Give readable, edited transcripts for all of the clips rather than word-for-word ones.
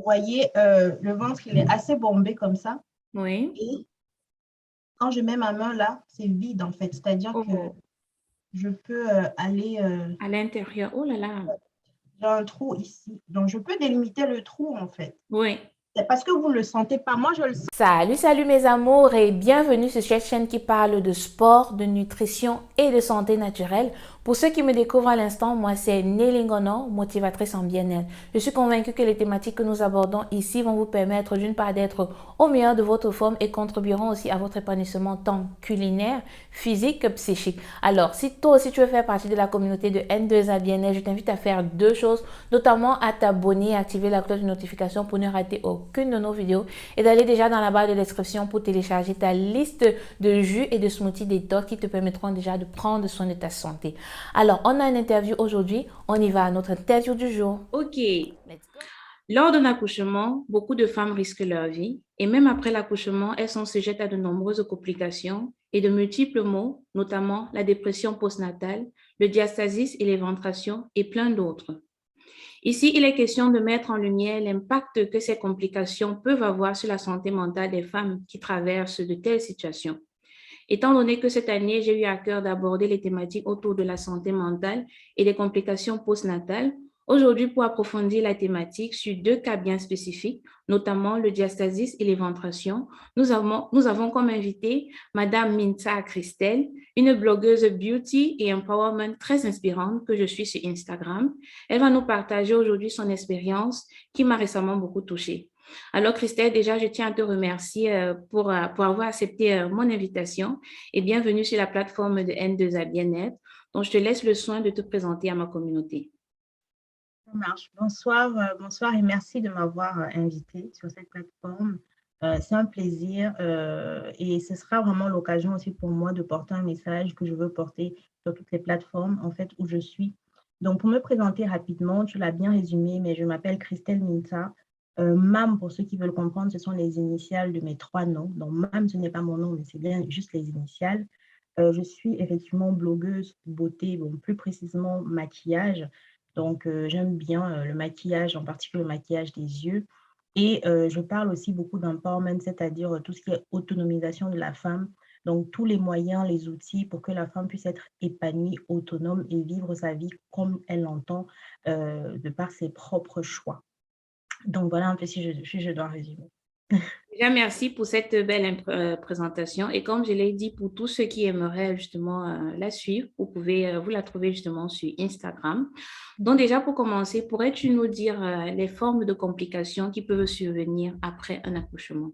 Vous voyez, le ventre, il est assez bombé comme ça. Oui. Et quand je mets ma main là, c'est vide en fait. C'est-à-dire que Oh, je peux aller, à l'intérieur. Oh là là. j'ai un trou ici. Donc, je peux délimiter le trou en fait. Oui. C'est parce que vous ne le sentez pas. Moi, je le sens. Salut, salut mes amours et bienvenue sur cette chaîne qui parle de sport, de nutrition et de santé naturelle. Pour ceux qui me découvrent à l'instant, moi c'est Nelly Ngono, motivatrice en bien-être. Je suis convaincue que les thématiques que nous abordons ici vont vous permettre d'une part d'être au meilleur de votre forme et contribueront aussi à votre épanouissement tant culinaire, physique que psychique. Alors, si toi aussi tu veux faire partie de la communauté de N2A Bien-être, je t'invite à faire deux choses, notamment à t'abonner et activer la cloche de notification pour ne rater aucune de nos vidéos et d'aller déjà dans la barre de description pour télécharger ta liste de jus et de smoothies détox qui te permettront déjà de prendre soin de ta santé. Alors, on a une interview aujourd'hui. On y va à notre interview du jour. Ok. Let's go. Lors d'un accouchement, beaucoup de femmes risquent leur vie et même après l'accouchement, elles sont sujettes à de nombreuses complications et de multiples maux, notamment la dépression postnatale, le diastasis et l'éventration et plein d'autres. Ici, il est question de mettre en lumière l'impact que ces complications peuvent avoir sur la santé mentale des femmes qui traversent de telles situations. Étant donné que cette année, j'ai eu à cœur d'aborder les thématiques autour de la santé mentale et des complications postnatales, aujourd'hui, pour approfondir la thématique sur deux cas bien spécifiques, notamment le diastasis et l'éventration, nous avons comme invité Madame Minta Christelle, une blogueuse beauty et empowerment très inspirante que je suis sur Instagram. Elle va nous partager aujourd'hui son expérience qui m'a récemment beaucoup touchée. Alors, Christelle, déjà, je tiens à te remercier pour avoir accepté mon invitation et bienvenue sur la plateforme de N2A Bien-être. Donc, je te laisse le soin de te présenter à ma communauté. Ça marche. Bonsoir, bonsoir et merci de m'avoir invité sur cette plateforme. C'est un plaisir et ce sera vraiment l'occasion aussi pour moi de porter un message que je veux porter sur toutes les plateformes en fait où je suis. Donc, pour me présenter rapidement, tu l'as bien résumé, mais je m'appelle Christelle Minta. MAM, pour ceux qui veulent comprendre, ce sont les initiales de mes trois noms. Donc, MAM, ce n'est pas mon nom, mais c'est bien juste les initiales. Je suis effectivement blogueuse beauté, bon, plus précisément maquillage. Donc, j'aime bien le maquillage, en particulier le maquillage des yeux. Et je parle aussi beaucoup d'empowerment, c'est-à-dire tout ce qui est autonomisation de la femme. Donc, tous les moyens, les outils pour que la femme puisse être épanouie, autonome et vivre sa vie comme elle l'entend, de par ses propres choix. Donc, voilà un peu si je dois résumer. Déjà, merci pour cette belle présentation. Et comme je l'ai dit, pour tous ceux qui aimeraient justement la suivre, vous pouvez vous la trouver justement sur Instagram. Donc déjà, pour commencer, pourrais-tu nous dire les formes de complications qui peuvent survenir après un accouchement?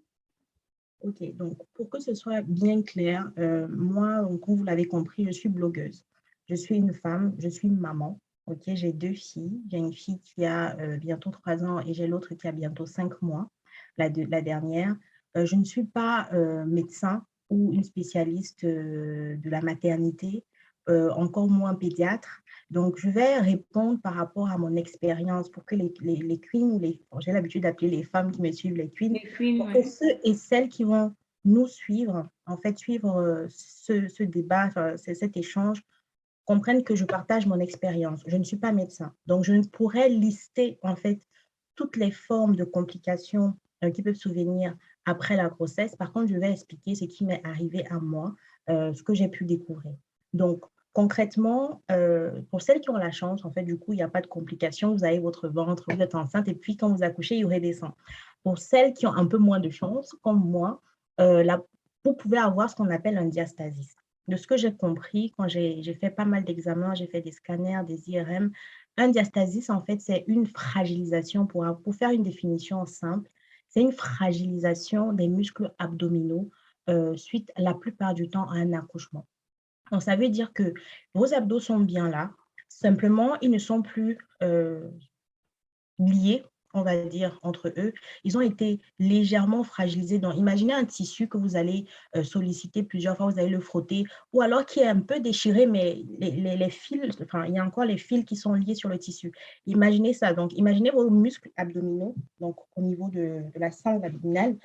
Ok, donc pour que ce soit bien clair, moi, donc, comme vous l'avez compris, je suis blogueuse. Je suis une femme, je suis une maman. Ok, j'ai deux filles. J'ai une fille qui a bientôt 3 ans et j'ai l'autre qui a bientôt 5 mois, la dernière. Je ne suis pas médecin ou une spécialiste de la maternité, encore moins pédiatre. Donc, je vais répondre par rapport à mon expérience pour que les queens, ou j'ai l'habitude d'appeler les femmes qui me suivent les queens, Les queens, pour que ouais. ceux et celles qui vont nous suivre, en fait, suivre ce débat, enfin, cet échange, comprennent que je partage mon expérience. Je ne suis pas médecin. Donc, je ne pourrais lister, en fait, toutes les formes de complications qui peuvent survenir après la grossesse. Par contre, je vais expliquer ce qui m'est arrivé à moi, ce que j'ai pu découvrir. Donc, concrètement, pour celles qui ont la chance, en fait, du coup, il n'y a pas de complications. Vous avez votre ventre, vous êtes enceinte, et puis quand vous accouchez, il redescend. Pour celles qui ont un peu moins de chance, comme moi, vous pouvez avoir ce qu'on appelle un diastasis. De ce que j'ai compris, quand j'ai fait pas mal d'examens, j'ai fait des scanners, des IRM, un diastasis, en fait, c'est une fragilisation, pour faire une définition simple, c'est une fragilisation des muscles abdominaux suite la plupart du temps à un accouchement. Donc, ça veut dire que vos abdos sont bien là, simplement, ils ne sont plus liés, on va dire, entre eux. Ils ont été légèrement fragilisés. Donc, imaginez un tissu que vous allez solliciter plusieurs fois, vous allez le frotter, ou alors qui est un peu déchiré, mais les fils, enfin, il y a encore les fils qui sont liés sur le tissu. Imaginez ça. Donc, imaginez vos muscles abdominaux, donc au niveau de la sangle abdominale,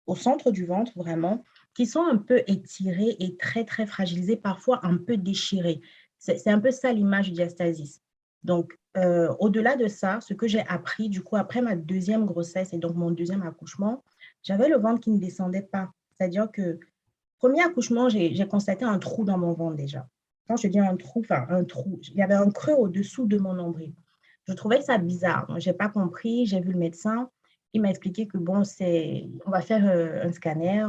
au centre du ventre, vraiment, qui sont un peu étirés et très, très fragilisés, parfois un peu déchirés. C'est un peu ça l'image du diastasis. Donc, au-delà de ça, ce que j'ai appris, du coup, après ma deuxième grossesse et donc mon deuxième accouchement, j'avais le ventre qui ne descendait pas. C'est-à-dire que, premier accouchement, j'ai constaté un trou dans mon ventre déjà. Quand je dis un trou, enfin un trou, il y avait un creux au-dessous de mon nombril. Je trouvais ça bizarre. Je n'ai pas compris, j'ai vu le médecin. Il m'a expliqué que bon, on va faire un scanner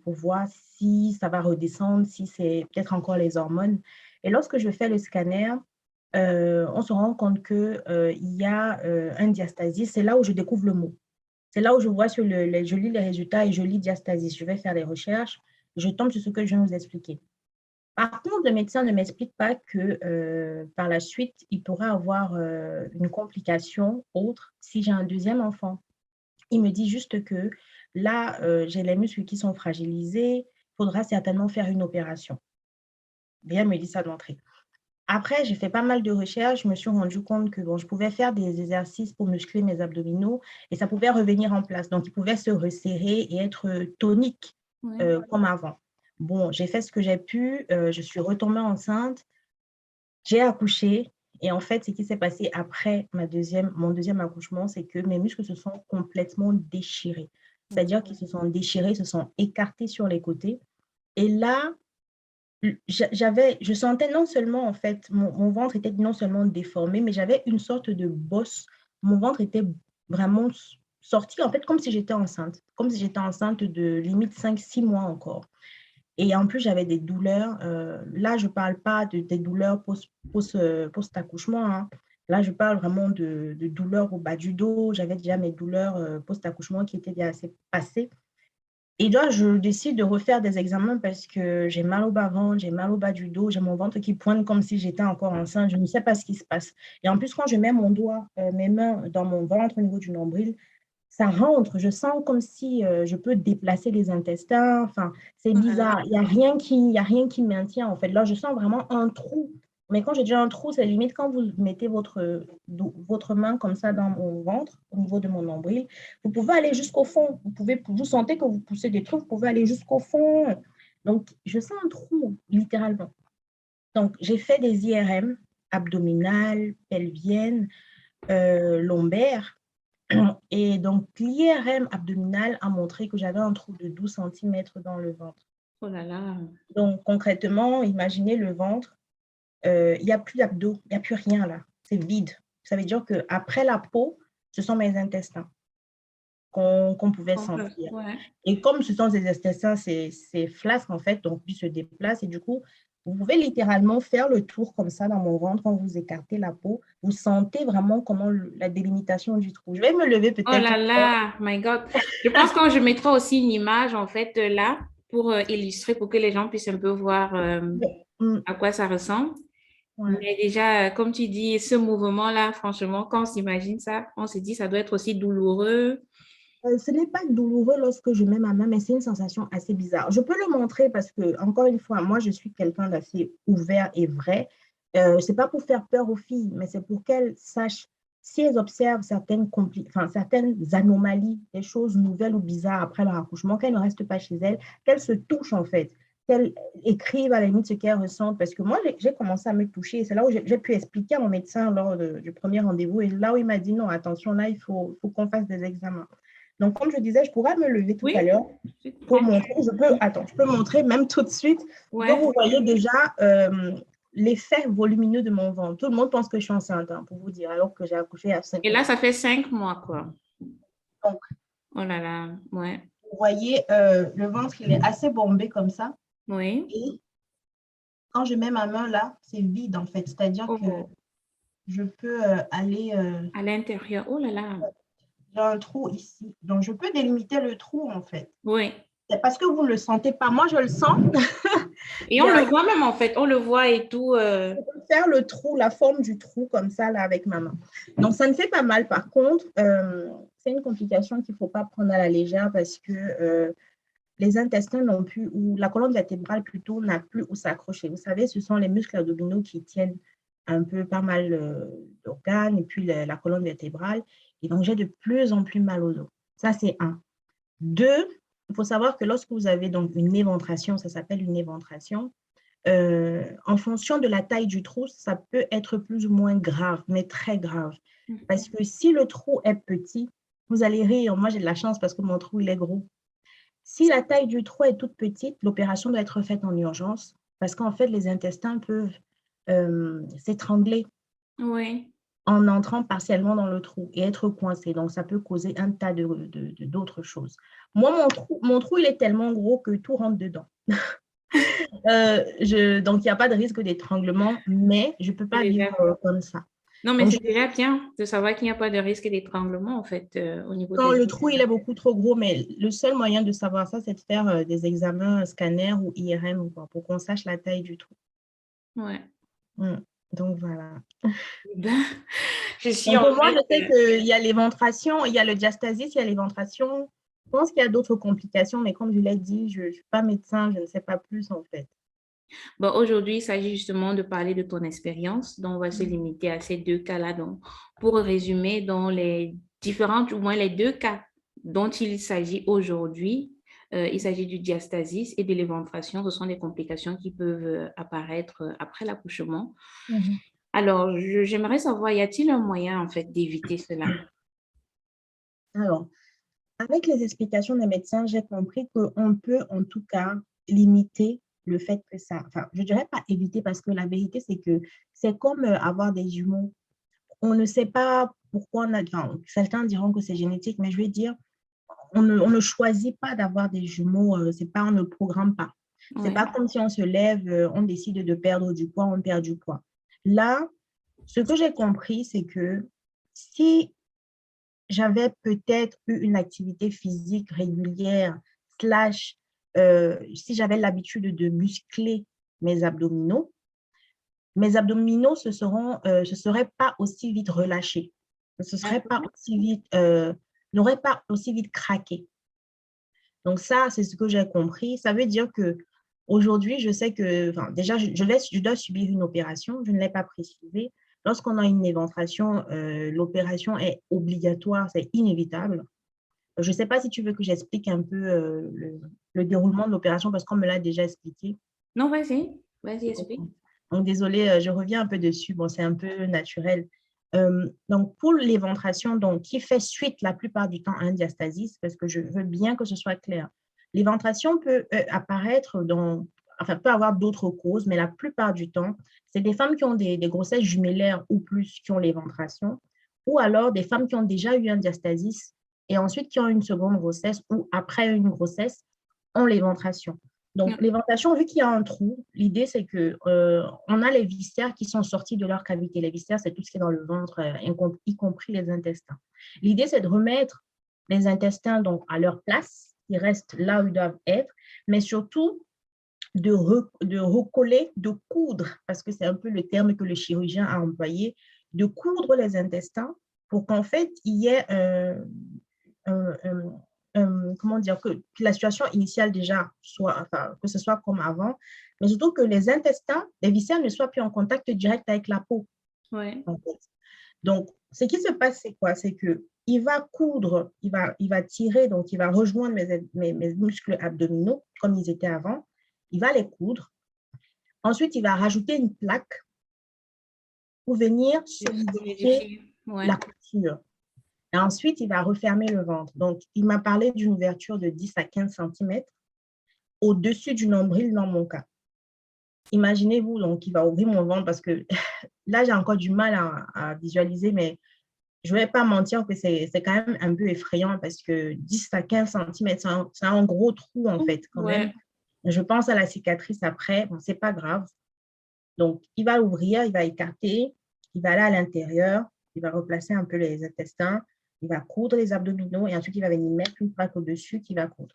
pour voir si ça va redescendre, si c'est peut-être encore les hormones. Et lorsque je fais le scanner, on se rend compte qu'il y a un diastasis. C'est là où je découvre le mot. C'est là où je vois je lis les résultats et je lis diastasis. Je vais faire les recherches. Je tombe sur ce que je viens de vous expliquer. Par contre, le médecin ne m'explique pas que par la suite, il pourrait avoir une complication autre si j'ai un deuxième enfant. Il me dit juste que là, j'ai les muscles qui sont fragilisés, il faudra certainement faire une opération. Bien me dit ça d'entrée. Après, j'ai fait pas mal de recherches, je me suis rendu compte que bon, je pouvais faire des exercices pour muscler mes abdominaux et ça pouvait revenir en place. Donc, ils pouvaient se resserrer et être toniques Ouais. comme avant. Bon, j'ai fait ce que j'ai pu, je suis retombée enceinte, j'ai accouché et en fait, ce qui s'est passé après mon deuxième accouchement, c'est que mes muscles se sont complètement déchirés. C'est-à-dire qu'ils se sont déchirés, se sont écartés sur les côtés. Et là, je sentais non seulement, en fait, mon ventre était non seulement déformé, mais j'avais une sorte de bosse. Mon ventre était vraiment sorti, en fait, comme si j'étais enceinte de limite 5, 6 mois encore. Et en plus, j'avais des douleurs. Là, je ne parle pas des douleurs post-accouchement, hein. Là, je parle vraiment de douleurs au bas du dos. J'avais déjà mes douleurs post-accouchement qui étaient déjà assez passées. Et là, je décide de refaire des examens parce que j'ai mal au bas-ventre, j'ai mal au bas du dos, j'ai mon ventre qui pointe comme si j'étais encore enceinte. Je ne sais pas ce qui se passe. Et en plus, quand je mets mes mains dans mon ventre au niveau du nombril, ça rentre. Je sens comme si je peux déplacer les intestins. Enfin, c'est Oh là là. bizarre. Il y a rien qui maintient, en fait. Là, je sens vraiment un trou. Mais quand je dis un trou, c'est limite quand vous mettez votre main comme ça dans mon ventre, au niveau de mon nombril, vous pouvez aller jusqu'au fond. Vous sentez que vous poussez des trucs, vous pouvez aller jusqu'au fond. Donc, je sens un trou, littéralement. Donc, j'ai fait des IRM abdominales, pelviennes, lombaires. Et donc, l'IRM abdominal a montré que j'avais un trou de 12 centimètres dans le ventre. Oh là là. Donc, concrètement, imaginez le ventre, il n'y a plus d'abdos, il n'y a plus rien là, c'est vide. Ça veut dire qu'après la peau, ce sont mes intestins qu'on pouvait sentir. Ouais. Et comme ce sont des intestins, c'est flasque en fait, donc ils se déplacent et du coup, vous pouvez littéralement faire le tour comme ça dans mon ventre quand vous écartez la peau. Vous sentez vraiment comment la délimitation du trou. Je vais me lever Oh peut-être. là là, my God. Je pense que je mettrai aussi une image, en fait, là, pour illustrer, pour que les gens puissent un peu voir Mm, à quoi ça ressemble. ouais. Mais déjà, comme tu dis, ce mouvement-là, franchement, quand on s'imagine ça, on se dit ça doit être aussi douloureux. Ce n'est pas douloureux lorsque je mets ma main, mais c'est une sensation assez bizarre. Je peux le montrer parce que, encore une fois, moi, je suis quelqu'un d'assez ouvert et vrai. Ce n'est pas pour faire peur aux filles, mais c'est pour qu'elles sachent, si elles observent certaines anomalies, des choses nouvelles ou bizarres après leur accouchement, qu'elles ne restent pas chez elles, qu'elles se touchent en fait, qu'elles écrivent à la limite ce qu'elles ressentent. Parce que moi, j'ai commencé à me toucher et c'est là où j'ai pu expliquer à mon médecin lors du premier rendez-vous et là où il m'a dit non, attention, là, il faut qu'on fasse des examens. Donc, comme je disais, je pourrais me lever tout à Oui, l'heure je pour comprends. montrer. Je peux montrer même tout de suite pour que Ouais. vous voyez déjà l'effet volumineux de mon ventre. Tout le monde pense que je suis enceinte, hein, pour vous dire, alors que j'ai accouché à 5 Et là, mois. ça fait 5 mois, quoi. Donc, Oh là là, ouais. vous voyez, le ventre, il est assez bombé comme ça. Oui. Et quand je mets ma main là, c'est vide en fait. C'est-à-dire que Oh, je peux aller. à l'intérieur. Oh là là. J'ai un trou ici. Donc, je peux délimiter le trou en fait. Oui. C'est parce que vous ne le sentez pas. Moi, je le sens. Et on le voit même, en fait. On le voit et tout. Faire le trou, la forme du trou comme ça là avec ma main. Donc ça ne fait pas mal. Par contre, c'est une complication qu'il ne faut pas prendre à la légère parce que les intestins n'ont plus, ou la colonne vertébrale plutôt, n'a plus où s'accrocher. Vous savez, ce sont les muscles abdominaux qui tiennent un peu pas mal d'organes et puis la colonne vertébrale. Et donc j'ai de plus en plus mal au dos. Ça, c'est un. Deux, il faut savoir que lorsque vous avez donc une éventration, ça s'appelle une éventration, en fonction de la taille du trou, ça peut être plus ou moins grave, mais très grave. Parce que si le trou est petit, vous allez rire, moi j'ai de la chance parce que mon trou il est gros. Si la taille du trou est toute petite, l'opération doit être faite en urgence parce qu'en fait, les intestins peuvent s'étrangler Oui. en entrant partiellement dans le trou et être coincé. Donc, ça peut causer un tas d'autres choses. Moi, mon trou, il est tellement gros que tout rentre dedans. Donc, il n'y a pas de risque d'étranglement, mais je ne peux pas vivre comme ça. Non, mais Donc, c'est déjà bien de savoir qu'il n'y a pas de risque d'étranglement, en fait, au niveau quand des le trou, il intestins. est beaucoup trop gros, mais le seul moyen de savoir ça, c'est de faire des examens scanner ou IRM ou quoi, pour qu'on sache la taille du trou. Ouais. Mm. Donc, voilà. Ben, je suis Donc, en moi, je fait, sais qu'il y a l'éventration, il y a le diastasis, il y a l'éventration. Je pense qu'il y a d'autres complications, mais comme je l'ai dit, je ne suis pas médecin, je ne sais pas plus en fait. bon, aujourd'hui, il s'agit justement de parler de ton expérience. Donc, on va se limiter à ces deux cas-là. Donc, pour résumer, dans les différentes, ou moins les deux cas dont il s'agit aujourd'hui, il s'agit du diastasis et de l'éventration. Ce sont des complications qui peuvent apparaître après l'accouchement. Mhm. Alors, j'aimerais savoir, y a-t-il un moyen, en fait, d'éviter cela? Alors, avec les explications des médecins, j'ai compris qu'on peut en tout cas limiter le fait que ça, enfin, je ne dirais pas éviter parce que la vérité, c'est que c'est comme avoir des jumeaux. On ne sait pas pourquoi on a, enfin, certains diront que c'est génétique, mais je vais dire, on ne choisit pas d'avoir des jumeaux, c'est pas, on ne programme pas. C'est Oui. pas comme si on se lève, on décide de perdre du poids, on perd du poids. Là, ce que j'ai compris, c'est que si j'avais peut-être eu une activité physique régulière, slash, si j'avais l'habitude de muscler mes abdominaux se seraient pas aussi vite relâchés, ne se seraient pas D'accord. aussi vite, n'auraient pas aussi vite craqué. Donc ça, c'est ce que j'ai compris. Ça veut dire que aujourd'hui, je sais que, enfin, déjà, je dois subir une opération. Je ne l'ai pas précisé. Lorsqu'on a une éventration, l'opération est obligatoire, c'est inévitable. Je ne sais pas si tu veux que j'explique un peu le déroulement de l'opération parce qu'on me l'a déjà expliqué. Non, vas-y, explique. Donc, désolée, je reviens un peu dessus. Bon, c'est un peu naturel. Donc, pour l'éventration, donc, qui fait suite la plupart du temps à un diastasis, parce que je veux bien que ce soit clair. L'éventration peut apparaître enfin, peut avoir d'autres causes, mais la plupart du temps, c'est des femmes qui ont des grossesses jumellaires ou plus qui ont l'éventration, ou alors des femmes qui ont déjà eu un diastasis et ensuite qui ont une seconde grossesse ou après une grossesse ont l'éventration. Donc, l'éventation, vu qu'il y a un trou, l'idée, c'est que on a les viscères qui sont sortis de leur cavité. Les viscères, c'est tout ce qui est dans le ventre, y compris les intestins. L'idée, c'est de remettre les intestins donc, à leur place, ils restent là où ils doivent être, mais surtout de recoller, de coudre, parce que c'est un peu le terme que le chirurgien a employé, de coudre les intestins pour qu'en fait, il y ait un, comment dire, que la situation initiale déjà soit, enfin, que ce soit comme avant, mais surtout que les intestins, les viscères ne soient plus en contact direct avec la peau. Ouais. En fait. Donc, ce qui se passe, c'est quoi? C'est que il va coudre, il va tirer, donc il va rejoindre mes muscles abdominaux comme ils étaient avant. Il va les coudre. Ensuite, il va rajouter une plaque pour venir solidifier Ouais. la couture. Et ensuite, il va refermer le ventre. Donc, il m'a parlé d'une ouverture de 10 à 15 cm au-dessus du nombril dans mon cas. Imaginez-vous, donc, il va ouvrir mon ventre parce que là, j'ai encore du mal à visualiser, mais je ne vais pas mentir que c'est quand même un peu effrayant parce que 10 à 15 cm, c'est un gros trou, en fait, quand même. Ouais. Je pense à la cicatrice après, bon, ce n'est pas grave. Donc, il va ouvrir, il va écarter, il va aller à l'intérieur, il va replacer un peu les intestins, il va coudre les abdominaux et ensuite, il va venir mettre une plaque au-dessus qui va coudre.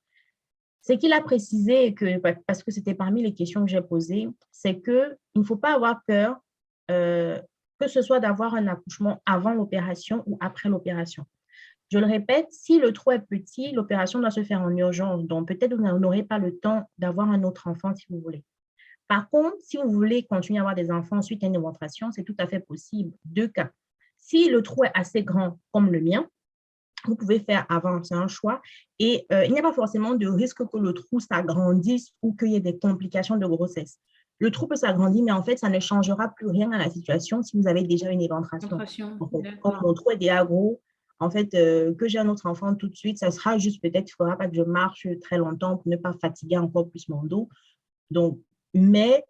Ce qu'il a précisé, parce que c'était parmi les questions que j'ai posées, c'est qu'il ne faut pas avoir peur, que ce soit d'avoir un accouchement avant l'opération ou après l'opération. Je le répète, si le trou est petit, l'opération doit se faire en urgence. Donc, peut-être vous n'aurez pas le temps d'avoir un autre enfant si vous voulez. Par contre, si vous voulez continuer à avoir des enfants suite à une éventration, c'est tout à fait possible. Deux cas. Si le trou est assez grand comme le mien, vous pouvez faire avant, c'est un choix. Et il n'y a pas forcément de risque que le trou s'agrandisse ou qu'il y ait des complications de grossesse. le trou peut s'agrandir, mais en fait, ça ne changera plus rien à la situation si vous avez déjà une éventration. Concentration, En fait, comme d'accord. mon trou est déjà gros, en fait, que j'ai un autre enfant tout de suite, ça sera juste peut-être, il ne faudra pas que je marche très longtemps pour ne pas fatiguer encore plus mon dos. Donc, mais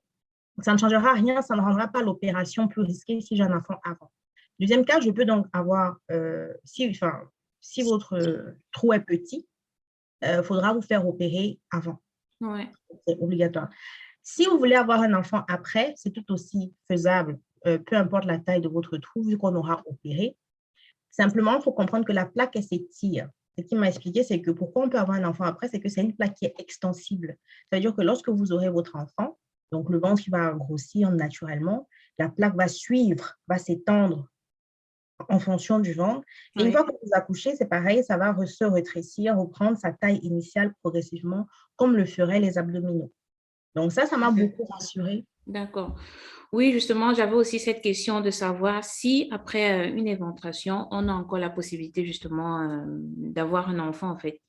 ça ne changera rien, ça ne rendra pas l'opération plus risquée si j'ai un enfant avant. Deuxième cas, je peux donc avoir, si votre trou est petit, il faudra vous faire opérer avant. Ouais. C'est obligatoire. Si vous voulez avoir un enfant après, c'est tout aussi faisable, peu importe la taille de votre trou, vu qu'on aura opéré. Simplement, il faut comprendre que la plaque, elle s'étire. Ce qu'il m'a expliqué, c'est que pourquoi on peut avoir un enfant après, c'est que c'est une plaque qui est extensible. C'est-à-dire que lorsque vous aurez votre enfant, donc le ventre qui va grossir naturellement, la plaque va suivre, va s'étendre en fonction du ventre. Et une Oui. fois que vous accouchez, c'est pareil, ça va se rétrécir, reprendre sa taille initiale progressivement, comme le feraient les abdominaux. Donc ça m'a beaucoup rassurée. D'accord. Oui, justement, j'avais aussi cette question de savoir si après une éventration, on a encore la possibilité justement d'avoir un enfant en fait.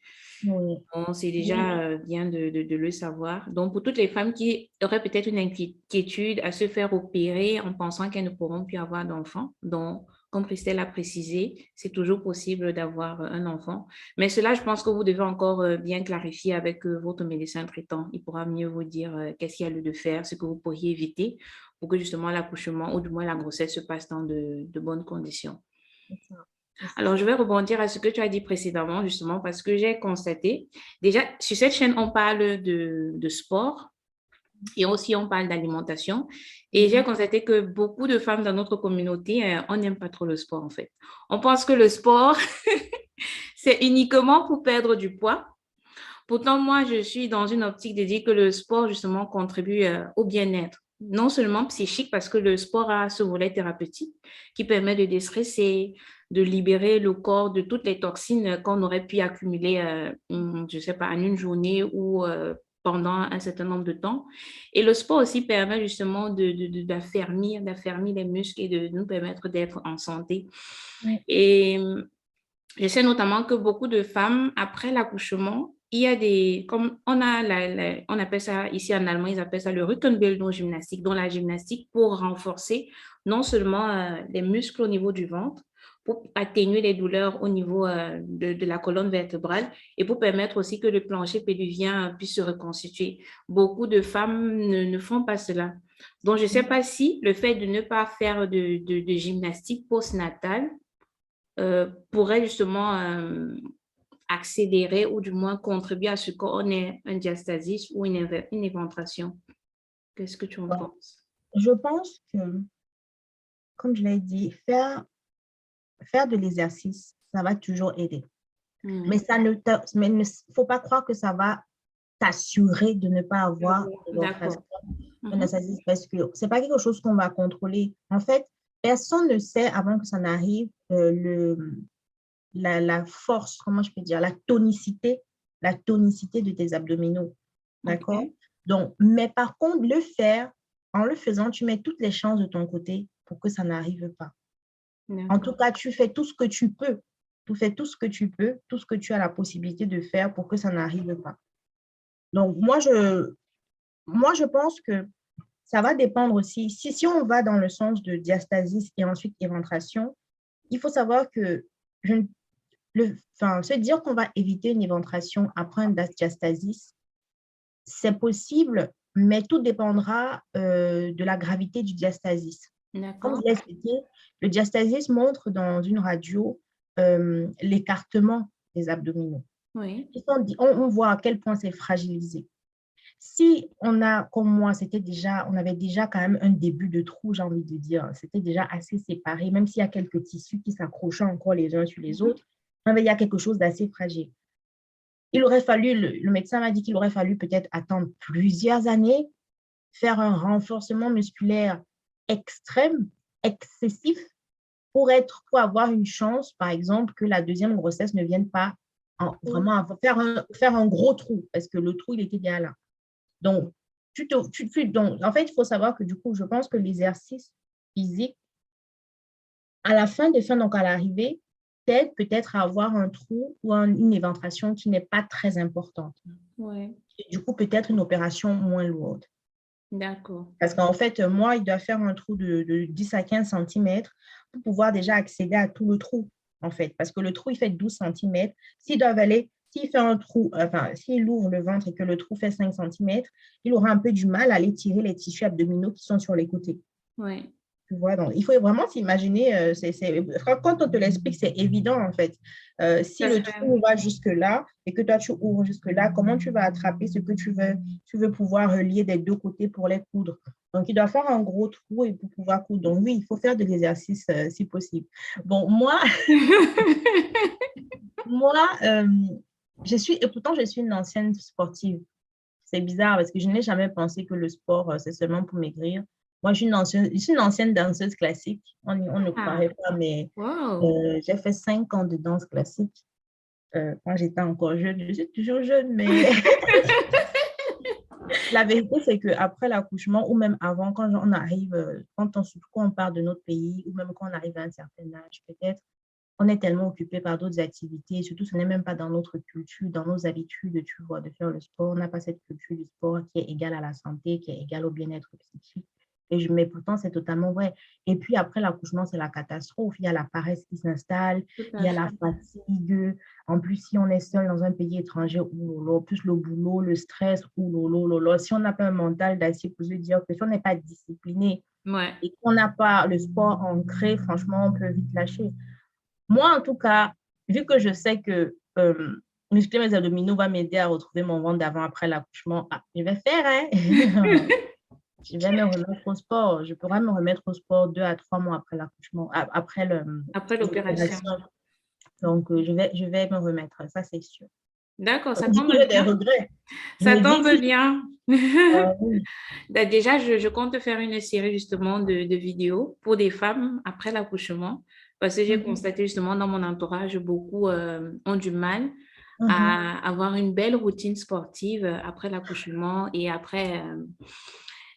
Oui, Bon, c'est oui, déjà bien de le savoir. Donc, pour toutes les femmes qui auraient peut-être une inquiétude à se faire opérer en pensant qu'elles ne pourront plus avoir d'enfant, donc, comme Christelle a précisé, c'est toujours possible d'avoir un enfant. Mais cela, je pense que vous devez encore bien clarifier avec votre médecin traitant. Il pourra mieux vous dire qu'est-ce qu'il y a lieu de faire, ce que vous pourriez éviter pour que justement l'accouchement ou du moins la grossesse se passe dans de bonnes conditions. c'est ça, c'est ça. Alors, je vais rebondir à ce que tu as dit précédemment, justement, parce que j'ai constaté, déjà, sur cette chaîne, on parle de sport et aussi on parle d'alimentation. Et j'ai Mhm. constaté que beaucoup de femmes dans notre communauté, on n'aime pas trop le sport, en fait. On pense que le sport, c'est uniquement pour perdre du poids. Pourtant, moi, je suis dans une optique de dire que le sport, justement, contribue au bien-être. Non seulement psychique, parce que le sport a ce volet thérapeutique qui permet de déstresser, de libérer le corps de toutes les toxines qu'on aurait pu accumuler, je ne sais pas, en une journée ou pendant un certain nombre de temps. Et le sport aussi permet justement d'affermir les muscles et de nous permettre d'être en santé. Oui, Et je sais notamment que beaucoup de femmes, après l'accouchement, il y a comme on a on appelle ça ici en allemand, ils appellent ça le Rückenbildung gymnastique, dont la gymnastique pour renforcer non seulement les muscles au niveau du ventre, pour atténuer les douleurs au niveau de la colonne vertébrale et pour permettre aussi que le plancher pelvien puisse se reconstituer. Beaucoup de femmes ne font pas cela. Donc, je ne sais pas si le fait de ne pas faire de gymnastique postnatale pourrait justement accélérer ou du moins contribuer à ce qu'on ait un diastasis ou une éventration. Qu'est-ce que tu en bon. penses? Je pense que, comme je l'ai dit, faire de l'exercice, ça va toujours aider. Mais Mhm. ça mais ne faut pas croire que ça va t'assurer de ne pas avoir une D'accord. infraction, un Mhm. assaisisme, parce que c'est pas quelque chose qu'on va contrôler. En fait, personne ne sait avant que ça n'arrive la force, comment je peux dire, la tonicité de tes abdominaux. D'accord? OK. Donc, mais par contre, en le faisant, tu mets toutes les chances de ton côté pour que ça n'arrive pas. En tout D'accord. cas, tu fais tout ce que tu peux. Tu fais tout ce que tu peux, tout ce que tu as la possibilité de faire pour que ça n'arrive pas. Donc, moi, je pense que ça va dépendre aussi. Si on va dans le sens de diastasis et ensuite éventration, il faut savoir que je ne se dire qu'on va éviter une éventration après un diastasis, c'est possible, mais tout dépendra de la gravité du diastasis. Comme je D'accord. l'ai expliqué, le diastasis montre dans une radio l'écartement des abdominaux. Oui. On voit à quel point c'est fragilisé. Si on a, comme moi, on avait déjà quand même un début de trou, j'ai envie de dire, c'était déjà assez séparé, même s'il y a quelques tissus qui s'accrochaient encore les uns sur les Mhm. autres, il y a quelque chose d'assez fragile. Le médecin m'a dit qu'il aurait fallu peut-être attendre plusieurs années, faire un renforcement musculaire extrême, excessif, pour avoir une chance, par exemple, que la deuxième grossesse ne vienne pas vraiment faire un gros trou, parce que le trou, il était bien là. Donc, donc, en fait, il faut savoir que du coup, je pense que l'exercice physique, à la fin des fins, donc à l'arrivée, t'aide peut-être à avoir un trou ou une éventration qui n'est pas très importante. Ouais. Et du coup, peut-être une opération moins lourde. D'accord. Parce qu'en fait, moi, il doit faire un trou de 10 à 15 centimètres pour pouvoir déjà accéder à tout le trou, en fait. Parce que le trou, il fait 12 centimètres. S'il fait un trou, enfin, s'il ouvre le ventre et que le trou fait 5 centimètres, il aura un peu du mal à aller tirer les tissus abdominaux qui sont sur les côtés. Oui. Tu vois, donc il faut vraiment s'imaginer, quand on te l'explique, c'est évident en fait. Si Ça le serait... trou va jusque-là et que toi tu ouvres jusque-là, comment tu vas attraper ce que tu veux pouvoir relier des deux côtés pour les coudre. Donc il doit faire un gros trou et pour pouvoir coudre. Donc oui, il faut faire de l'exercice si possible. Bon, moi et pourtant je suis une ancienne sportive. C'est bizarre parce que je n'ai jamais pensé que le sport, c'est seulement pour maigrir. Moi, je suis une ancienne danseuse classique. On ne Ah, croirait pas, mais wow. j'ai fait 5 ans de danse classique quand j'étais encore jeune. Je suis toujours jeune, mais la vérité, c'est qu'après l'accouchement ou même avant, quand on arrive, surtout quand on part de notre pays ou même quand on arrive à un certain âge, peut-être, on est tellement occupé par d'autres activités, surtout ce n'est même pas dans notre culture, dans nos habitudes, tu vois, de faire le sport. On n'a pas cette culture du sport qui est égale à la santé, qui est égale au bien-être psychique. Mais pourtant, c'est totalement vrai. Et puis après l'accouchement, c'est la catastrophe. Il y a la paresse qui s'installe, Tout il y à a la fait. fatigue. En plus, si on est seul dans un pays étranger, plus le boulot, le stress, si on n'a pas un mental d'acier pour se dire que si on n'est pas discipliné Ouais. et qu'on n'a pas le sport ancré, franchement, on peut vite lâcher. Moi, en tout cas, vu que je sais que muscler mes abdominaux va m'aider à retrouver mon ventre d'avant après l'accouchement, je vais faire, hein? Je vais me remettre au sport. Je pourrais me remettre au sport 2 à 3 mois après l'accouchement, après Après l'opération. l'opération. Donc, je vais me remettre, ça c'est sûr. D'accord, On ça dit tombe que j'ai des bien. regrets. Je Ça me dis, tombe si, bien. oui. Déjà, je compte faire une série justement de vidéos pour des femmes après l'accouchement parce que j'ai Mhm, constaté justement dans mon entourage, beaucoup ont du mal mhm. à avoir une belle routine sportive après l'accouchement et après,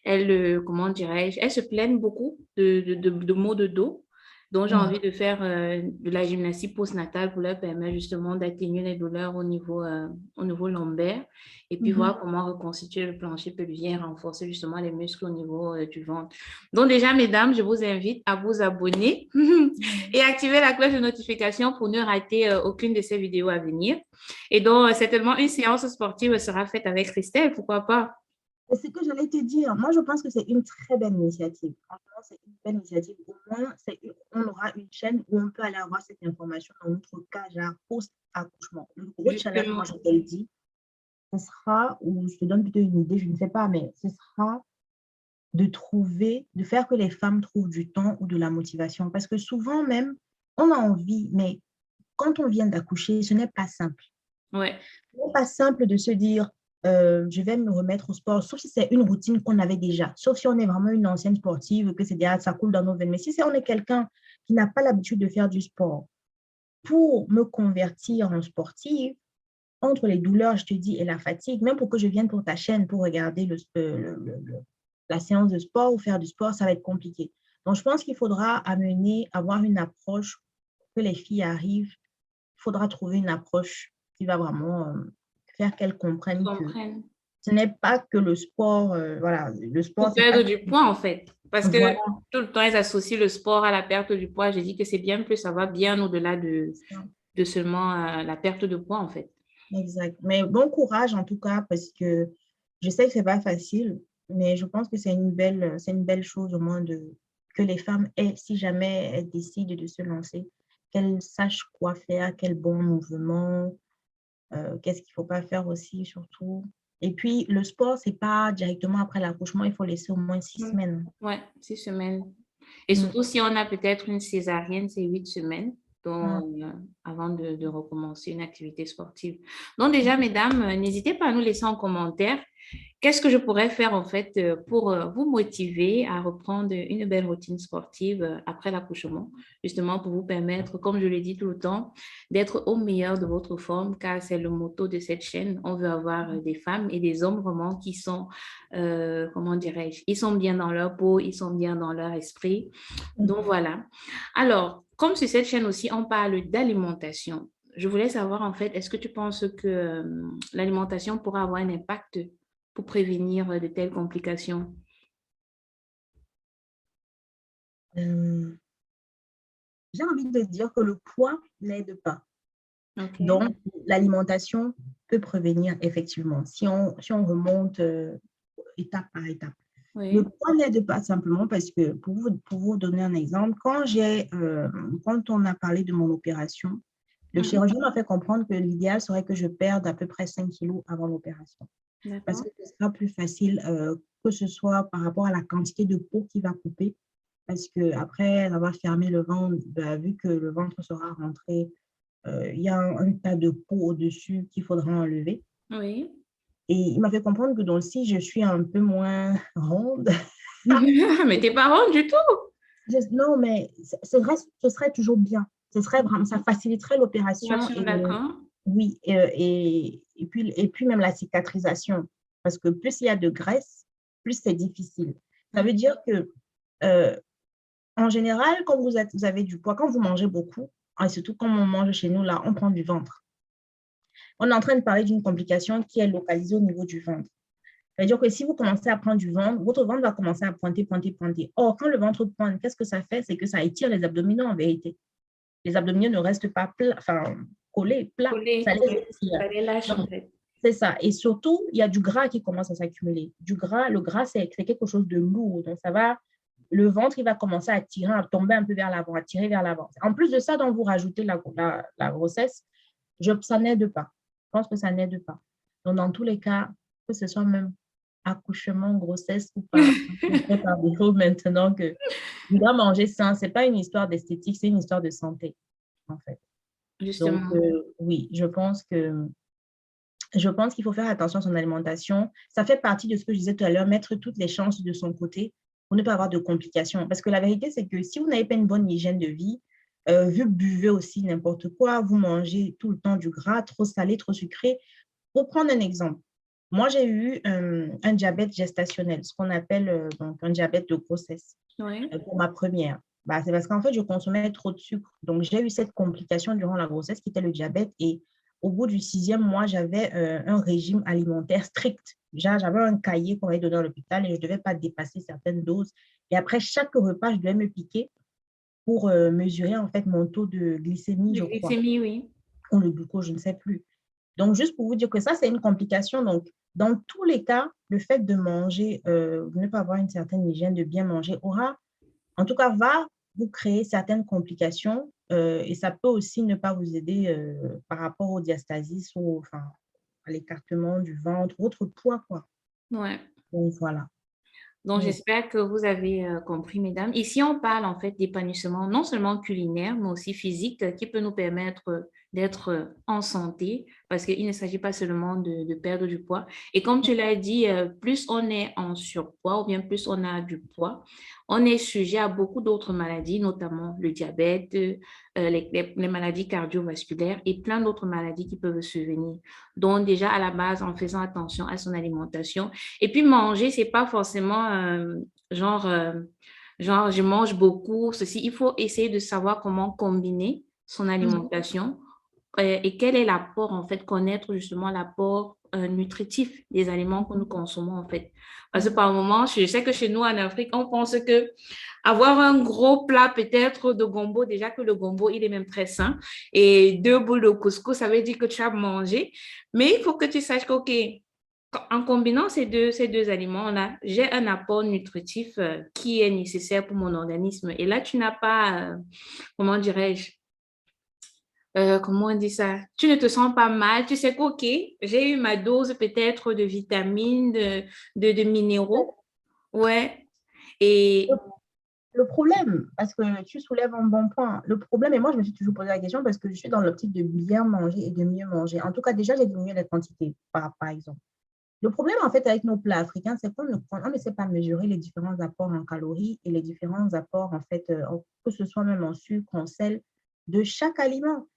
elles, comment dirais-je, elles se plaignent beaucoup de maux de dos. Donc, j'ai Mhm, envie de faire de la gymnastique postnatale pour leur permettre justement d'atténuer les douleurs au niveau lombaire et puis mhm. voir comment reconstituer le plancher pelvien, renforcer justement les muscles au niveau du ventre. Donc, déjà, mesdames, je vous invite à vous abonner et activer la cloche de notification pour ne rater aucune de ces vidéos à venir. Et donc, certainement, une séance sportive sera faite avec Christelle, pourquoi pas? C'est ce que j'allais te dire. Moi, je pense que c'est une très belle initiative. Franchement, c'est une belle initiative. Au moins, on aura une chaîne où on peut aller avoir cette information dans notre cas, genre post-accouchement. Le gros challenge, moi, Justement. je te le dis, ce sera, ou je te donne plutôt une idée, je ne sais pas, mais ce sera de faire que les femmes trouvent du temps ou de la motivation. Parce que souvent même, on a envie, mais quand on vient d'accoucher, ce n'est pas simple. Ouais. Ce n'est pas simple de se dire, je vais me remettre au sport, sauf si c'est une routine qu'on avait déjà, sauf si on est vraiment une ancienne sportive, que c'est déjà, ça coule dans nos veines. Mais si on est quelqu'un qui n'a pas l'habitude de faire du sport, pour me convertir en sportive, entre les douleurs, je te dis, et la fatigue, même pour que je vienne pour ta chaîne pour regarder la séance de sport ou faire du sport, ça va être compliqué. Donc, je pense qu'il faudra avoir une approche que les filles arrivent. Il faudra trouver une approche qui va vraiment faire qu'elles comprennent que Comprennent. ce n'est pas que le sport, voilà, le sport, Pour c'est pas perdre que... du poids, en fait. Parce que Voilà, tout le temps, ils associent le sport à la perte du poids. Je dis que c'est bien plus, ça va bien au-delà de seulement la perte de poids, en fait. exact. Mais bon courage en tout cas, parce que je sais que c'est pas facile, mais je pense que c'est une belle chose au moins que les femmes aient, si jamais elles décident de se lancer, qu'elles sachent quoi faire, quel bon mouvement, qu'est-ce qu'il faut pas faire aussi, surtout. Et puis, le sport, c'est pas directement après l'accouchement, il faut laisser au moins 6 semaines. Ouais, 6 semaines. Et Mm, surtout, si on a peut-être une césarienne, c'est 8 semaines mm, donc, avant de recommencer une activité sportive. Donc déjà, mesdames, n'hésitez pas à nous laisser en commentaire qu'est-ce que je pourrais faire en fait pour vous motiver à reprendre une belle routine sportive après l'accouchement, justement pour vous permettre, comme je le dis tout le temps, d'être au meilleur de votre forme, car c'est le motto de cette chaîne. On veut avoir des femmes et des hommes vraiment qui sont, comment dirais-je, ils sont bien dans leur peau, ils sont bien dans leur esprit. Donc mm. voilà. Alors, comme sur cette chaîne aussi, on parle d'alimentation. Je voulais savoir en fait, est-ce que tu penses que l'alimentation pourra avoir un impact pour prévenir de telles complications? Euh, j'ai envie de dire que le poids n'aide pas. OK. Donc, l'alimentation peut prévenir effectivement, si on remonte étape par étape. Le Oui. poids n'aide pas simplement parce que, pour vous donner un exemple, quand on a parlé de mon opération, le Mhm. chirurgien m'a fait comprendre que l'idéal serait que je perde à peu près 5 kilos avant l'opération. Parce D'accord. que ce sera plus facile, que ce soit par rapport à la quantité de peau qui va couper. Parce qu'après avoir fermé le ventre, bah, vu que le ventre sera rentré, il y a un tas de peau au-dessus qu'il faudra enlever. Oui. Et il m'a fait comprendre que donc, si je suis un peu moins ronde, Mais t'es pas ronde du tout. non, mais ce serait toujours bien. Ce serait vraiment, ça faciliterait l'opération Opération, et d'accord. oui, et puis même la cicatrisation. Parce que plus il y a de graisse, plus c'est difficile. Ça veut dire que, euh, en général, quand vous avez du poids, quand vous mangez beaucoup, et surtout quand on mange chez nous, là, on prend du ventre. On est en train de parler d'une complication qui est localisée au niveau du ventre. C'est-à-dire que si vous commencez à prendre du ventre, votre ventre va commencer à pointer, pointer, pointer. Or, quand le ventre pointe, qu'est-ce que ça fait? C'est que ça étire les abdominaux en vérité. Les abdominaux ne restent pas plats, enfin, collés, plats. Ça Collé. les Oui. étire. Ça les lâche en Donc, fait. c'est ça. Et surtout, il y a du gras qui commence à s'accumuler. Du gras, le gras, c'est quelque chose de lourd. Donc, le ventre, il va commencer à tirer, à tomber un peu vers l'avant, à tirer vers l'avant. En plus de ça, donc, vous rajoutez la grossesse, ça n'aide pas. Je pense que ça n'aide pas. Donc, dans tous les cas, que ce soit même accouchement, grossesse ou pas, on fait par défaut maintenant que je dois manger sain. Ce n'est pas une histoire d'esthétique, c'est une histoire de santé, en fait. Donc, Justement. oui, je pense qu'il faut faire attention à son alimentation. Ça fait partie de ce que je disais tout à l'heure, mettre toutes les chances de son côté pour ne pas avoir de complications. Parce que la vérité, c'est que si vous n'avez pas une bonne hygiène de vie, vous buvez aussi n'importe quoi, vous mangez tout le temps du gras, trop salé, trop sucré. Pour prendre un exemple, moi, j'ai eu un diabète gestationnel, ce qu'on appelle donc un diabète de grossesse Oui. pour ma première. Bah, c'est parce qu'en fait, je consommais trop de sucre. Donc, j'ai eu cette complication durant la grossesse qui était le diabète. Et au bout du 6e mois, j'avais un régime alimentaire strict. J'avais un cahier qu'on m'avait donné à l'hôpital et je ne devais pas dépasser certaines doses. Et après chaque repas, je devais me piquer pour mesurer en fait mon taux de glycémie, De je crois, glycémie, oui. ou le glucose, je ne sais plus. Donc, juste pour vous dire que ça, c'est une complication. Donc, dans tous les cas, le fait de manger, de ne pas avoir une certaine hygiène, de bien manger, en tout cas, va vous créer certaines complications et ça peut aussi ne pas vous aider par rapport au diastasis ou enfin, à l'écartement du ventre, votre poids, quoi. Ouais. Donc, voilà. Donc, Mm. j'espère que vous avez compris, mesdames. Ici, on parle en fait d'épanouissement non seulement culinaire, mais aussi physique, qui peut nous permettre d'être en santé, parce qu'il ne s'agit pas seulement de perdre du poids. Et comme tu l'as dit, plus on est en surpoids ou bien plus on a du poids, on est sujet à beaucoup d'autres maladies, notamment le diabète, les maladies cardiovasculaires et plein d'autres maladies qui peuvent survenir. Donc, déjà, à la base, en faisant attention à son alimentation, et puis manger, c'est pas forcément genre, genre je mange beaucoup, ceci. Il faut essayer de savoir comment combiner son Mhm. alimentation et quel est l'apport en fait, connaître justement l'apport nutritif des aliments que nous consommons en fait. Parce que Mhm. par moment, je sais que chez nous en Afrique, on pense que avoir un gros plat peut-être de gombo, déjà que le gombo, il est même très sain, et 2 boules de couscous, ça veut dire que tu as mangé. Mais il faut que tu saches que, OK, en combinant ces deux aliments-là, j'ai un apport nutritif qui est nécessaire pour mon organisme. Et là, tu n'as pas, comment dirais-je, comment on dit ça? Tu ne te sens pas mal. Tu sais qu'OK, j'ai eu ma dose peut-être de vitamines, de minéraux. Ouais. Le Et le problème, parce que tu soulèves un bon point, le problème, et moi je me suis toujours posé la question parce que je suis dans l'optique de bien manger et de mieux manger. En tout cas, déjà, j'ai diminué les quantités, par exemple. Le problème, en fait, avec nos plats africains, c'est qu'on ne sait pas mesurer les différents apports en calories et les différents apports, en fait, que ce soit même en sucre, en sel, de chaque aliment.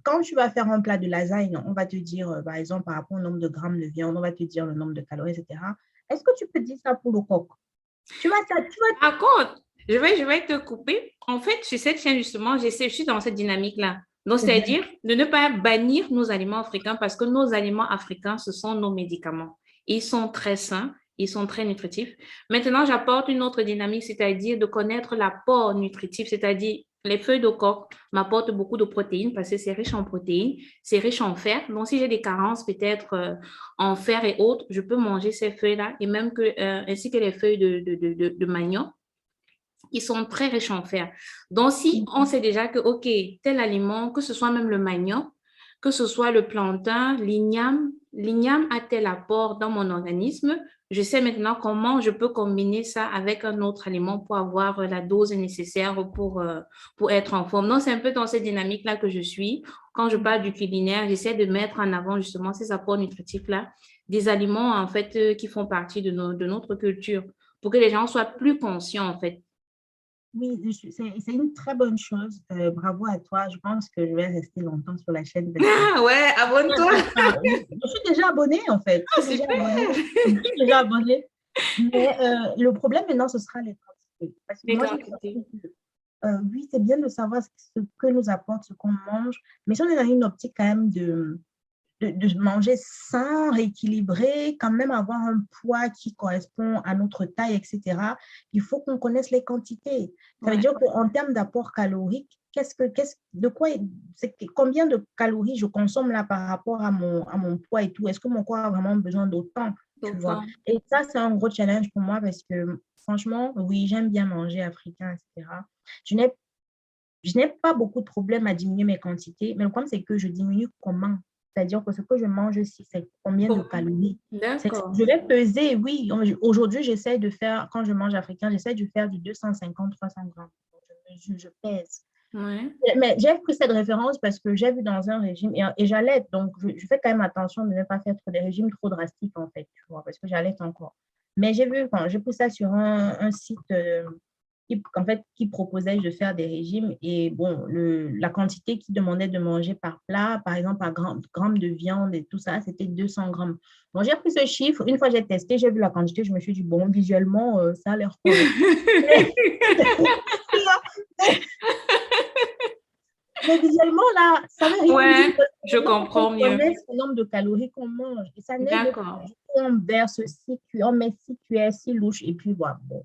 Quand tu vas faire un plat de lasagne, on va te dire, par exemple, par rapport au nombre de grammes de viande, on va te dire le nombre de calories, etc. Est-ce que tu peux dire ça pour le coq? Tu vas. par contre, je vais te couper. En fait, sur cette chaîne, justement, je suis dans cette dynamique-là. Donc, C'est bien. c'est-à-dire de ne pas bannir nos aliments africains parce que nos aliments africains, ce sont nos médicaments. Ils sont très sains Ils sont très nutritifs. Maintenant, j'apporte une autre dynamique, c'est-à-dire de connaître l'apport nutritif, c'est-à-dire les feuilles de coco m'apportent beaucoup de protéines parce que c'est riche en protéines, c'est riche en fer. Donc, si j'ai des carences peut-être en fer et autres, je peux manger ces feuilles-là et même ainsi que les feuilles de manioc qui sont très riches en fer. Donc, si on sait déjà que, OK, tel aliment, que ce soit même le manioc, que ce soit le plantain, l'igname a tel apport dans mon organisme, je sais maintenant comment je peux combiner ça avec un autre aliment pour avoir la dose nécessaire pour être en forme. Donc, c'est un peu dans cette dynamique-là que je suis. Quand je parle du culinaire, j'essaie de mettre en avant justement ces apports nutritifs-là, des aliments en fait qui font partie de notre culture, pour que les gens soient plus conscients en fait. Oui, c'est une très bonne chose. Bravo à toi. Je pense que je vais rester longtemps sur la chaîne parce que Ah ouais, abonne-toi. je suis déjà abonnée en fait. Ah, super. Je suis déjà abonnée. Mais le problème maintenant, ce sera les quantités. Parce que Les moi, j'ai quantités. compris que oui, c'est bien de savoir ce que nous apporte, ce qu'on mange, mais si on est dans une optique quand même de manger sain, rééquilibré, quand même avoir un poids qui correspond à notre taille, etc., il faut qu'on connaisse les quantités. Ça veut Ouais, dire qu'en termes d'apport calorique, combien de calories je consomme là par rapport à mon poids et tout? Est-ce que mon corps a vraiment besoin d'autant, tu vois? autant. Et ça, c'est un gros challenge pour moi parce que franchement, oui, j'aime bien manger africain, etc. Je n'ai je n'ai pas beaucoup de problèmes à diminuer mes quantités, mais le problème, c'est que je diminue comment? C'est-à-dire que ce que je mange aussi, c'est combien de Bon, calories? d'accord. Je vais peser, oui. Aujourd'hui, j'essaie de faire, quand je mange africain, j'essaie de faire du 250-300 grammes. Je mesure, je pèse. Ouais, Mais j'ai pris cette référence parce que j'ai vu dans un régime, et j'allaite, donc je fais quand même attention de ne pas faire des régimes trop drastiques, en fait, tu vois, parce que j'allaite encore. Mais j'ai pris ça sur un site en fait, qui proposait de faire des régimes, et bon, la quantité qu'il demandait de manger par plat, par exemple, par gramme de viande et tout ça, c'était 200 grammes. Donc, j'ai pris ce chiffre. Une fois j'ai testé, j'ai vu la quantité, je me suis dit, bon, visuellement, ça a l'air correct. Mais, mais visuellement, là, ça ne veut rien dire. ouais, je Il faut qu'on comprends mieux. connaisse le nombre de calories qu'on mange. Et ça n'aide pas. D'accord. Du coup, on verse on met 6 cuillères, 6 louches, et puis voilà. Bon.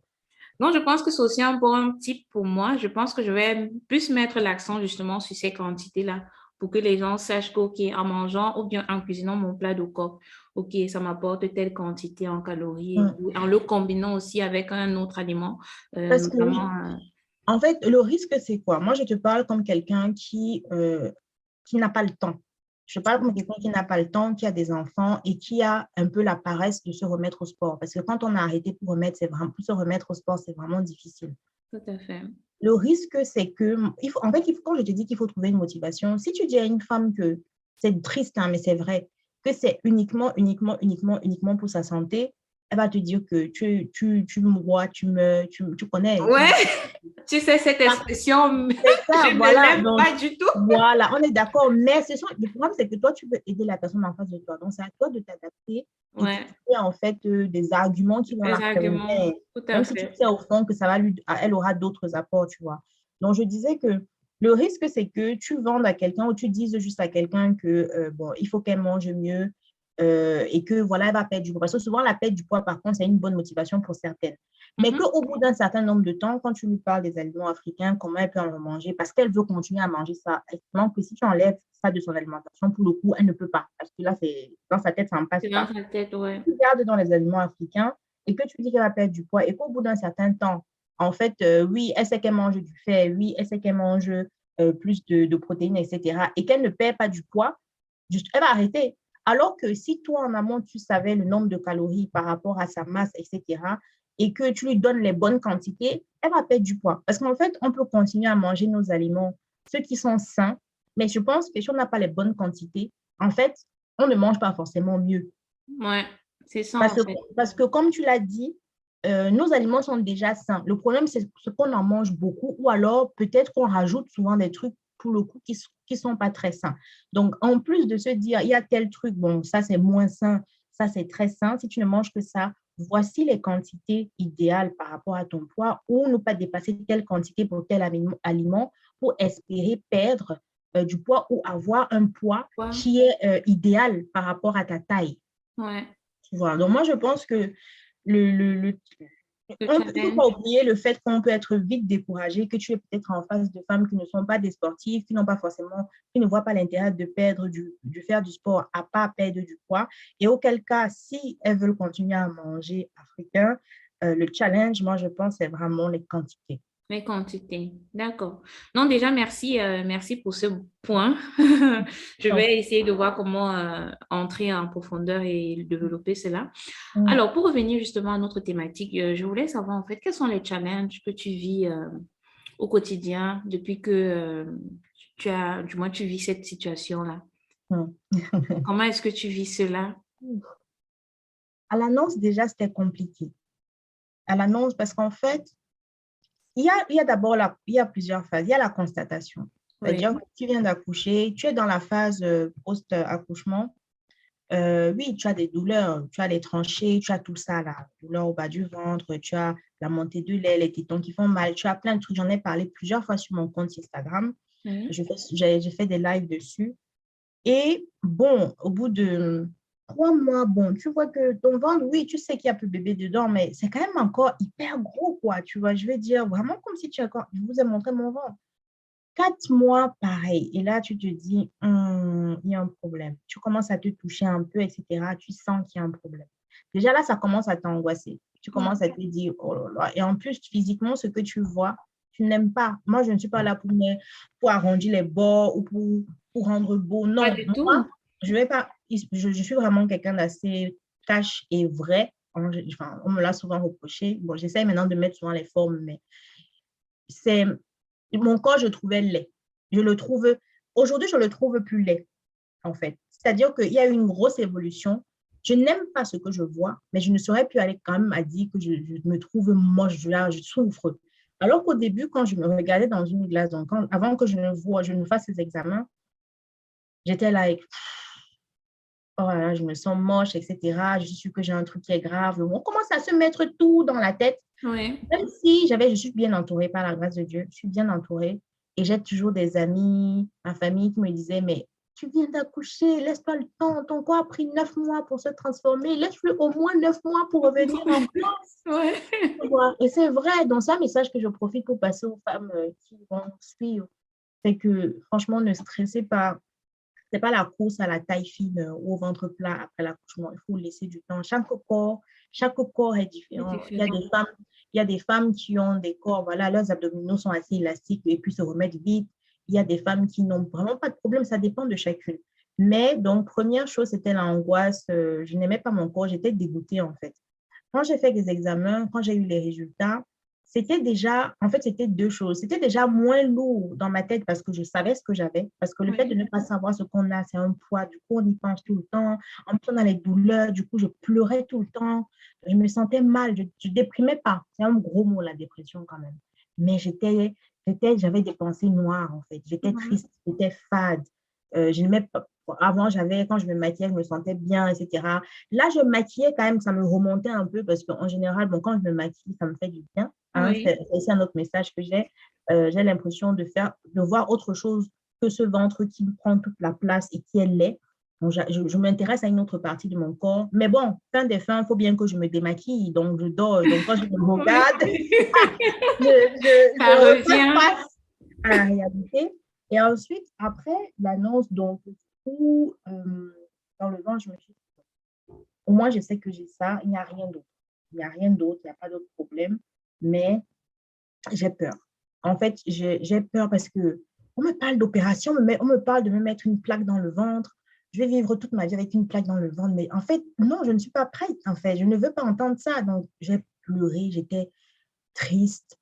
Donc, je pense que c'est aussi un bon type pour moi. Je pense que je vais plus mettre l'accent justement sur ces quantités-là pour que les gens sachent qu'OK, en mangeant ou bien en cuisinant mon plat de coq, OK, ça m'apporte telle quantité en calories et Mm. tout, en le combinant aussi avec un autre aliment, Parce que oui, notamment. en fait, le risque, c'est quoi? Moi, je te parle comme quelqu'un qui n'a pas le temps. Je parle comme quelqu'un qui n'a pas le temps, qui a des enfants et qui a un peu la paresse de se remettre au sport. Parce que quand on a arrêté pour se remettre au sport, c'est vraiment difficile. Tout à fait. Le risque, c'est que, quand je te dis qu'il faut trouver une motivation, si tu dis à une femme que c'est triste, hein, mais c'est vrai, que c'est uniquement pour sa santé, elle va te dire que tu mourras, tu connais, Ouais, tu sais, cette expression, c'est ça, je ne voilà. l'aime Donc, pas du tout. voilà, on est d'accord. Mais le problème, c'est que toi, tu veux aider la personne en face de toi. Donc, c'est à toi de t'adapter et de Ouais, trouver, en fait, des arguments qui vont les la arguments, convaincre. tout à Même si tu fait. sais au fond que elle aura d'autres apports, tu vois. Donc, je disais que le risque, c'est que tu vendes à quelqu'un ou tu dises juste à quelqu'un que, bon, il faut qu'elle mange mieux et que, voilà, elle va perdre du poids. Parce que souvent, la perte du poids, par contre, c'est une bonne motivation pour certaines. Mais Mhm. qu'au bout d'un certain nombre de temps, quand tu lui parles des aliments africains, comment elle peut en manger, parce qu'elle veut continuer à manger ça, effectivement, que si tu enlèves ça de son alimentation, pour le coup, elle ne peut pas. Parce que là, dans sa tête, ça ne passe C'est dans pas. sa tête, ouais. Tu gardes dans les aliments africains et que tu dis qu'elle va perdre du poids et qu'au bout d'un certain temps, en fait, oui, elle sait qu'elle mange du fait, oui, elle sait qu'elle mange plus de protéines, etc., et qu'elle ne perd pas du poids, juste, elle va arrêter. Alors que si toi, en amont, tu savais le nombre de calories par rapport à sa masse, etc., et que tu lui donnes les bonnes quantités, elle va perdre du poids. Parce qu'en fait, on peut continuer à manger nos aliments, ceux qui sont sains, mais je pense que si on n'a pas les bonnes quantités, en fait, on ne mange pas forcément mieux. Ouais, c'est ça Parce en que, fait. parce que comme tu l'as dit, nos aliments sont déjà sains. Le problème, c'est ce qu'on en mange beaucoup ou alors peut-être qu'on rajoute souvent des trucs pour le coup qui ne sont pas très sains. Donc, en plus de se dire, il y a tel truc, bon, ça c'est moins sain, ça c'est très sain, si tu ne manges que ça, voici les quantités idéales par rapport à ton poids ou ne pas dépasser telle quantité pour tel aliment pour espérer perdre du poids ou avoir un poids Ouais, qui est idéal par rapport à ta taille. ouais. Tu vois. Donc, moi, je pense que le, Le il ne faut pas challenge. oublier le fait qu'on peut être vite découragé, que tu es peut-être en face de femmes qui ne sont pas des sportives, qui n'ont pas forcément, qui ne voient pas l'intérêt de perdre de faire du sport à pas perdre du poids. Et auquel cas, si elles veulent continuer à manger africain, le challenge, moi, je pense, c'est vraiment les quantités. Les quantités. D'accord. Non, déjà, merci, merci pour ce point. Je Donc, vais essayer de voir comment entrer en profondeur et développer cela. mm, Alors, pour revenir justement à notre thématique, je voulais savoir en fait quels sont les challenges que tu vis au quotidien depuis que tu as, du moins, tu vis cette situation-là. mm. Comment est-ce que tu vis cela? À l'annonce, déjà, c'était compliqué. À l'annonce, parce qu'en fait, il y a d'abord il y a plusieurs phases. Il y a la constatation. C'est-à-dire Oui. que tu viens d'accoucher, tu es dans la phase post-accouchement. Oui, tu as des douleurs, tu as les tranchées, tu as tout ça là, douleur au bas du ventre, tu as la montée de lait, les tétons qui font mal, tu as plein de trucs. J'en ai parlé plusieurs fois sur mon compte Instagram. Oui. J'ai fait des lives dessus. Et bon, au bout de 3 mois, bon, tu vois que ton ventre, oui, tu sais qu'il y a plus bébé dedans, mais c'est quand même encore hyper gros, quoi. Tu vois, je vais dire vraiment comme si tu as encore, je vous ai montré mon ventre. 4 mois, pareil. Et là, tu te dis, il y a un problème. Tu commences à te toucher un peu, etc. Tu sens qu'il y a un problème. Déjà là, ça commence à t'angoisser. Tu Ouais. commences à te dire, oh là là. Et en plus, physiquement, ce que tu vois, tu n'aimes pas. Moi, je ne suis pas là pour arrondir les bords ou pour rendre beau. Pas Non, du moi, tout. je vais pas. Je suis vraiment quelqu'un d'assez cash et vrai. Enfin, on me l'a souvent reproché. Bon, j'essaie maintenant de mettre souvent les formes, mais c'est mon corps, je trouvais laid. Je le trouve, aujourd'hui, je le trouve plus laid, en fait. C'est-à-dire qu'il y a eu une grosse évolution. Je n'aime pas ce que je vois, mais je ne saurais plus aller quand même à dire que je me trouve moche, là, je souffre. Alors qu'au début, quand je me regardais dans une glace, donc avant que je ne fasse ces examens, j'étais là, avec, oh là là, je me sens moche, etc. Je suis sûre que j'ai un truc qui est grave. On commence à se mettre tout dans la tête. Oui. Même si je suis bien entourée par la grâce de Dieu, je suis bien entourée et j'ai toujours des amis, ma famille qui me disaient, mais tu viens d'accoucher, laisse-toi le temps, ton corps a pris 9 mois pour se transformer, laisse-le au moins 9 mois pour revenir en place. Ouais. Et c'est vrai, donc c'est un message que je profite pour passer aux femmes qui vont suivre. C'est que franchement, ne stressez pas, c'est pas la course à la taille fine ou au ventre plat après l'accouchement. Il faut laisser du temps. Chaque corps est C'est différent. différent. Il y a des femmes qui ont des corps, voilà, leurs abdominaux sont assez élastiques et puis se remettent vite. Il y a des femmes qui n'ont vraiment pas de problème. Ça dépend de chacune. Mais donc, première chose, c'était l'angoisse. Je n'aimais pas mon corps. J'étais dégoûtée, en fait. Quand j'ai fait des examens, quand j'ai eu les résultats, c'était déjà, en fait, c'était deux choses. C'était déjà moins lourd dans ma tête parce que je savais ce que j'avais. Parce que le fait de Oui. ne pas savoir ce qu'on a, c'est un poids. Du coup, on y pense tout le temps. En plus, on a les douleurs. Du coup, je pleurais tout le temps. Je me sentais mal. Je déprimais pas. C'est un gros mot, la dépression, quand même. Mais j'avais des pensées noires, en fait. J'étais Mhm. triste, j'étais fade. Je n'aimais pas. Avant, quand je me maquillais, je me sentais bien, etc. Là, je me maquillais quand même, ça me remontait un peu parce qu'en général, bon, quand je me maquille, ça me fait du bien. Hein, Oui. c'est un autre message que j'ai. J'ai l'impression de voir autre chose que ce ventre qui prend toute la place et qui est laid. Donc, je m'intéresse à une autre partie de mon corps. Mais bon, fin des fins, il faut bien que je me démaquille. Donc, je dors. Donc, quand je me Oui. regarde, je Ça refais revient. face à la réalité. Et ensuite, après l'annonce, donc, tout dans le ventre, je me suis dit, au moins, je sais que j'ai ça, il n'y a rien d'autre. Il n'y a rien d'autre, il n'y a pas d'autre problème. Mais j'ai peur. En fait, j'ai peur parce que on me parle d'opération, on me parle de me mettre une plaque dans le ventre. Je vais vivre toute ma vie avec une plaque dans le ventre. Mais en fait, non, je ne suis pas prête. En fait, je ne veux pas entendre ça. Donc, j'ai pleuré, j'étais triste,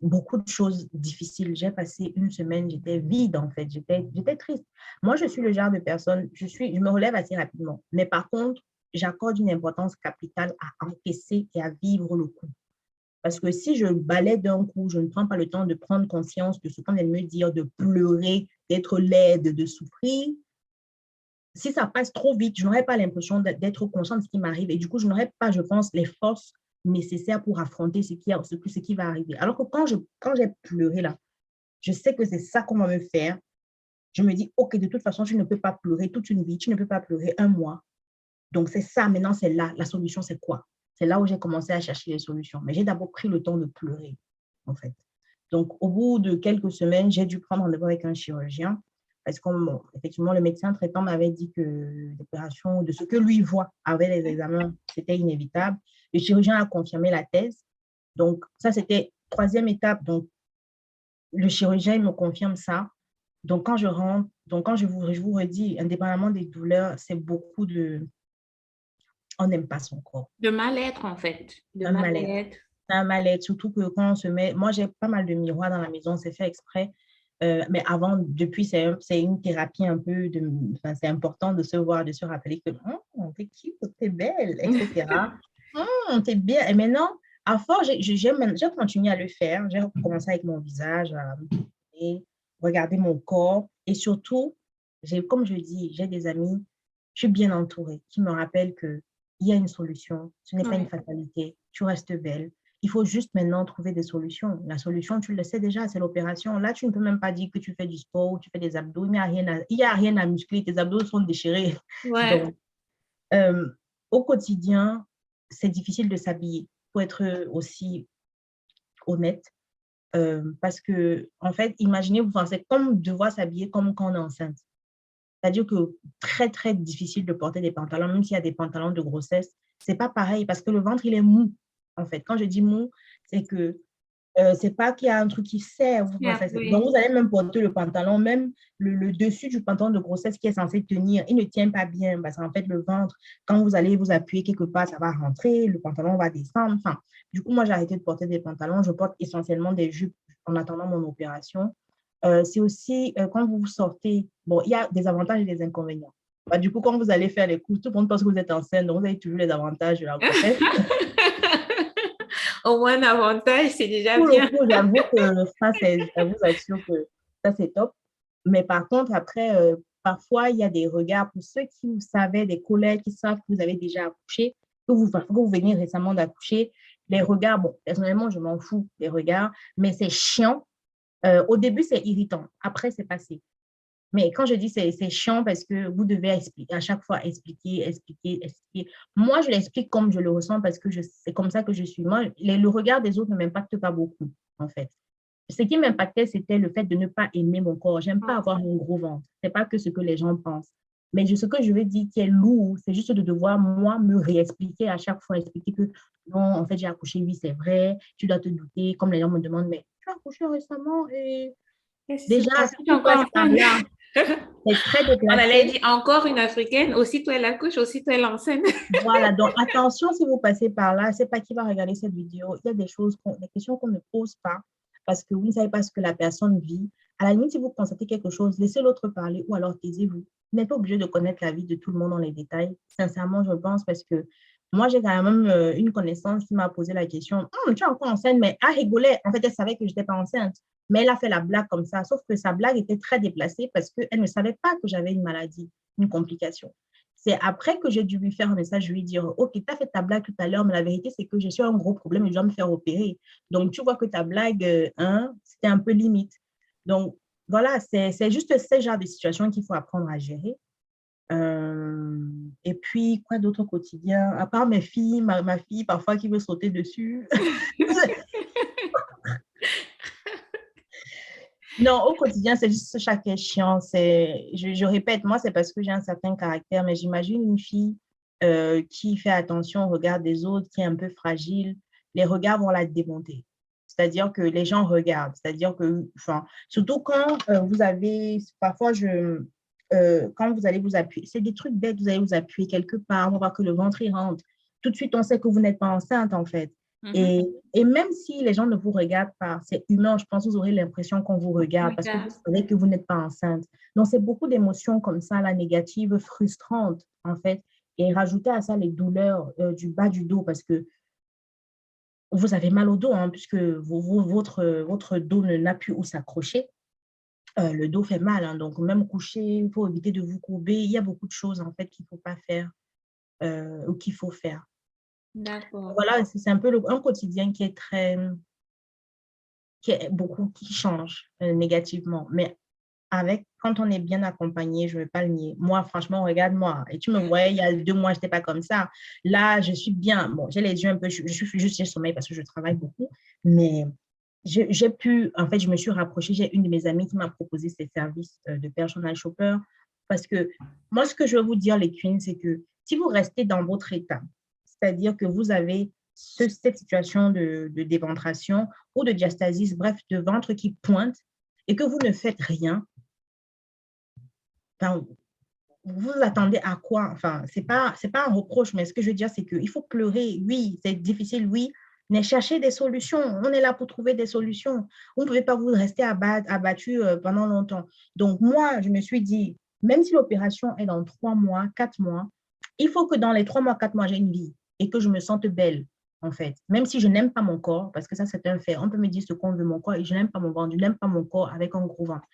beaucoup de choses difficiles. J'ai passé une semaine, j'étais vide en fait, j'étais triste. Moi, je suis le genre de personne, je me relève assez rapidement. Mais par contre, j'accorde une importance capitale à encaisser et à vivre le coup. Parce que si je balaie d'un coup, je ne prends pas le temps de prendre conscience de ce qu'on vient de me dire, de pleurer, d'être laide, de souffrir, si ça passe trop vite, je n'aurai pas l'impression d'être consciente de ce qui m'arrive. Et du coup, je n'aurai pas, je pense, les forces nécessaires pour affronter ce qui va arriver. Alors que quand j'ai pleuré là, je sais que c'est ça qu'on va me faire. Je me dis, OK, de toute façon, tu ne peux pas pleurer toute une vie, tu ne peux pas pleurer un mois. Donc, c'est ça, maintenant, c'est là. La solution, c'est quoi? c'est là où j'ai commencé à chercher les solutions. Mais j'ai d'abord pris le temps de pleurer, en fait. Donc, au bout de quelques semaines, j'ai dû prendre rendez-vous avec un chirurgien parce qu'effectivement, le médecin traitant m'avait dit que l'opération, de ce que lui voit avec les examens, c'était inévitable. Le chirurgien a confirmé la thèse. Donc, ça, c'était troisième étape. Donc, le chirurgien il me confirme ça. Donc, quand je rentre, donc quand je vous redis, indépendamment des douleurs, c'est beaucoup de... On n'aime pas son corps. De mal-être, en fait. De Un mal-être. mal-être. Un mal-être, surtout que quand on se met... Moi, j'ai pas mal de miroirs dans la maison, c'est fait exprès. Mais avant, depuis, c'est une thérapie un peu de... Enfin, c'est important de se voir, de se rappeler que t'es cute, t'es belle, etc. T'es bien. Et maintenant, à force, j'ai continué à le faire. J'ai commencé avec mon visage, à me tourner, regarder mon corps. Et surtout, comme je dis, j'ai des amis, je suis bien entourée, qui me rappellent qu'il y a une solution. Ce n'est pas une Ouais. fatalité. Tu restes belle. Il faut juste maintenant trouver des solutions. La solution, tu le sais déjà, c'est l'opération. Là, tu ne peux même pas dire que tu fais du sport ou tu fais des abdos. Il n'y a rien à muscler. Tes abdos sont déchirés. Ouais. Donc, euh, au quotidien, c'est difficile de s'habiller, pour être aussi honnête. Parce que, en fait, imaginez-vous, enfin, c'est comme devoir s'habiller comme quand on est enceinte. C'est-à-dire que très, très difficile de porter des pantalons, même s'il y a des pantalons de grossesse. C'est pas pareil parce que le ventre, il est mou, en fait. Quand je dis mou, c'est que c'est pas qu'il y a un truc qui serre. Yeah, Donc, oui. vous allez même porter le pantalon, même le dessus du pantalon de grossesse qui est censé tenir, il ne tient pas bien parce qu'en fait, le ventre, quand vous allez vous appuyer quelque part, ça va rentrer, le pantalon va descendre. Enfin, du coup, moi, j'ai arrêté de porter des pantalons. Je porte essentiellement des jupes en attendant mon opération. C'est aussi quand vous sortez, bon, il y a des avantages et des inconvénients. Bah, du coup, quand vous allez faire les courses, tout le monde pense que vous êtes enceinte, donc vous avez toujours les avantages de la grossesse. Au moins, un avantage, c'est déjà Pour le bien. coup, j'avoue que ça, je vous assure que ça, c'est top. Mais par contre, après, parfois, il y a des regards pour ceux qui vous savez, des collègues qui savent que vous avez déjà accouché, que vous venez récemment d'accoucher. Les regards, bon, personnellement, je m'en fous des regards, mais c'est chiant. Au début, c'est irritant. Après, c'est passé. Mais quand je dis c'est chiant parce que vous devez expliquer, à chaque fois expliquer. Moi, je l'explique comme je le ressens parce que c'est comme ça que je suis. Moi, le regard des autres ne m'impacte pas beaucoup, en fait. Ce qui m'impactait, c'était le fait de ne pas aimer mon corps. J'aime pas avoir un gros ventre. C'est pas que ce que les gens pensent. Mais ce que je veux dire qui est lourd, c'est juste de devoir, moi, me réexpliquer à chaque fois, expliquer que non, en fait, j'ai accouché, oui, c'est vrai, tu dois te douter, comme les gens me demandent, mais tu as accouché récemment et Qu'est-ce qui se déjà, passe? si Tu es tu encore passes par enceinte? là, c'est très On allait déplacé. dire encore une africaine, aussitôt elle accouche, aussitôt elle enceinte. Voilà, donc attention si vous passez par là, c'est pas qui va regarder cette vidéo. Il y a des choses, des questions qu'on ne pose pas parce que vous ne savez pas ce que la personne vit. À la limite, si vous constatez quelque chose, laissez l'autre parler ou alors taisez-vous. Vous n'êtes pas obligé de connaître la vie de tout le monde dans les détails. Sincèrement, je pense parce que moi, j'ai quand même une connaissance qui m'a posé la question, tu es encore enceinte, mais elle rigolait. En fait, elle savait que je n'étais pas enceinte. Mais elle a fait la blague comme ça, sauf que sa blague était très déplacée parce qu'elle ne savait pas que j'avais une maladie, une complication. C'est après que j'ai dû lui faire un message, lui dire, OK, tu as fait ta blague tout à l'heure, mais la vérité, c'est que je suis un gros problème et je dois me faire opérer. Donc, tu vois que ta blague, c'était un peu limite. Donc, voilà, c'est juste ce genre de situation qu'il faut apprendre à gérer. Et puis, quoi d'autre au quotidien? À part mes filles, ma fille, parfois, qui veut sauter dessus. Non, au quotidien, c'est juste chaque est chiant. Je répète, moi, c'est parce que j'ai un certain caractère, mais j'imagine une fille qui fait attention au regard des autres, qui est un peu fragile, les regards vont la démonter. C'est-à-dire que les gens regardent. C'est-à-dire que, enfin, surtout quand vous avez, parfois, quand vous allez vous appuyer, c'est des trucs bêtes, vous allez vous appuyer quelque part, on va voir que le ventre y rentre. Tout de suite, on sait que vous n'êtes pas enceinte, en fait. Mhm. Et même si les gens ne vous regardent pas, c'est humain, je pense que vous aurez l'impression qu'on vous regarde parce que vous Regarde. savez que vous n'êtes pas enceinte. Donc, c'est beaucoup d'émotions comme ça, la négative, frustrante, en fait. Et rajouter à ça les douleurs du bas du dos parce que vous avez mal au dos, hein, puisque votre dos n'a plus où s'accrocher. Le dos fait mal, hein, donc même coucher, il faut éviter de vous courber. Il y a beaucoup de choses, en fait, qu'il ne faut pas faire ou qu'il faut faire. D'accord. Voilà, c'est un peu un quotidien qui est très qui est beaucoup qui change négativement. Mais quand on est bien accompagné, je ne vais pas le nier. Moi, franchement, regarde-moi. Et tu me voyais, il y a 2 mois, je n'étais pas comme ça. Là, je suis bien. Bon, j'ai les yeux un peu, je suis juste, j'ai sommeil parce que je travaille beaucoup. Mais j'ai pu, en fait, je me suis rapprochée. J'ai une de mes amies qui m'a proposé ses services de personal shopper. Parce que moi, ce que je veux vous dire, les queens, c'est que si vous restez dans votre état, c'est-à-dire que vous avez cette situation de déventration ou de diastasis, bref, de ventre qui pointe, et que vous ne faites rien, enfin, vous vous attendez à quoi? Enfin, c'est pas un reproche, mais ce que je veux dire, c'est qu'il faut pleurer. Oui, c'est difficile, oui, mais chercher des solutions. On est là pour trouver des solutions. Vous ne pouvez pas vous rester abattu pendant longtemps. Donc, moi, je me suis dit, même si l'opération est dans 3 mois, 4 mois, il faut que dans les 3 mois, 4 mois, j'ai une vie et que je me sente belle, en fait. Même si je n'aime pas mon corps, parce que ça, c'est un fait. On peut me dire ce qu'on veut mon corps et je n'aime pas mon ventre. Je n'aime pas mon corps avec un gros ventre.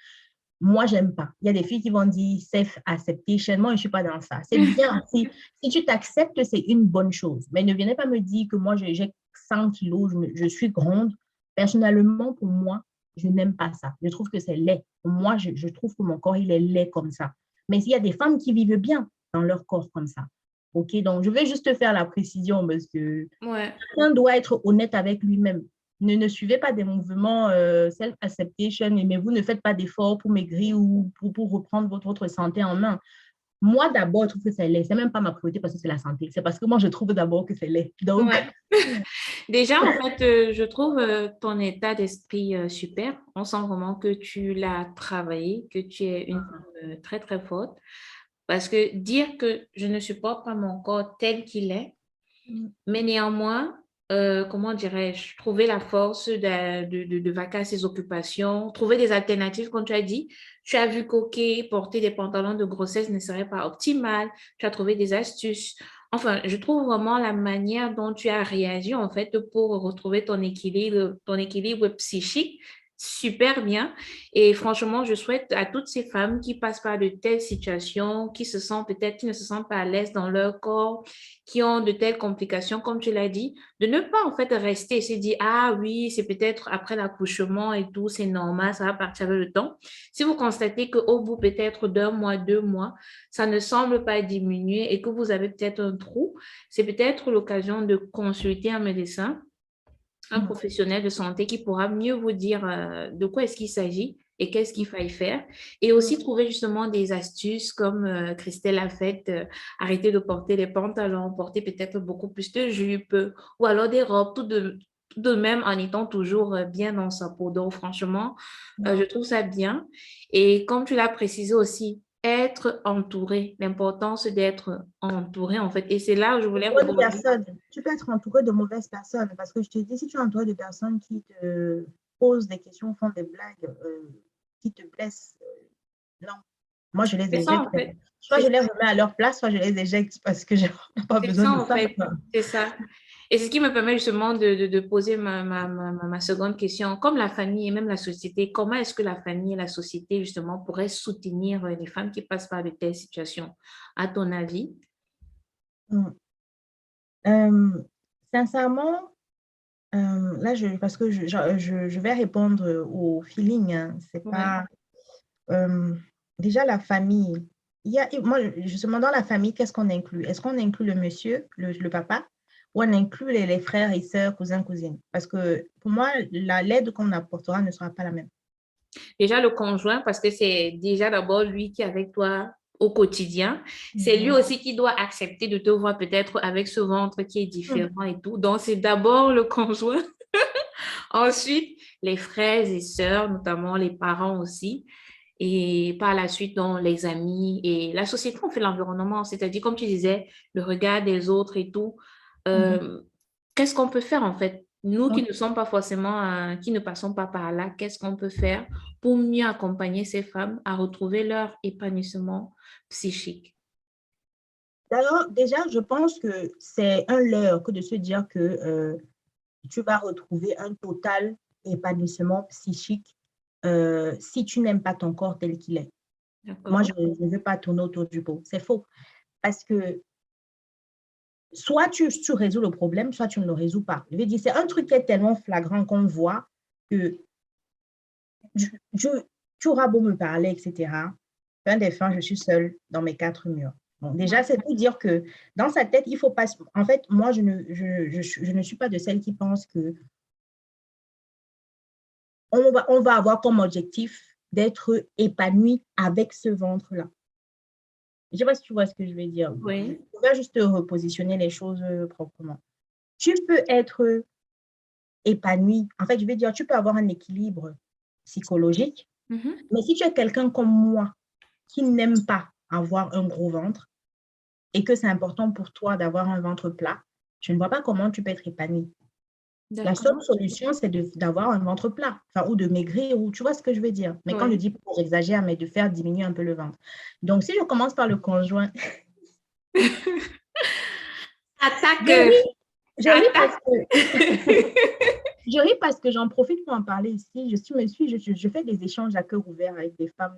Moi, j'aime pas. Il y a des filles qui vont dire self-acceptation. Moi, je ne suis pas dans ça. C'est bien. Si tu t'acceptes, c'est une bonne chose. Mais ne venez pas me dire que moi, j'ai 100 kilos, je suis grande. Personnellement, pour moi, je n'aime pas ça. Je trouve que c'est laid. Pour moi, je trouve que mon corps, il est laid comme ça. Mais il y a des femmes qui vivent bien dans leur corps comme ça. OK, donc je vais juste faire la précision parce que Ouais. chacun doit être honnête avec lui-même. Ne suivez pas des mouvements self-acceptation, mais vous ne faites pas d'efforts pour maigrir ou pour reprendre votre santé en main. Moi, d'abord, je trouve que c'est laid. Ce n'est même pas ma priorité parce que c'est la santé. C'est parce que moi, je trouve d'abord que c'est laid. Donc, Ouais. Déjà, en fait, je trouve ton état d'esprit super. On sent vraiment que tu l'as travaillé, que tu es une femme très, très forte. Parce que dire que je ne supporte pas mon corps tel qu'il est, mais néanmoins, comment dirais-je, trouver la force de vaquer à ses occupations, trouver des alternatives, comme tu as dit. Tu as vu qu'OK, porter des pantalons de grossesse ne serait pas optimal. Tu as trouvé des astuces. Enfin, je trouve vraiment la manière dont tu as réagi, en fait, pour retrouver ton équilibre psychique super bien. Et franchement, je souhaite à toutes ces femmes qui passent par de telles situations, qui ne se sentent pas à l'aise dans leur corps, qui ont de telles complications, comme tu l'as dit, de ne pas en fait rester et se dire, ah oui, c'est peut-être après l'accouchement et tout, c'est normal, ça va partir avec le temps. Si vous constatez qu'au bout peut-être d'1 mois, 2 mois, ça ne semble pas diminuer et que vous avez peut-être un trou, c'est peut-être l'occasion de consulter un médecin, un professionnel de santé qui pourra mieux vous dire de quoi est-ce qu'il s'agit et qu'est-ce qu'il faille faire. Et aussi trouver justement des astuces comme Christelle a fait, arrêter de porter les pantalons, porter peut-être beaucoup plus de jupes ou alors des robes, tout de même en étant toujours bien dans sa peau. Donc franchement, je trouve ça bien. Et comme tu l'as précisé aussi, être entouré, l'importance d'être entouré en fait. Et c'est là où je voulais entouré de rebondir. personnes. Tu peux être entouré de mauvaises personnes parce que je te dis, si tu es entouré de personnes qui te posent des questions, font des blagues, qui te blessent, non. Moi, je les C'est ça éjecte. en fait. Soit je les remets à leur place, soit je les éjecte parce que je n'ai pas C'est besoin ça de en ça. fait, c'est ça. Et c'est ce qui me permet justement de poser ma seconde question. Comme la famille et même la société, comment est-ce que la famille et la société justement pourraient soutenir les femmes qui passent par de telles situations, à ton avis? Mm. Euh, sincèrement, là, parce que je vais répondre au feeling, hein. C'est Ouais. pas, euh, déjà la famille. Moi, justement, dans la famille, qu'est-ce qu'on inclut? Est-ce qu'on inclut le monsieur, le papa, ou on inclut les frères et sœurs, cousins, cousines? Parce que pour moi, l'aide qu'on apportera ne sera pas la même. Déjà le conjoint, parce que c'est déjà d'abord lui qui est avec toi au quotidien. C'est lui Mhm. aussi qui doit accepter de te voir peut-être avec ce ventre qui est Mhm. différent et tout. Donc, c'est d'abord le conjoint. Ensuite, les frères et sœurs, notamment les parents aussi. Et par la suite, donc, les amis et la société, on fait l'environnement. C'est-à-dire, comme tu disais, le regard des autres et tout. Mhm. Euh, qu'est-ce qu'on peut faire en fait? Nous qui Ok. ne sommes pas forcément, qui ne passons pas par là, qu'est-ce qu'on peut faire pour mieux accompagner ces femmes à retrouver leur épanouissement psychique? D'ailleurs, déjà, je pense que c'est un leurre que de se dire que tu vas retrouver un total épanouissement psychique si tu n'aimes pas ton corps tel qu'il est. Moi, D'accord? je ne veux pas tourner autour du pot. C'est faux. Parce que soit tu résous le problème, soit tu ne le résous pas. Je veux dire, c'est un truc qui est tellement flagrant qu'on voit que je, je- Tu auras beau me parler, etc. Fin des fins, je suis seule dans mes quatre murs. Bon, déjà, c'est pour dire que dans sa tête, il faut pas. En fait, moi, je ne suis pas de celle qui pense que on va avoir comme objectif d'être épanoui avec ce ventre-là. Je ne sais pas si tu vois ce que je veux dire. Oui. Je vais juste repositionner les choses proprement. Tu peux être épanoui. En fait, je vais dire, tu peux avoir un équilibre psychologique, mais si tu es quelqu'un comme moi qui n'aime pas avoir un gros ventre et que c'est important pour toi d'avoir un ventre plat, je ne vois pas comment tu peux être épanoui. La seule D'accord. solution, c'est d'avoir un ventre plat, enfin, ou de maigrir, ou tu vois ce que je veux dire. Mais quand je Oui. dis pas, j'exagère, mais de faire diminuer un peu le ventre. Donc, si je commence par le conjoint, je Attaque. ris, je ris parce Attaque. que je ris parce que j'en profite pour en parler ici. Je fais des échanges à cœur ouvert avec des femmes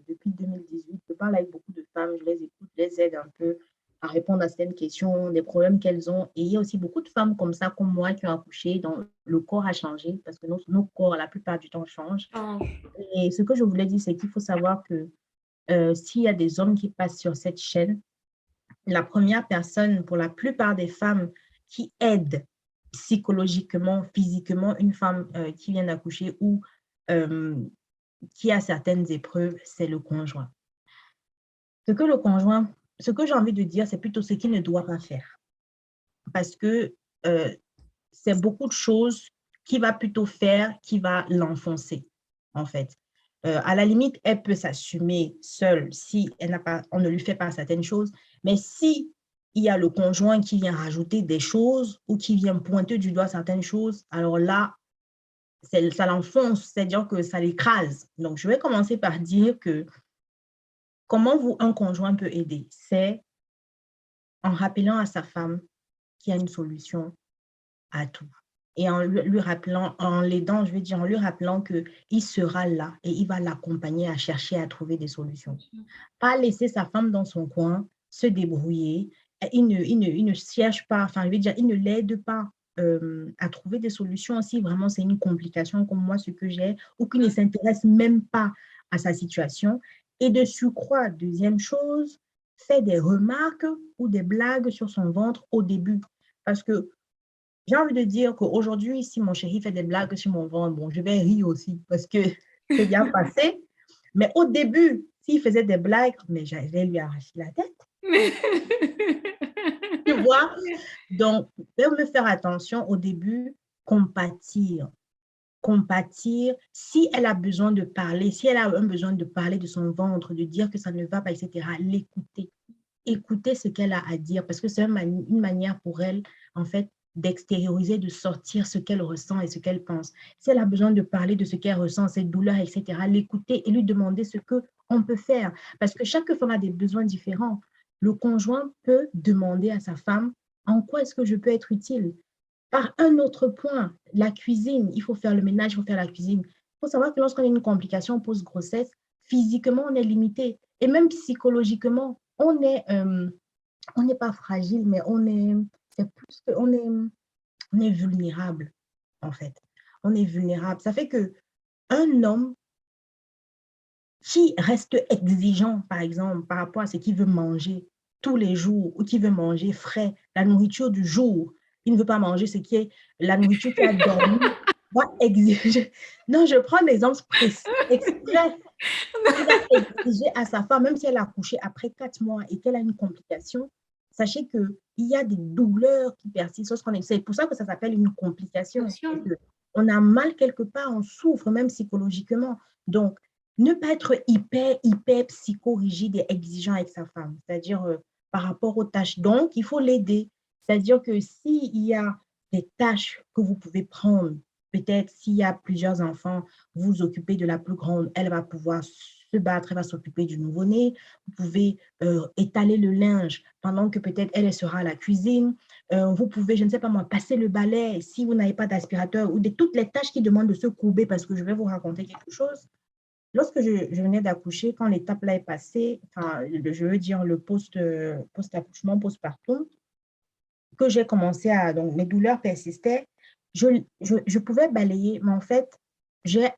depuis 2018. Je parle avec beaucoup de femmes, je les écoute, je les aide un peu à répondre à certaines questions, des problèmes qu'elles ont. Et il y a aussi beaucoup de femmes comme ça, comme moi, qui ont accouché, dont le corps a changé parce que nos corps, la plupart du temps, changent. Et ce que je voulais dire, c'est qu'il faut savoir que s'il y a des hommes qui passent sur cette chaîne, la première personne, pour la plupart des femmes, qui aide psychologiquement, physiquement, une femme qui vient d'accoucher ou euh, qui a certaines épreuves, c'est le conjoint. Ce que le conjoint, ce que j'ai envie de dire, c'est plutôt ce qu'il ne doit pas faire. Parce que c'est beaucoup de choses qu'il va plutôt faire qui va l'enfoncer, en fait. À la limite, elle peut s'assumer seule si on ne lui fait pas certaines choses, mais si il y a le conjoint qui vient rajouter des choses ou qui vient pointer du doigt certaines choses, alors là, ça l'enfonce, c'est-à-dire que ça l'écrase. Donc, je vais commencer par dire que comment un conjoint peut aider, c'est en rappelant à sa femme qu'il y a une solution à tout. Et en lui rappelant, en l'aidant, je veux dire, en lui rappelant qu'il sera là et il va l'accompagner à chercher à trouver des solutions. Pas laisser sa femme dans son coin, se débrouiller. Il ne cherche pas, enfin, je veux dire, il ne l'aide pas à trouver des solutions si vraiment c'est une complication comme moi, ce que j'ai, ou qu'il ne s'intéresse même pas à sa situation. Et de surcroît, deuxième chose, fait des remarques ou des blagues sur son ventre au début. Parce que j'ai envie de dire qu'aujourd'hui, si mon chéri fait des blagues sur mon ventre, bon, je vais rire aussi parce que c'est bien passé. Mais au début, s'il faisait des blagues, mais j'allais lui arracher la tête. Tu vois? Donc, me faire attention au début, compatir. Compatir, si elle a besoin de parler, si elle a un besoin de parler de son ventre, de dire que ça ne va pas, etc., l'écouter. Écouter ce qu'elle a à dire parce que c'est une manière pour elle, en fait, d'extérioriser, de sortir ce qu'elle ressent et ce qu'elle pense. Si elle a besoin de parler de ce qu'elle ressent, ses douleurs, etc., l'écouter et lui demander ce qu'on peut faire. Parce que chaque femme a des besoins différents. Le conjoint peut demander à sa femme en quoi est-ce que je peux être utile. Par un autre point, la cuisine, il faut faire le ménage, il faut faire la cuisine. Il faut savoir que lorsqu'on a une complication post-grossesse, physiquement, on est limité. Et même psychologiquement, on n'est pas fragile, mais c'est plus que, on est vulnérable, en fait. On est vulnérable. Ça fait que un homme qui reste exigeant, par exemple, par rapport à ce qu'il veut manger tous les jours ou qui veut manger frais, la nourriture du jour, il ne veut pas manger ce qui est la nourriture qui a dormi, va exiger. Non, je prends l'exemple précis, exprès. Il va exiger à sa femme, même si elle a accouché après 4 mois et qu'elle a une complication, sachez qu'il y a des douleurs qui persistent. C'est pour ça que ça s'appelle une complication. On a mal quelque part, on souffre même psychologiquement. Donc, ne pas être hyper psycho-rigide et exigeant avec sa femme, c'est-à-dire par rapport aux tâches. Donc, il faut l'aider. C'est-à-dire que s'il y a des tâches que vous pouvez prendre, peut-être s'il y a plusieurs enfants, vous occupez de la plus grande, elle va pouvoir se battre, elle va s'occuper du nouveau-né. Vous pouvez étaler le linge pendant que peut-être elle sera à la cuisine. Vous pouvez, je ne sais pas moi, passer le balai si vous n'avez pas d'aspirateur ou de toutes les tâches qui demandent de se courber parce que je vais vous raconter quelque chose. Lorsque je venais d'accoucher, quand l'étape là est passée, enfin, je veux dire le post-accouchement, postpartum, que j'ai commencé donc mes douleurs persistaient, je pouvais balayer, mais en fait, j'ai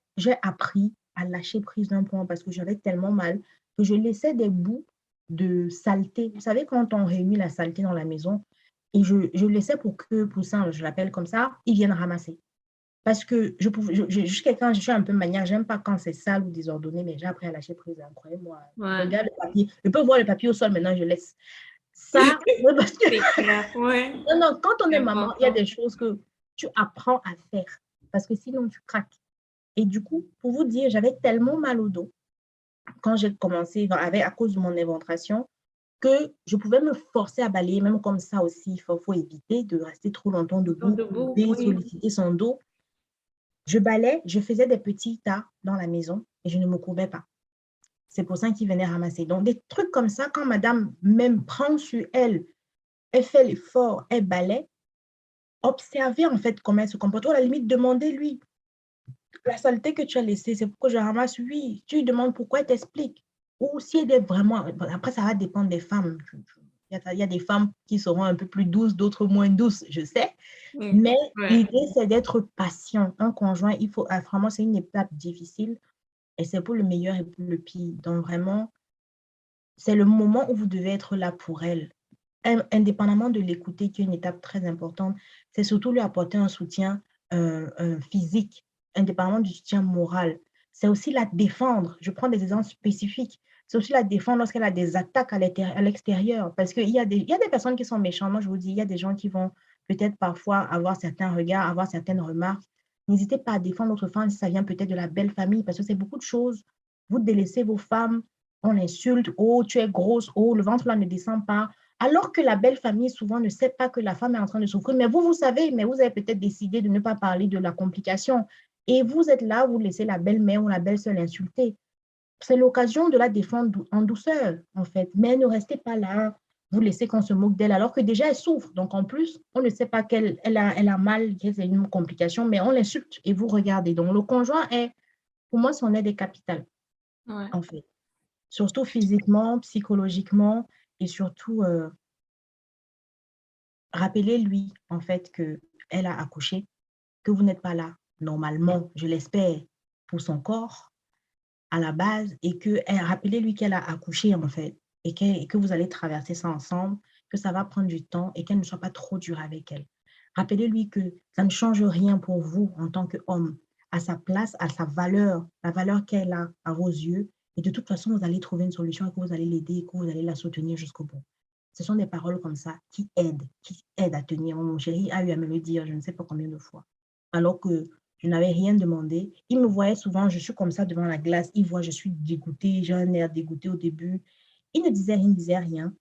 appris à lâcher prise d'un point parce que j'avais tellement mal que je laissais des bouts de saleté. Vous savez, quand on réunit la saleté dans la maison, et je laissais pour que Poussin, je l'appelle comme ça, ils viennent ramasser. Parce que je suis quelqu'un, je suis un peu maniaque, j'aime pas quand c'est sale ou désordonné, mais j'ai appris à lâcher prise, hein, croyez-moi. Je Ouais, regarde le papier, je peux voir le papier au sol, maintenant je laisse. Ça, parce que, c'est clair. Ouais, non, non, quand on c'est est maman, il y a important. des choses que tu apprends à faire, parce que sinon tu craques. Et du coup, pour vous dire, j'avais tellement mal au dos quand j'ai commencé, à cause de mon éventration, que je pouvais me forcer à balayer, même comme ça aussi. Faut éviter de rester trop longtemps Autant debout, debout, courbé, oui. solliciter son dos. Je balais, je faisais des petits tas dans la maison et je ne me courbais pas. C'est pour ça qu'ils venaient ramasser. Donc, des trucs comme ça, quand madame même prend sur elle, elle fait l'effort, elle balaie, observez en fait comment elle se comporte. Ou à la limite, demandez-lui la saleté que tu as laissée, c'est pourquoi je ramasse. Oui, tu lui demandes pourquoi, elle t'explique. Ou si elle est vraiment. Après, ça va dépendre des femmes. Il y a des femmes qui seront un peu plus douces, d'autres moins douces, je sais. Mm. Mais Ouais, l'idée, c'est d'être patient. Un conjoint, il faut. Vraiment, c'est une étape difficile et c'est pour le meilleur et pour le pire. Donc, vraiment, c'est le moment où vous devez être là pour elle. Indépendamment de l'écouter, qui est une étape très importante, c'est surtout lui apporter un soutien physique, indépendamment du soutien moral. C'est aussi la défendre. Je prends des exemples spécifiques. C'est aussi la défendre lorsqu'elle a des attaques à l'extérieur. Parce qu'il il y a des personnes qui sont méchantes. Moi, je vous dis, il y a des gens qui vont peut-être parfois avoir certains regards, avoir certaines remarques. N'hésitez pas à défendre votre femme si ça vient peut-être de la belle famille, parce que c'est beaucoup de choses. Vous délaissez vos femmes, on l'insulte, oh, tu es grosse, oh, le ventre là ne descend pas. Alors que la belle famille, souvent, ne sait pas que la femme est en train de souffrir. Mais vous, vous savez, mais vous avez peut-être décidé de ne pas parler de la complication. Et vous êtes là, vous laissez la belle-mère ou la belle-sœur l'insulter. C'est l'occasion de la défendre en douceur, en fait. Mais ne restez pas là, vous laissez qu'on se moque d'elle, alors que déjà, elle souffre. Donc, en plus, on ne sait pas qu'elle elle a mal, que c'est une complication, mais on l'insulte et vous regardez. Donc, le conjoint est, pour moi, son aide est capitale, ouais. en fait. Surtout physiquement, psychologiquement et surtout, rappelez-lui, en fait, qu'elle a accouché, que vous n'êtes pas là, normalement, je l'espère, pour son corps, à la base, et rappelez-lui qu'elle a accouché, en fait, et que vous allez traverser ça ensemble, que ça va prendre du temps et qu'elle ne soit pas trop dure avec elle. Rappelez-lui que ça ne change rien pour vous en tant qu'homme, à sa place, à sa valeur, la valeur qu'elle a à vos yeux. Et de toute façon, vous allez trouver une solution et que vous allez l'aider et que vous allez la soutenir jusqu'au bout. Ce sont des paroles comme ça qui aident à tenir. Mon chéri a eu à me le dire, je ne sais pas combien de fois. Alors que je n'avais rien demandé. Il me voyait souvent, je suis comme ça devant la glace. Il voit, je suis dégoûtée, j'ai un air dégoûté au début. Il ne disait rien, il ne disait rien.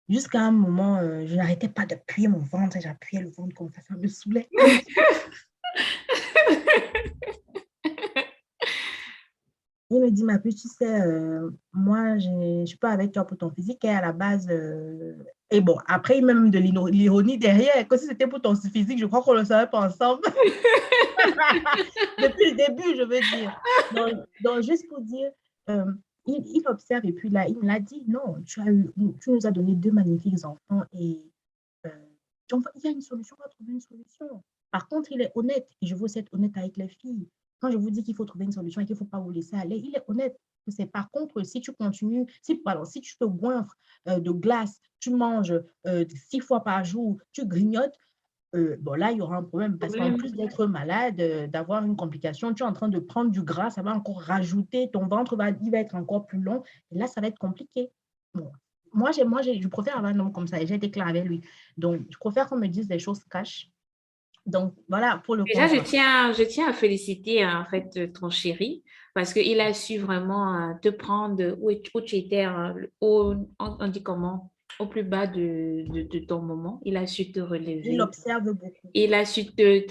Jusqu'à un moment, je n'arrêtais pas d'appuyer mon ventre. J'appuyais le ventre comme ça me saoulait. Il me dit, ma puce, tu sais, moi, je ne suis pas avec toi pour ton physique. Et à la base, et bon, après, il met même de l'ironie derrière. Que si c'était pour ton physique, je crois qu'on ne le savait pas ensemble. Depuis le début, je veux dire. Donc juste pour dire, euh, il observe et puis là, il me l'a dit, non, tu nous as donné deux magnifiques enfants et euh, il y a une solution, on va trouver une solution. Par contre, il est honnête et je veux aussi être honnête avec les filles. Quand je vous dis qu'il faut trouver une solution et qu'il ne faut pas vous laisser aller, il est honnête. C'est par contre, si tu continues, si tu te goinfres de glace, tu manges 6 fois par jour, tu grignotes, bon, là, il y aura un problème parce qu'en Problème. plus d'être malade, d'avoir une complication, tu es en train de prendre du gras, ça va encore rajouter, ton ventre il va être encore plus long. Et là, ça va être compliqué. Bon. Je préfère avoir un homme comme ça et j'ai été claire avec lui. Donc, je préfère qu'on me dise des choses cash. Donc, voilà pour le Déjà, conjoint. je tiens à féliciter en fait ton chéri parce qu'il a su vraiment te prendre où tu étais, on dit comment, au plus bas de ton moment. Il a su te Il relever, observe beaucoup. il a su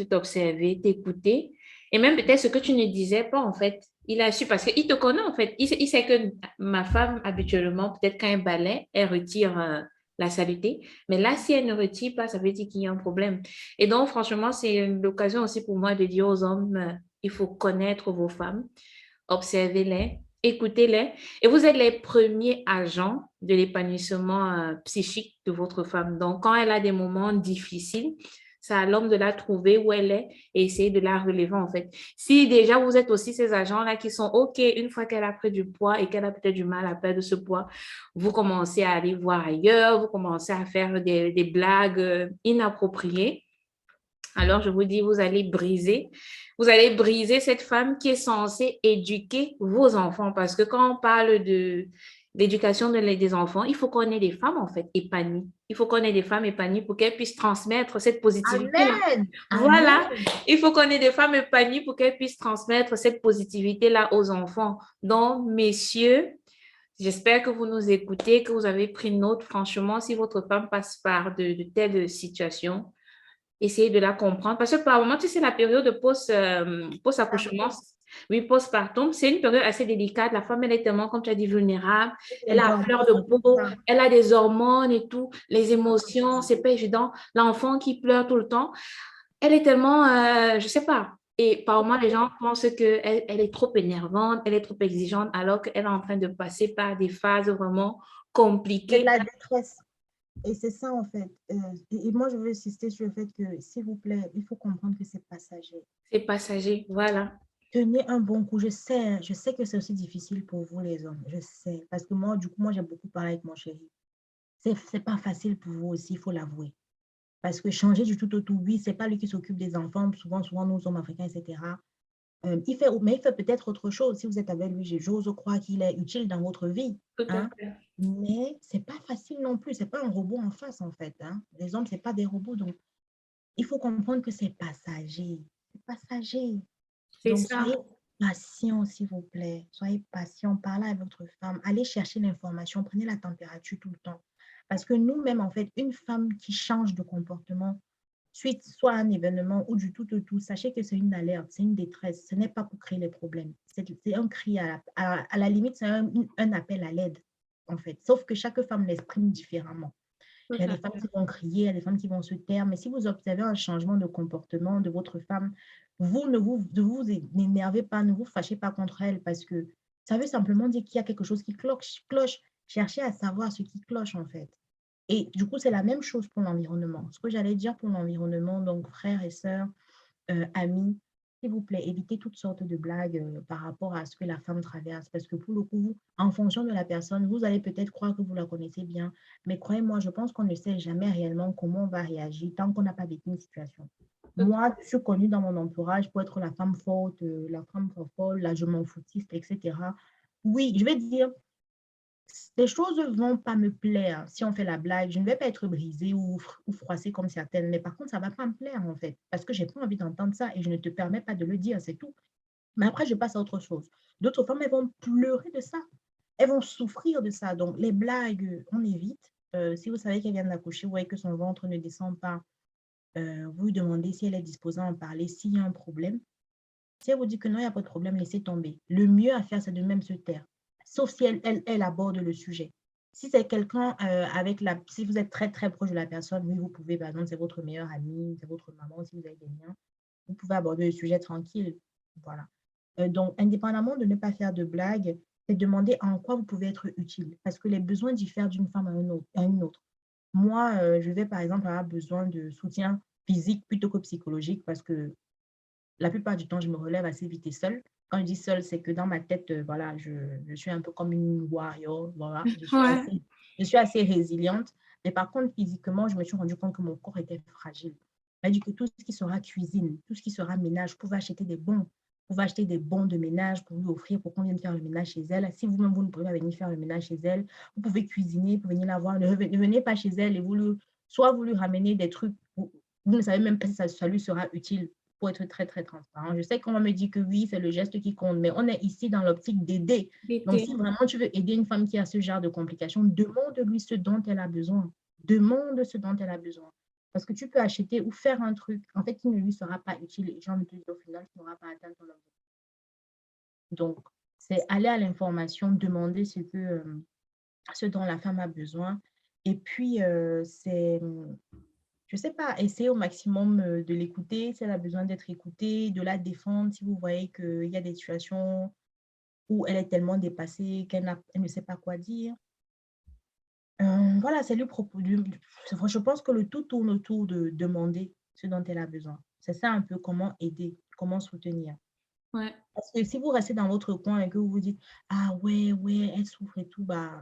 t'observer, t'écouter et même peut-être ce que tu ne disais pas en fait. Il a su parce qu'il te connaît en fait. Il sait que ma femme, habituellement, peut-être quand elle balaie, elle retire la saleté. Mais là, si elle ne retire pas, ça veut dire qu'il y a un problème. Et donc, franchement, c'est l'occasion aussi pour moi de dire aux hommes, il faut connaître vos femmes, observez-les, écoutez-les. Et vous êtes les premiers agents de l'épanouissement psychique de votre femme. Donc, quand elle a des moments difficiles, C'est à l'homme de la trouver où elle est et essayer de la relever, en fait. Si déjà vous êtes aussi ces agents-là qui sont OK, une fois qu'elle a pris du poids et qu'elle a peut-être du mal à perdre ce poids, vous commencez à aller voir ailleurs, vous commencez à faire des blagues inappropriées. Alors, je vous dis, vous allez briser cette femme qui est censée éduquer vos enfants. Parce que quand on parle de l'éducation des enfants, il faut qu'on ait des femmes, en fait, épanouies. Il faut qu'on ait des femmes épanouies pour qu'elles puissent transmettre cette positivité-là. Amen. Voilà, Amen. il faut qu'on ait des femmes épanouies pour qu'elles puissent transmettre cette positivité-là aux enfants. Donc, messieurs, j'espère que vous nous écoutez, que vous avez pris note. Franchement, si votre femme passe par de telles situations, essayer de la comprendre. Parce que par moment, tu sais, la période de post-accouchement, oui, postpartum, c'est une période assez délicate. La femme, elle est tellement, comme tu as dit, vulnérable. Elle Les a fleur de hormones, tout peau, ça. elle a des hormones et tout, les émotions, c'est pas évident. L'enfant qui pleure tout le temps, elle est tellement, je sais pas. Et par moment, les gens pensent qu'elle elle est trop énervante, elle est trop exigeante, alors qu'elle est en train de passer par des phases vraiment C'est de compliquées. la détresse. Et c'est ça, en fait. Et moi, je veux insister sur le fait que, s'il vous plaît, il faut comprendre que c'est passager. C'est passager, voilà. Tenez un bon coup. Je sais que c'est aussi difficile pour vous, les hommes. Je sais. Parce que moi, du coup, moi, j'ai beaucoup parlé avec mon chéri. C'est pas facile pour vous aussi, il faut l'avouer. Parce que changer du tout au tout, oui, c'est pas lui qui s'occupe des enfants. Souvent, nous, hommes africains, etc. Mais il fait peut-être autre chose. Si vous êtes avec lui, j'ose croire qu'il est utile dans votre vie. Tout à Hein? fait. Mais c'est pas facile non plus. C'est pas un robot en face, en fait. Hein? Les hommes, c'est pas des robots. Donc, il faut comprendre que c'est passager. C'est passager. C'est Donc, ça. soyez patient, s'il vous plaît. Soyez patient. Parlez avec votre femme. Allez chercher l'information. Prenez la température tout le temps. Parce que nous-mêmes, en fait, une femme qui change de comportement suite soit à un événement ou du tout au tout, sachez que c'est une alerte, c'est une détresse. Ce n'est pas pour créer les problèmes. C'est un cri à la limite, c'est un appel à l'aide, en fait. Sauf que chaque femme l'exprime différemment. Tout Il y a à des femmes fait. qui vont crier, il y a des femmes qui vont se taire, mais si vous observez un changement de comportement de votre femme, vous ne vous énervez pas, ne vous fâchez pas contre elle parce que ça veut simplement dire qu'il y a quelque chose qui cloche. Cherchez à savoir ce qui cloche en fait. Et du coup, c'est la même chose pour l'environnement. Ce que j'allais dire pour l'environnement, donc frères et sœurs, amis, s'il vous plaît, évitez toutes sortes de blagues par rapport à ce que la femme traverse. Parce que pour le coup, en fonction de la personne, vous allez peut-être croire que vous la connaissez bien. Mais croyez-moi, je pense qu'on ne sait jamais réellement comment on va réagir tant qu'on n'a pas vécu une situation. Moi, je suis connue dans mon entourage pour être la femme forte, la femme folle, la je m'en foutiste, etc. Oui, je vais dire, les choses ne vont pas me plaire si on fait la blague. Je ne vais pas être brisée ou froissée comme certaines, mais par contre, ça ne va pas me plaire en fait, parce que j'ai pas envie d'entendre ça et je ne te permets pas de le dire, c'est tout. Mais après, je passe à autre chose. D'autres femmes, elles vont pleurer de ça. Elles vont souffrir de ça. Donc, les blagues, on évite. Si vous savez qu'elle vient d'accoucher, vous voyez que son ventre ne descend pas, vous lui demandez si elle est disposée à en parler, s'il y a un problème. Si elle vous dit que non, il n'y a pas de problème, laissez tomber. Le mieux à faire, c'est de même se taire. Sauf si elle aborde le sujet. Si c'est quelqu'un si vous êtes très, très proche de la personne, oui, vous pouvez, par exemple, c'est votre meilleure amie, c'est votre maman, si vous avez des liens, vous pouvez aborder le sujet tranquille. Voilà. Donc, indépendamment de ne pas faire de blagues, c'est demander en quoi vous pouvez être utile. Parce que les besoins diffèrent d'une femme à une autre. Moi, je vais, par exemple, avoir besoin de soutien physique plutôt que psychologique parce que la plupart du temps, je me relève assez vite et seule. Quand je dis seule, c'est que dans ma tête, voilà, je suis un peu comme une warrior, voilà, Ouais. je suis assez résiliente. Mais par contre, physiquement, je me suis rendu compte que mon corps était fragile. C'est-à-dire que tout ce qui sera cuisine, tout ce qui sera ménage, vous pouvez acheter des bons. Vous pouvez acheter des bons de ménage pour lui offrir, pour qu'on vienne faire le ménage chez elle. Si vous-même, vous ne pouvez pas venir faire le ménage chez elle, vous pouvez cuisiner pour venir la voir. Ne venez pas chez elle et soit vous lui ramenez des trucs, vous ne savez même pas si ça lui sera utile pour être très, très transparent. Je sais qu'on va me dire que oui, c'est le geste qui compte, mais on est ici dans l'optique d'aider. Donc, D'été. si vraiment tu veux aider une femme qui a ce genre de complications, demande-lui ce dont elle a besoin. Demande ce dont elle a besoin. Parce que tu peux acheter ou faire un truc, en fait, qui ne lui sera pas utile et j'ai envie de te dire au final, qui n'aura pas atteint ton objectif. Donc, c'est aller à l'information, demander ce dont la femme a besoin. Et puis, je sais pas, essayez au maximum de l'écouter si elle a besoin d'être écoutée, de la défendre si vous voyez qu'il y a des situations où elle est tellement dépassée elle ne sait pas quoi dire. Voilà, c'est lui propos. Je pense que le tout tourne autour de demander. ce dont elle a besoin. C'est ça un peu comment aider, comment soutenir. Ouais, Parce que si vous restez dans votre coin et que vous vous dites, ah ouais, ouais, elle souffre et tout, bah,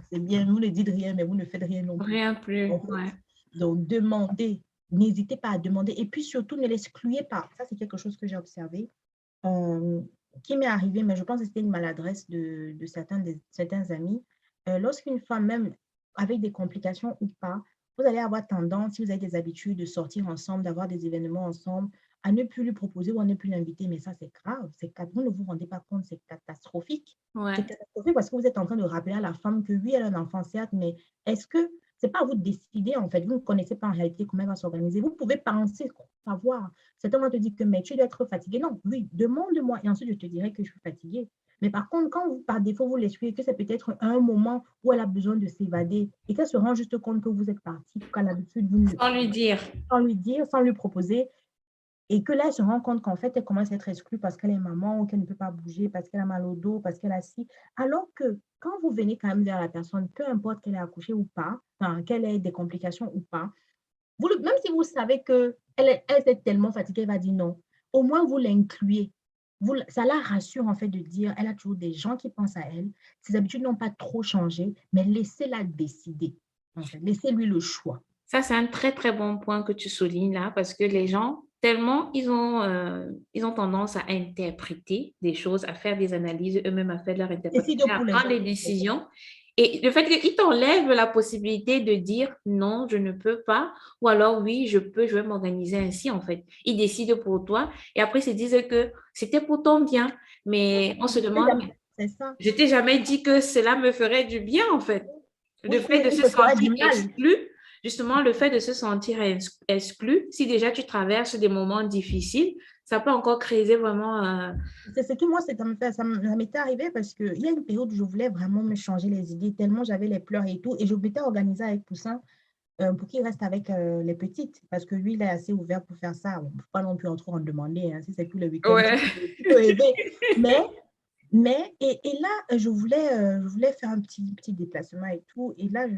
c'est bien, vous ne dites rien, mais vous ne faites rien non plus. rien plus. En fait. Ouais. Donc, demandez, n'hésitez pas à demander. Et puis surtout, ne l'excluez pas. Ça, c'est quelque chose que j'ai observé, euh, qui m'est arrivé, mais je pense que c'était une maladresse de certains amis. Lorsqu'une femme, même avec des complications ou pas, vous allez avoir tendance, si vous avez des habitudes de sortir ensemble, d'avoir des événements ensemble, à ne plus lui proposer ou à ne plus l'inviter. Mais ça, c'est grave. Vous ne vous rendez pas compte, c'est catastrophique. C'est Ouais. catastrophique parce que vous êtes en train de rappeler à la femme que oui, elle a un enfant, certes, mais est-ce que c'est pas à vous de décider, en fait. Vous ne connaissez pas en réalité comment elle va s'organiser. Vous pouvez penser, savoir. Certains vont te dire que, mais tu dois être fatigué. Non, oui, demande-moi et ensuite je te dirai que je suis fatiguée. Mais par contre, quand vous, par défaut, vous l'expliquez que c'est peut-être un moment où elle a besoin de s'évader et qu'elle se rend juste compte que vous êtes parti, qu'à l'habitude, Sans lui dire. sans lui dire, sans lui proposer, et que là, elle se rend compte qu'en fait, elle commence à être exclue parce qu'elle est maman ou qu'elle ne peut pas bouger, parce qu'elle a mal au dos, parce qu'elle a ci. Alors que quand vous venez quand même vers la personne, peu importe qu'elle ait accouché ou pas, enfin, qu'elle ait des complications ou pas, même si vous savez qu'elle elle est tellement fatiguée, elle va dire non. Au moins, vous l'incluez. Ça la rassure en fait de dire, elle a toujours des gens qui pensent à elle. Ses habitudes n'ont pas trop changé, mais laissez-la décider. En fait. Laissez-lui le choix. Ça, c'est un très, très bon point que tu soulignes là, parce que les gens, tellement, ils ont tendance à interpréter des choses, à faire des analyses, eux-mêmes à faire leur Décide interprétation, à pour les prendre des autres. décisions. Et le fait qu'ils t'enlèvent la possibilité de dire non, je ne peux pas, ou alors oui, je peux, je vais m'organiser ainsi, en fait. Ils décident pour toi et après, ils se disent que c'était pour ton bien. Mais on se demande, C'est ça. je t'ai jamais dit que cela me ferait du bien, en fait. Le Oui, fait de ou se me fera du sentir mal. exclu, justement, le fait de se sentir exclu, si déjà tu traverses des moments difficiles, ça peut encore créer vraiment C'est ce que moi, ça m'était arrivé parce qu'il y a une période où je voulais vraiment me changer les idées, tellement j'avais les pleurs et tout. Et je m'étais organisée avec Poussin pour qu'il reste avec les petites, parce que lui, il est assez ouvert pour faire ça. Bon, faut pas non plus en trop en demander, hein, si c'est tous les week-ends, ouais. tu peux rêver. Mais, et là, je voulais faire un petit déplacement et tout. Et là, je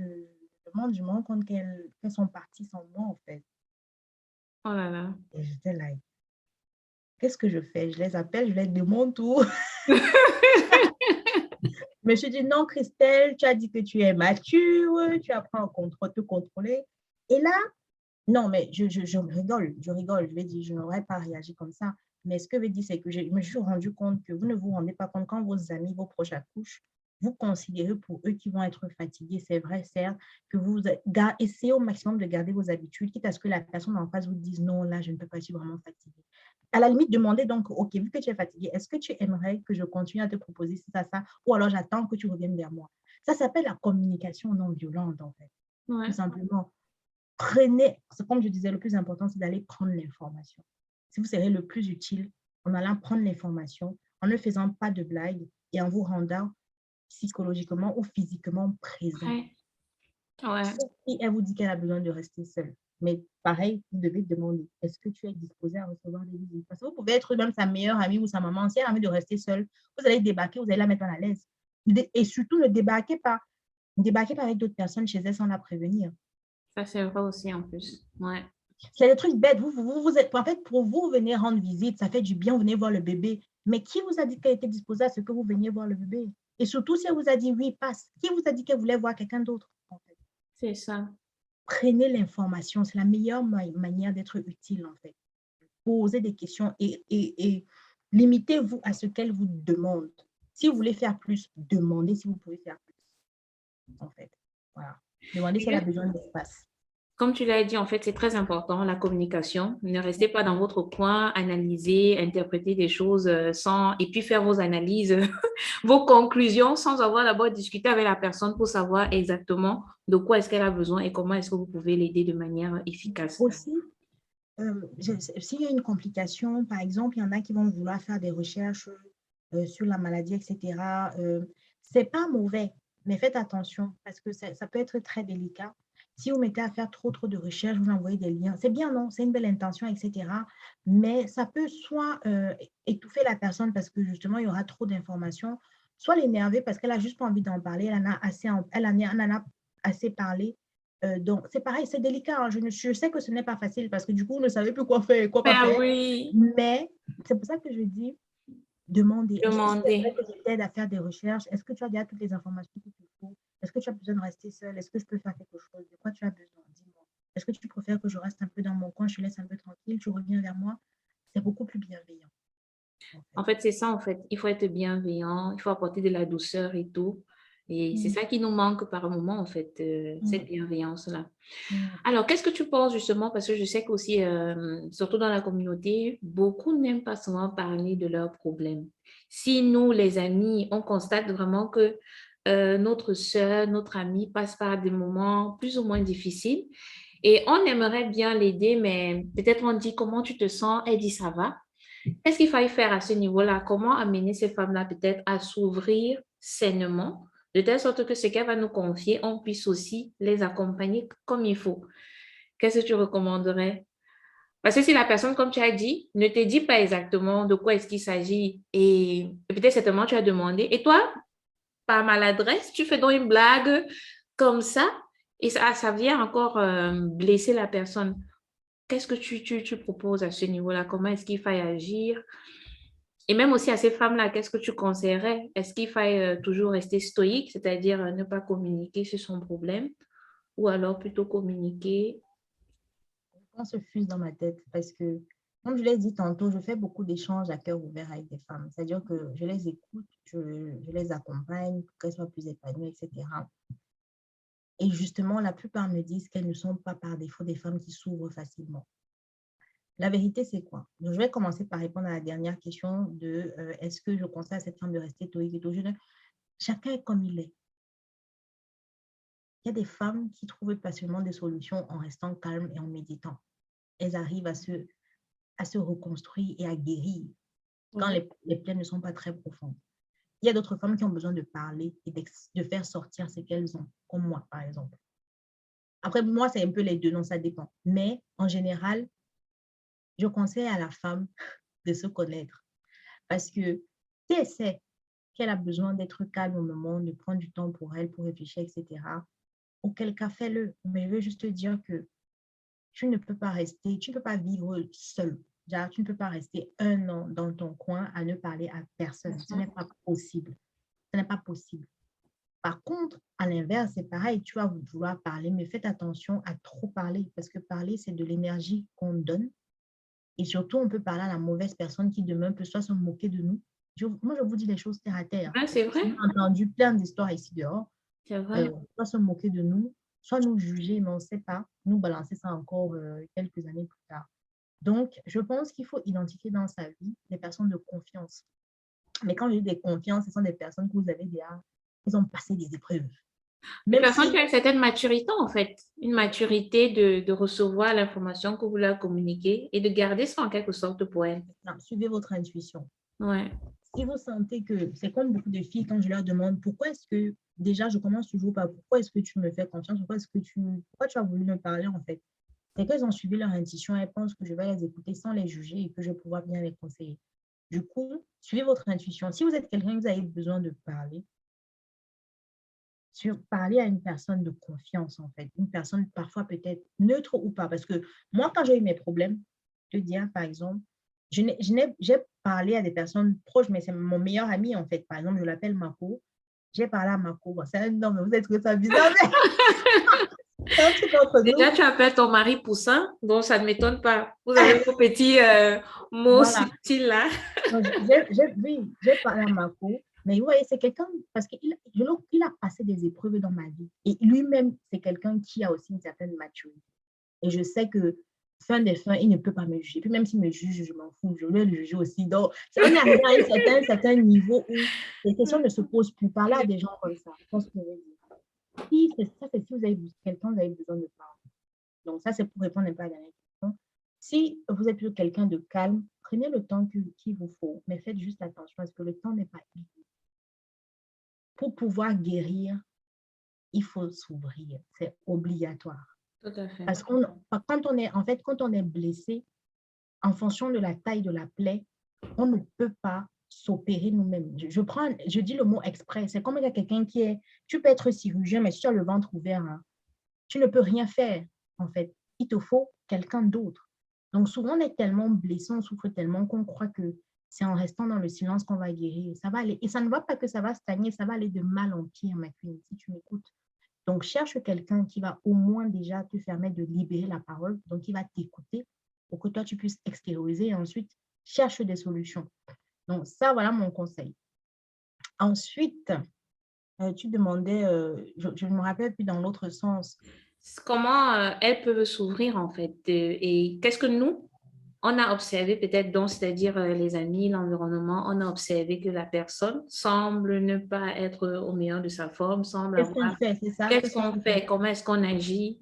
me rends compte qu'elles sont parties sans moi, en fait. Oh là là. Et j'étais là, qu'est-ce que je fais? Je les appelle, je leur demande tout. Je me suis dit, non, Christelle, tu as dit que tu es mature, tu apprends à te contrôler. Et là, non, mais je rigole, je vais dire, je n'aurais pas réagi comme ça. Mais ce que je veux dire, c'est que je me suis rendu compte que vous ne vous rendez pas compte quand vos amis, vos proches accouchent, vous considérez pour eux qui vont être fatigués, c'est vrai, certes, que vous essayez au maximum de garder vos habitudes, quitte à ce que la personne en face vous dise non, là, je ne peux pas, je suis vraiment fatiguée. À la limite, demandez donc, OK, vu que tu es fatiguée, est-ce que tu aimerais que je continue à te proposer ça, ou alors j'attends que tu reviennes vers moi. Ça s'appelle la communication non violente, en fait, tout Ouais. simplement. Prenez, c'est comme je disais, le plus important, c'est d'aller prendre l'information. Si vous serez le plus utile en allant prendre l'information, en ne faisant pas de blagues et en vous rendant psychologiquement ou physiquement présent. Ouais. Ouais. Si elle vous dit qu'elle a besoin de rester seule, mais pareil, vous devez demander, est-ce que tu es disposé à recevoir des visites? Parce que vous pouvez être même sa meilleure amie ou sa maman, si elle a envie de rester seule, vous allez débarquer, vous allez la mettre mal à l'aise. Et surtout, ne débarquez pas avec d'autres personnes chez elle sans la prévenir. Ça, c'est vrai aussi en plus. Ouais. C'est des trucs bêtes. Vous êtes, en fait, pour vous, venez rendre visite, ça fait du bien, venez voir le bébé. Mais qui vous a dit qu'elle était disposée à ce que vous veniez voir le bébé? Et surtout, si elle vous a dit oui, passe, qui vous a dit qu'elle voulait voir quelqu'un d'autre, en fait? C'est ça. Prenez l'information, c'est la meilleure manière d'être utile, en fait. Posez des questions et limitez-vous à ce qu'elle vous demande. Si vous voulez faire plus, demandez si vous pouvez faire plus, en fait. Voilà. Demandez si elle a besoin d'espace. Comme tu l'as dit, en fait, c'est très important, la communication. Ne restez pas dans votre coin, analyser, interpréter des choses sans, et puis faire vos analyses, vos conclusions sans avoir d'abord discuté avec la personne pour savoir exactement de quoi est-ce qu'elle a besoin et comment est-ce que vous pouvez l'aider de manière efficace. Aussi, s'il y a une complication, par exemple, il y en a qui vont vouloir faire des recherches sur la maladie, etc. C'est pas mauvais, mais faites attention parce que ça peut être très délicat. Si vous mettez à faire trop de recherches, vous envoyez des liens. C'est bien, non? C'est une belle intention, etc. Mais ça peut soit étouffer la personne parce que justement, il y aura trop d'informations, soit l'énerver parce qu'elle a juste pas envie d'en parler. Elle en a assez parlé Donc, c'est pareil, c'est délicat. Hein. Je sais que ce n'est pas facile parce que du coup, on ne savait plus quoi faire, quoi pas Ben faire. oui, Mais c'est pour ça que je dis, demander. Est-ce que tu aimerais demander. que je t'aide à faire des recherches? Est-ce que tu as déjà toutes les informations qu'il te faut? Est-ce que tu as besoin de rester seul? Est-ce que je peux faire quelque chose? De quoi tu as besoin? Dis-moi. Est-ce que tu préfères que je reste un peu dans mon coin, je te laisse un peu tranquille, tu reviens vers moi? C'est beaucoup plus bienveillant, en fait. En fait, c'est ça, en fait. Il faut être bienveillant, il faut apporter de la douceur et tout. Et c'est Mm, ça qui nous manque par moment, en fait, cette mm, bienveillance-là. mm. Alors, qu'est-ce que tu penses justement, parce que je sais qu'aussi, surtout dans la communauté, beaucoup n'aiment pas souvent parler de leurs problèmes. Si nous, les amis, on constate vraiment que notre sœur, notre amie passe par des moments plus ou moins difficiles et on aimerait bien l'aider, mais peut-être on dit comment tu te sens, elle dit ça va. Qu'est-ce qu'il faille faire à ce niveau-là? Comment amener ces femmes-là peut-être à s'ouvrir sainement, de telle sorte que ce qu'elle va nous confier, on puisse aussi les accompagner comme il faut. Qu'est-ce que tu recommanderais? Parce que si la personne, comme tu as dit, ne te dit pas exactement de quoi est-ce qu'il s'agit et peut-être certainement tu as demandé et toi, par maladresse, tu fais donc une blague comme ça et ça vient encore blesser la personne. Qu'est-ce que tu proposes à ce niveau-là? Comment est-ce qu'il faille agir? Et même aussi à ces femmes-là, qu'est-ce que tu conseillerais? Est-ce qu'il faille toujours rester stoïque, c'est-à-dire ne pas communiquer sur son problème, ou alors plutôt communiquer? On se fuse dans ma tête parce que, comme je l'ai dit tantôt, je fais beaucoup d'échanges à cœur ouvert avec des femmes. C'est-à-dire que je les écoute, je les accompagne pour qu'elles soient plus épanouies, etc. Et justement, la plupart me disent qu'elles ne sont pas par défaut des femmes qui s'ouvrent facilement. La vérité, c'est quoi? Donc, je vais commencer par répondre à la dernière question de est-ce que je conseille à cette femme de rester stoïque et tout. Chacun est comme il est. Il y a des femmes qui trouvent facilement des solutions en restant calmes et en méditant. Elles arrivent à se reconstruire et à guérir quand Oui. les plaies ne sont pas très profondes. Il y a d'autres femmes qui ont besoin de parler et de faire sortir ce qu'elles ont, comme moi, par exemple. Après, moi, c'est un peu les deux, non, ça dépend. Mais en général, je conseille à la femme de se connaître. Parce que si elle sait qu'elle a besoin d'être calme au moment, de prendre du temps pour elle, pour réfléchir, etc., auquel cas, fais-le. Mais je veux juste te dire que tu ne peux pas rester, tu ne peux pas vivre seul. Genre, tu ne peux pas rester 1 an dans ton coin à ne parler à personne. Ce n'est pas possible. Ce n'est pas possible. Par contre, à l'inverse, c'est pareil, tu vas vouloir parler, mais faites attention à trop parler parce que parler, c'est de l'énergie qu'on donne. Et surtout, on peut parler à la mauvaise personne qui demain peut soit se moquer de nous. Moi, je vous dis les choses terre à terre. Ouais, Parce c'est que vrai, j'ai entendu plein d'histoires ici dehors, c'est vrai. soit se moquer de nous, soit nous juger, mais on ne sait pas, nous balancer ça encore quelques années plus tard. Donc, je pense qu'il faut identifier dans sa vie des personnes de confiance. Mais quand je dis des confiances, ce sont des personnes que vous avez déjà, ils ont passé des épreuves. Une Même personne qui si, a une certaine maturité, en fait, une maturité de recevoir l'information que vous leur communiquez et de garder ça en quelque sorte pour elle. non, suivez votre intuition. Ouais. Si vous sentez que, c'est comme beaucoup de filles, quand je leur demande pourquoi est-ce que, déjà, je commence toujours par pourquoi est-ce que tu me fais confiance, pourquoi tu as voulu me parler en fait. C'est qu'elles ont suivi leur intuition, elles pensent que je vais les écouter sans les juger et que je vais pouvoir bien les conseiller. Du coup, suivez votre intuition. Si vous êtes quelqu'un que vous avez besoin de parler, parler à une personne de confiance, en fait, une personne parfois peut-être neutre ou pas. Parce que moi, quand j'ai eu mes problèmes, je te dis, hein, par exemple, j'ai parlé à des personnes proches, mais c'est mon meilleur ami, en fait. Par exemple, je l'appelle Mako. J'ai parlé à Mako. Bon, c'est un nom, mais vous avez trouvé ça bizarre, mais c'est un truc entre Déjà, nous. tu appelles ton mari Poussin, donc ça ne m'étonne pas. Vous avez vos petits mots Voilà. subtils là. Donc, oui, j'ai parlé à Mako. Mais vous voyez, c'est quelqu'un, parce il a passé des épreuves dans ma vie. Et lui-même, c'est quelqu'un qui a aussi une certaine maturité. Et je sais que, fin des fins, il ne peut pas me juger. Puis même s'il me juge, je m'en fous, je vais le juger aussi. Donc, on est arrivé à un certain niveau où les questions ne se posent plus. Parler à des gens comme ça, je pense que je vais dire. Si, c'est si vous avez quelqu'un, vous avez besoin de parler. Donc, ça, c'est pour répondre un peu à la dernière question. Si vous êtes plutôt quelqu'un de calme, prenez le temps qu'il vous faut, mais faites juste attention parce que le temps n'est pas illimité. Pour pouvoir guérir, il faut s'ouvrir. C'est obligatoire. Tout à fait. Parce que quand on est blessé, en fonction de la taille de la plaie, on ne peut pas s'opérer nous-mêmes. Je dis le mot exprès. C'est comme il y a quelqu'un tu peux être chirurgien, mais si tu as le ventre ouvert, hein, tu ne peux rien faire, en fait. Il te faut quelqu'un d'autre. Donc, souvent, on est tellement blessé, on souffre tellement qu'on croit que c'est en restant dans le silence qu'on va guérir. Ça va aller. Et ça ne va pas que ça va stagner, ça va aller de mal en pire, ma queen, si tu m'écoutes. Donc, cherche quelqu'un qui va au moins déjà te permettre de libérer la parole, donc qui va t'écouter pour que toi, tu puisses extérioriser et ensuite cherche des solutions. Donc, ça, voilà mon conseil. Ensuite, tu demandais, je ne me rappelle plus dans l'autre sens. Comment elles peuvent s'ouvrir en fait et qu'est-ce que nous, on a observé peut-être donc, c'est-à-dire les amis, l'environnement, on a observé que la personne semble ne pas être au meilleur de sa forme, semble Qu'est-ce qu'on avoir... fait, c'est ça? Qu'est-ce Qu'est-ce qu'on qu'on fait? fait? Comment est-ce qu'on agit?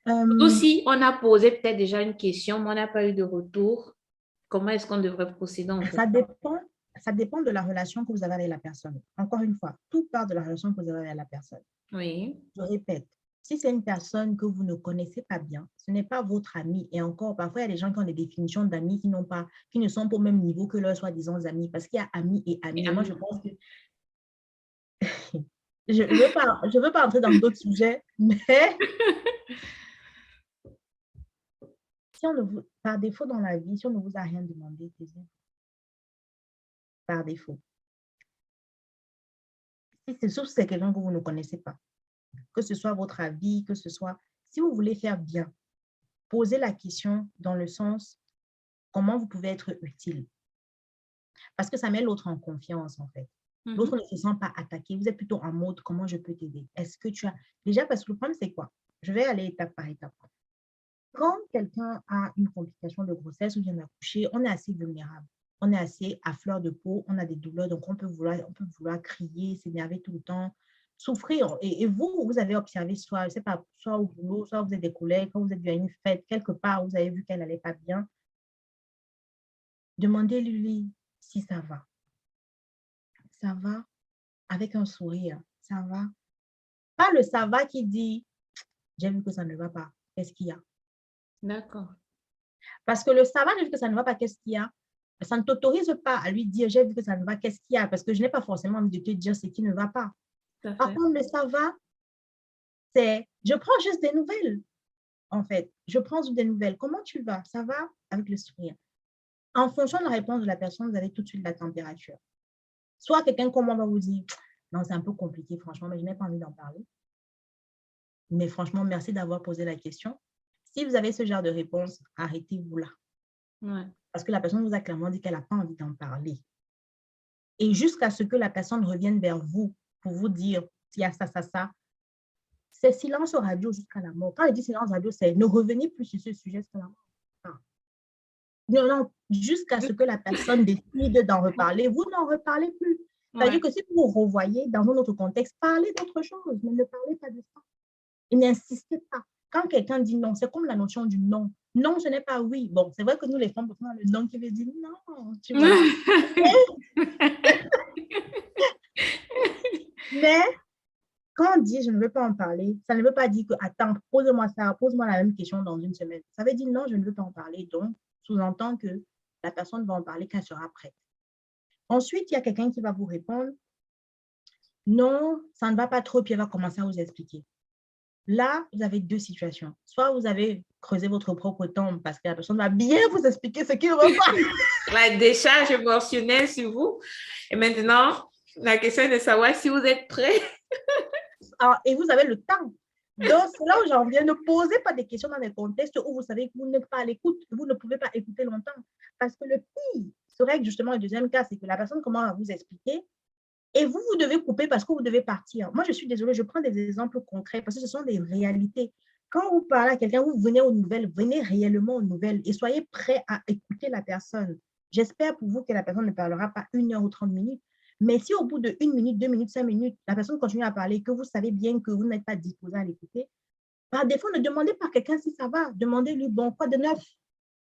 Euh, Aussi, on a posé peut-être déjà une question, mais on n'a pas eu de retour. Comment est-ce qu'on devrait procéder en fait? ça dépend, ça dépend de la relation que vous avez avec la personne. Encore une fois, tout part de la relation que vous avez avec la personne. Oui. Je répète, si c'est une personne que vous ne connaissez pas bien, ce n'est pas votre ami. Et encore, parfois, il y a des gens qui ont des définitions d'amis qui n'ont pas, qui ne sont pas au même niveau que leurs soi-disant amis, parce qu'il y a amis et amis. Et moi, je pense que je veux pas entrer dans d'autres sujets, mais si on ne vous, par défaut dans la vie, si on ne vous a rien demandé, taisez-vous. Par défaut. Si c'est sauf si c'est quelqu'un que vous ne connaissez pas, que ce soit votre avis, que ce soit, si vous voulez faire bien, posez la question dans le sens comment vous pouvez être utile. Parce que ça met l'autre en confiance, en fait. L'autre ne se sent pas attaqué. Vous êtes plutôt en mode comment je peux t'aider. Est-ce que tu as. Déjà, parce que le problème, c'est quoi? Je vais aller étape par étape. Quand quelqu'un a une complication de grossesse ou vient d'accoucher, on est assez vulnérable. On est assez à fleur de peau, on a des douleurs, donc on peut vouloir crier, s'énerver tout le temps, souffrir. Et vous, vous avez observé soit, je sais pas, soit au boulot, soit vous êtes des collègues, quand vous êtes à une fête, quelque part, vous avez vu qu'elle n'allait pas bien. Demandez-lui si ça va. Ça va avec un sourire. Ça va. Pas le ça va qui dit, j'ai vu que ça ne va pas. Qu'est-ce qu'il y a? D'accord. Parce que le ça va, j'ai vu que ça ne va pas. Qu'est-ce qu'il y a? Ça ne t'autorise pas à lui dire, j'ai vu que ça ne va, qu'est-ce qu'il y a? Parce que je n'ai pas forcément envie de te dire ce qui ne va pas. Par contre, le ça va, c'est, je prends juste des nouvelles, en fait. Je prends juste des nouvelles. Comment tu vas? Ça va? Avec le sourire. En fonction de la réponse de la personne, vous avez tout de suite la température. Soit quelqu'un comme moi va vous dire, non, c'est un peu compliqué, franchement, mais je n'ai pas envie d'en parler. Mais franchement, merci d'avoir posé la question. Si vous avez ce genre de réponse, arrêtez-vous là. Ouais. Parce que la personne vous a clairement dit qu'elle n'a pas envie d'en parler. Et jusqu'à ce que la personne revienne vers vous pour vous dire s'il y a ça, c'est silence radio jusqu'à la mort. Quand je dis silence radio, c'est ne revenez plus sur ce sujet jusqu'à la mort. Non, jusqu'à ce que la personne décide d'en reparler, vous n'en reparlez plus. C'est-à-dire que si vous vous revoyez dans un autre contexte, parlez d'autre chose, mais ne parlez pas de ça. Et n'insistez pas. Quand quelqu'un dit non, c'est comme la notion du non. Non, ce n'est pas oui. Bon, c'est vrai que nous, les femmes, on a le non qui veut dire non, tu vois. Mais quand on dit je ne veux pas en parler, ça ne veut pas dire que attends, pose-moi ça, pose-moi la même question dans une semaine. Ça veut dire non, je ne veux pas en parler. Donc, sous-entend que la personne va en parler quand elle sera prête. Ensuite, il y a quelqu'un qui va vous répondre non, ça ne va pas trop, puis elle va commencer à vous expliquer. Là, vous avez deux situations. Soit vous avez creusé votre propre tombe parce que la personne va bien vous expliquer ce qui ne va pas. La décharge émotionnelle sur vous. Et maintenant, la question est de savoir si vous êtes prêt. Et vous avez le temps. Donc, c'est là où j'en viens. Ne posez pas des questions dans des contextes où vous savez que vous n'êtes pas à l'écoute. Vous ne pouvez pas écouter longtemps. Parce que le pire serait que justement, le deuxième cas, c'est que la personne commence à vous expliquer et vous, vous devez couper parce que vous devez partir. Moi, je suis désolée, je prends des exemples concrets parce que ce sont des réalités. Quand vous parlez à quelqu'un, vous venez aux nouvelles, venez réellement aux nouvelles et soyez prêts à écouter la personne. J'espère pour vous que la personne ne parlera pas 1 heure ou 30 minutes. Mais si au bout de 1 minute, 2 minutes, 5 minutes, la personne continue à parler, que vous savez bien que vous n'êtes pas disposé à l'écouter, par défaut, ne demandez pas à quelqu'un si ça va. Demandez-lui, bon, quoi de neuf?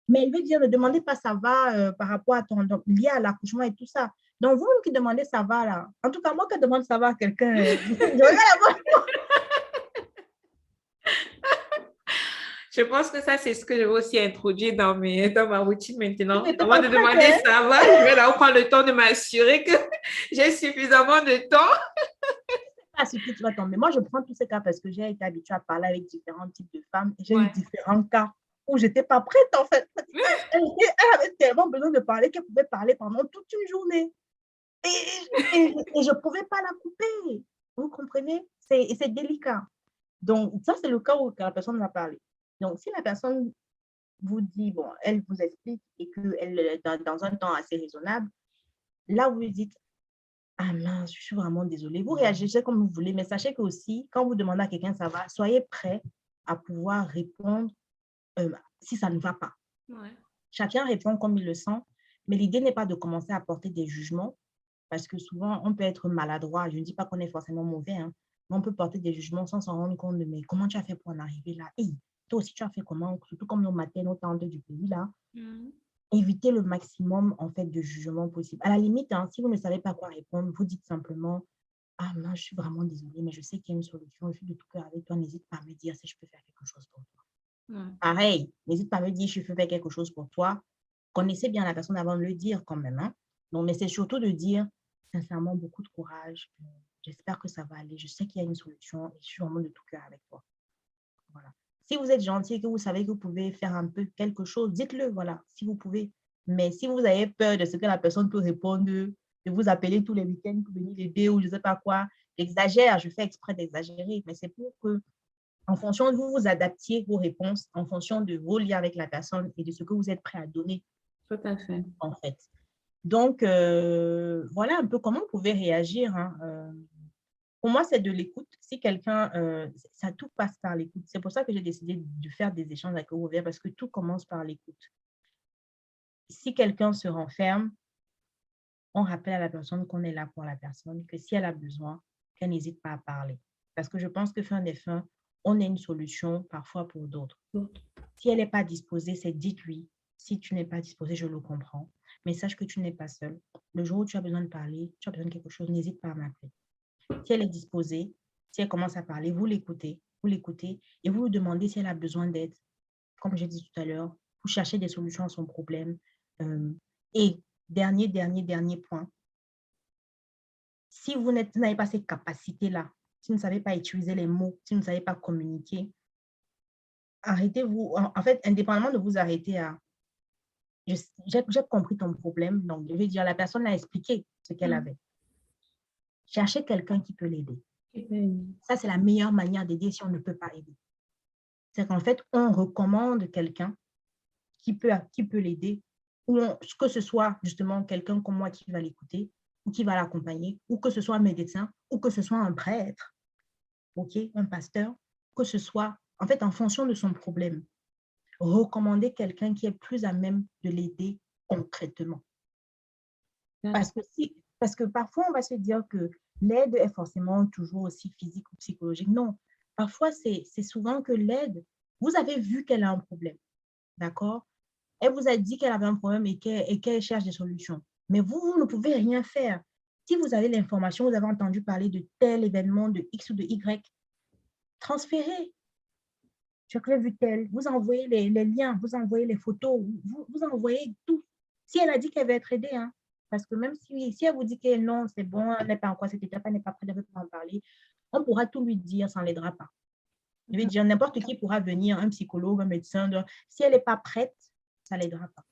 Mais il veut dire, ne demandez pas ça va par rapport à ton lié à l'accouchement et tout ça. Donc, vous qui demandez ça va là, en tout cas, moi qui demande ça va à quelqu'un, Je pense que ça, c'est ce que je vais aussi introduire dans ma routine maintenant. mais Avant de demander ça va, je vais d'abord prendre le temps de m'assurer que j'ai suffisamment de temps. sur qui tu vas tomber. Moi, je prends tous ces cas parce que j'ai été habituée à parler avec différents types de femmes et j'ai eu Ouais. différents cas où je n'étais pas prête, en fait. Elle avait tellement besoin de parler qu'elle pouvait parler pendant toute une journée. Et je ne pouvais pas la couper. Vous comprenez? C'est délicat. Donc, ça, c'est le cas où la personne va parler. Donc, si la personne vous dit, bon, elle vous explique et qu'elle est dans un temps assez raisonnable, là, vous lui dites, ah mince, je suis vraiment désolée. Vous réagissez comme vous voulez, mais sachez que aussi, quand vous demandez à quelqu'un ça va, soyez prêt à pouvoir répondre si ça ne va pas. Ouais. Chacun répond comme il le sent, mais l'idée n'est pas de commencer à porter des jugements parce que souvent, on peut être maladroit. Je ne dis pas qu'on est forcément mauvais, hein, mais on peut porter des jugements sans s'en rendre compte de mais comment tu as fait pour en arriver là? Hey, toi aussi, tu as fait comment? Surtout comme nos matins, nos tantes du pays là. Mhm. Évitez le maximum en fait de jugement possible. À la limite, hein, si vous ne savez pas quoi répondre, vous dites simplement ah non, je suis vraiment désolée, mais je sais qu'il y a une solution. Je suis de tout cœur avec toi. N'hésite pas à me dire si je peux faire quelque chose pour toi. Ouais. Pareil, n'hésite pas à me dire si je peux faire quelque chose pour toi. Connaissez bien la personne avant de le dire quand même. Hein? Donc, mais c'est surtout de dire sincèrement beaucoup de courage. J'espère que ça va aller. Je sais qu'il y a une solution et je suis vraiment de tout cœur avec toi. Voilà. Si vous êtes gentil et que vous savez que vous pouvez faire un peu quelque chose, dites-le, voilà, si vous pouvez. Mais si vous avez peur de ce que la personne peut répondre, de vous appeler tous les week-ends pour venir l'aider ou je ne sais pas quoi, j'exagère, je fais exprès d'exagérer, mais c'est pour que, en fonction de vous, vous adaptiez vos réponses en fonction de vos liens avec la personne et de ce que vous êtes prêt à donner, Tout à fait. en fait. Donc, voilà un peu comment vous pouvez réagir. Hein, pour moi, c'est de l'écoute. Si quelqu'un, ça tout passe par l'écoute. C'est pour ça que j'ai décidé de faire des échanges avec Ouvert parce que tout commence par l'écoute. Si quelqu'un se renferme, on rappelle à la personne qu'on est là pour la personne, que si elle a besoin, qu'elle n'hésite pas à parler. Parce que je pense que fin des fins, on a une solution parfois pour d'autres. Si elle n'est pas disposée, c'est dites-lui. Si tu n'es pas disposé, je le comprends. Mais sache que tu n'es pas seul. Le jour où tu as besoin de parler, tu as besoin de quelque chose, n'hésite pas à m'appeler. Si elle est disposée, si elle commence à parler, vous l'écoutez et vous lui demandez si elle a besoin d'aide. Comme j'ai dit tout à l'heure, vous cherchez des solutions à son problème. Et dernier point, si vous n'avez pas ces capacités-là, si vous ne savez pas utiliser les mots, si vous ne savez pas communiquer, arrêtez-vous. En fait, indépendamment de vous arrêter à j'ai compris ton problème, donc je vais dire la personne a expliqué ce qu'elle avait. Cherchez quelqu'un qui peut l'aider. Ça, c'est la meilleure manière d'aider si on ne peut pas aider. C'est qu'en fait, on recommande quelqu'un qui peut l'aider, ou que ce soit justement quelqu'un comme moi qui va l'écouter, ou qui va l'accompagner, ou que ce soit un médecin, ou que ce soit un prêtre, un pasteur, que ce soit, en fait, en fonction de son problème, recommander quelqu'un qui est plus à même de l'aider concrètement. Parce que parfois, on va se dire que l'aide est forcément toujours aussi physique ou psychologique. Non, parfois, c'est souvent que l'aide, vous avez vu qu'elle a un problème, d'accord? Elle vous a dit qu'elle avait un problème et qu'elle cherche des solutions. Mais vous ne pouvez rien faire. Si vous avez l'information, vous avez entendu parler de tel événement, de X ou de Y, transférez. Tu as vu tel, vous envoyez les liens, vous envoyez les photos, vous envoyez tout. Si elle a dit qu'elle veut être aidée, hein, parce que même si elle vous dit que non, c'est bon, elle n'est pas encore cette étape, elle n'est pas prête, elle ne veut pas en parler, on pourra tout lui dire, ça ne l'aidera pas. Je veux dire, n'importe qui pourra venir, un psychologue, un médecin, si elle n'est pas prête, ça ne l'aidera pas.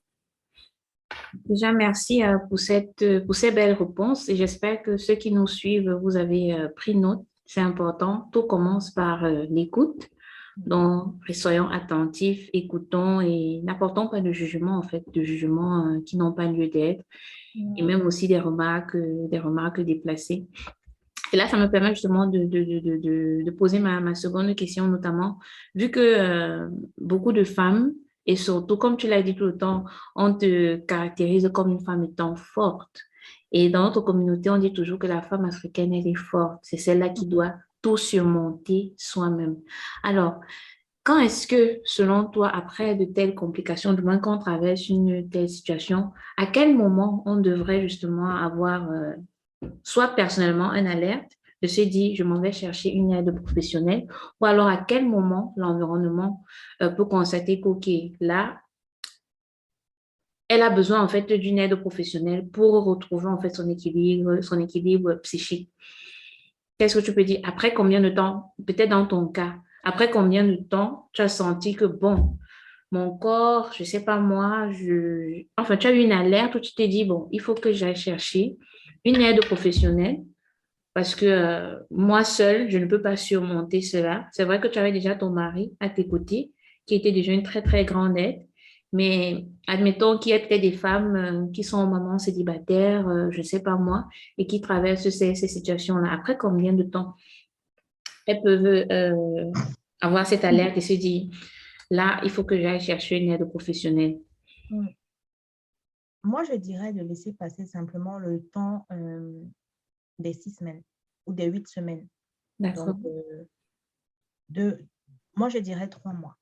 Déjà, merci pour ces belles réponses et j'espère que ceux qui nous suivent, vous avez pris note. C'est important. Tout commence par l'écoute. Donc, soyons attentifs, écoutons et n'apportons pas de jugement, en fait, de jugements qui n'ont pas lieu d'être et même aussi des remarques déplacées. Et là, ça me permet justement de poser ma seconde question, notamment, vu que beaucoup de femmes, et surtout, comme tu l'as dit tout le temps, on te caractérise comme une femme étant forte. Et dans notre communauté, on dit toujours que la femme africaine, elle est forte. C'est celle-là qui doit tout surmonter soi-même. Alors, quand est-ce que, selon toi, après de telles complications, du moins qu'on traverse une telle situation, à quel moment on devrait justement avoir soit personnellement un alerte, de se dire, je m'en vais chercher une aide professionnelle, ou alors à quel moment l'environnement peut constater qu'OK, là, elle a besoin en fait d'une aide professionnelle pour retrouver en fait son équilibre psychique. Qu'est-ce que tu peux dire? Après combien de temps, peut-être dans ton cas, après combien de temps tu as senti que, bon, mon corps, je sais pas moi, enfin, tu as eu une alerte où tu t'es dit, bon, il faut que j'aille chercher une aide professionnelle parce que moi seule, je ne peux pas surmonter cela. C'est vrai que tu avais déjà ton mari à tes côtés, qui était déjà une très, très grande aide. Mais admettons qu'il y a peut-être des femmes qui sont mamans célibataires, je ne sais pas moi, et qui traversent ces situations-là. Après combien de temps elles peuvent avoir cette alerte et se dire, là, il faut que j'aille chercher une aide professionnelle. Mm. Moi, je dirais de laisser passer simplement le temps des 6 semaines ou des 8 semaines. Donc, D'accord. de, moi, je dirais 3 mois.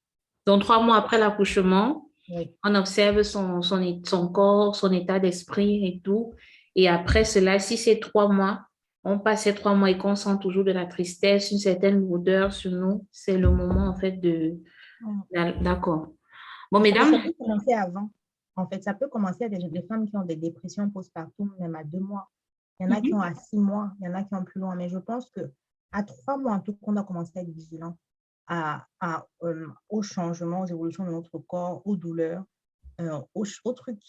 Donc, 3 mois après l'accouchement, Oui. on observe son corps, son état d'esprit et tout. Et après cela, si c'est 3 mois, on passe ces 3 mois et qu'on sent toujours de la tristesse, une certaine lourdeur sur nous, c'est le moment en fait de... Mm. D'accord. Bon, Et mesdames, ça peut commencer avant. En fait, ça peut commencer à des femmes qui ont des dépressions postpartum, même à 2 mois. Il y en a qui ont mhm, à 6 mois, il y en a qui ont plus loin. Mais je pense qu'à 3 mois, en tout cas, on doit commencer à être vigilant aux changements, aux évolutions de notre corps, aux douleurs, aux trucs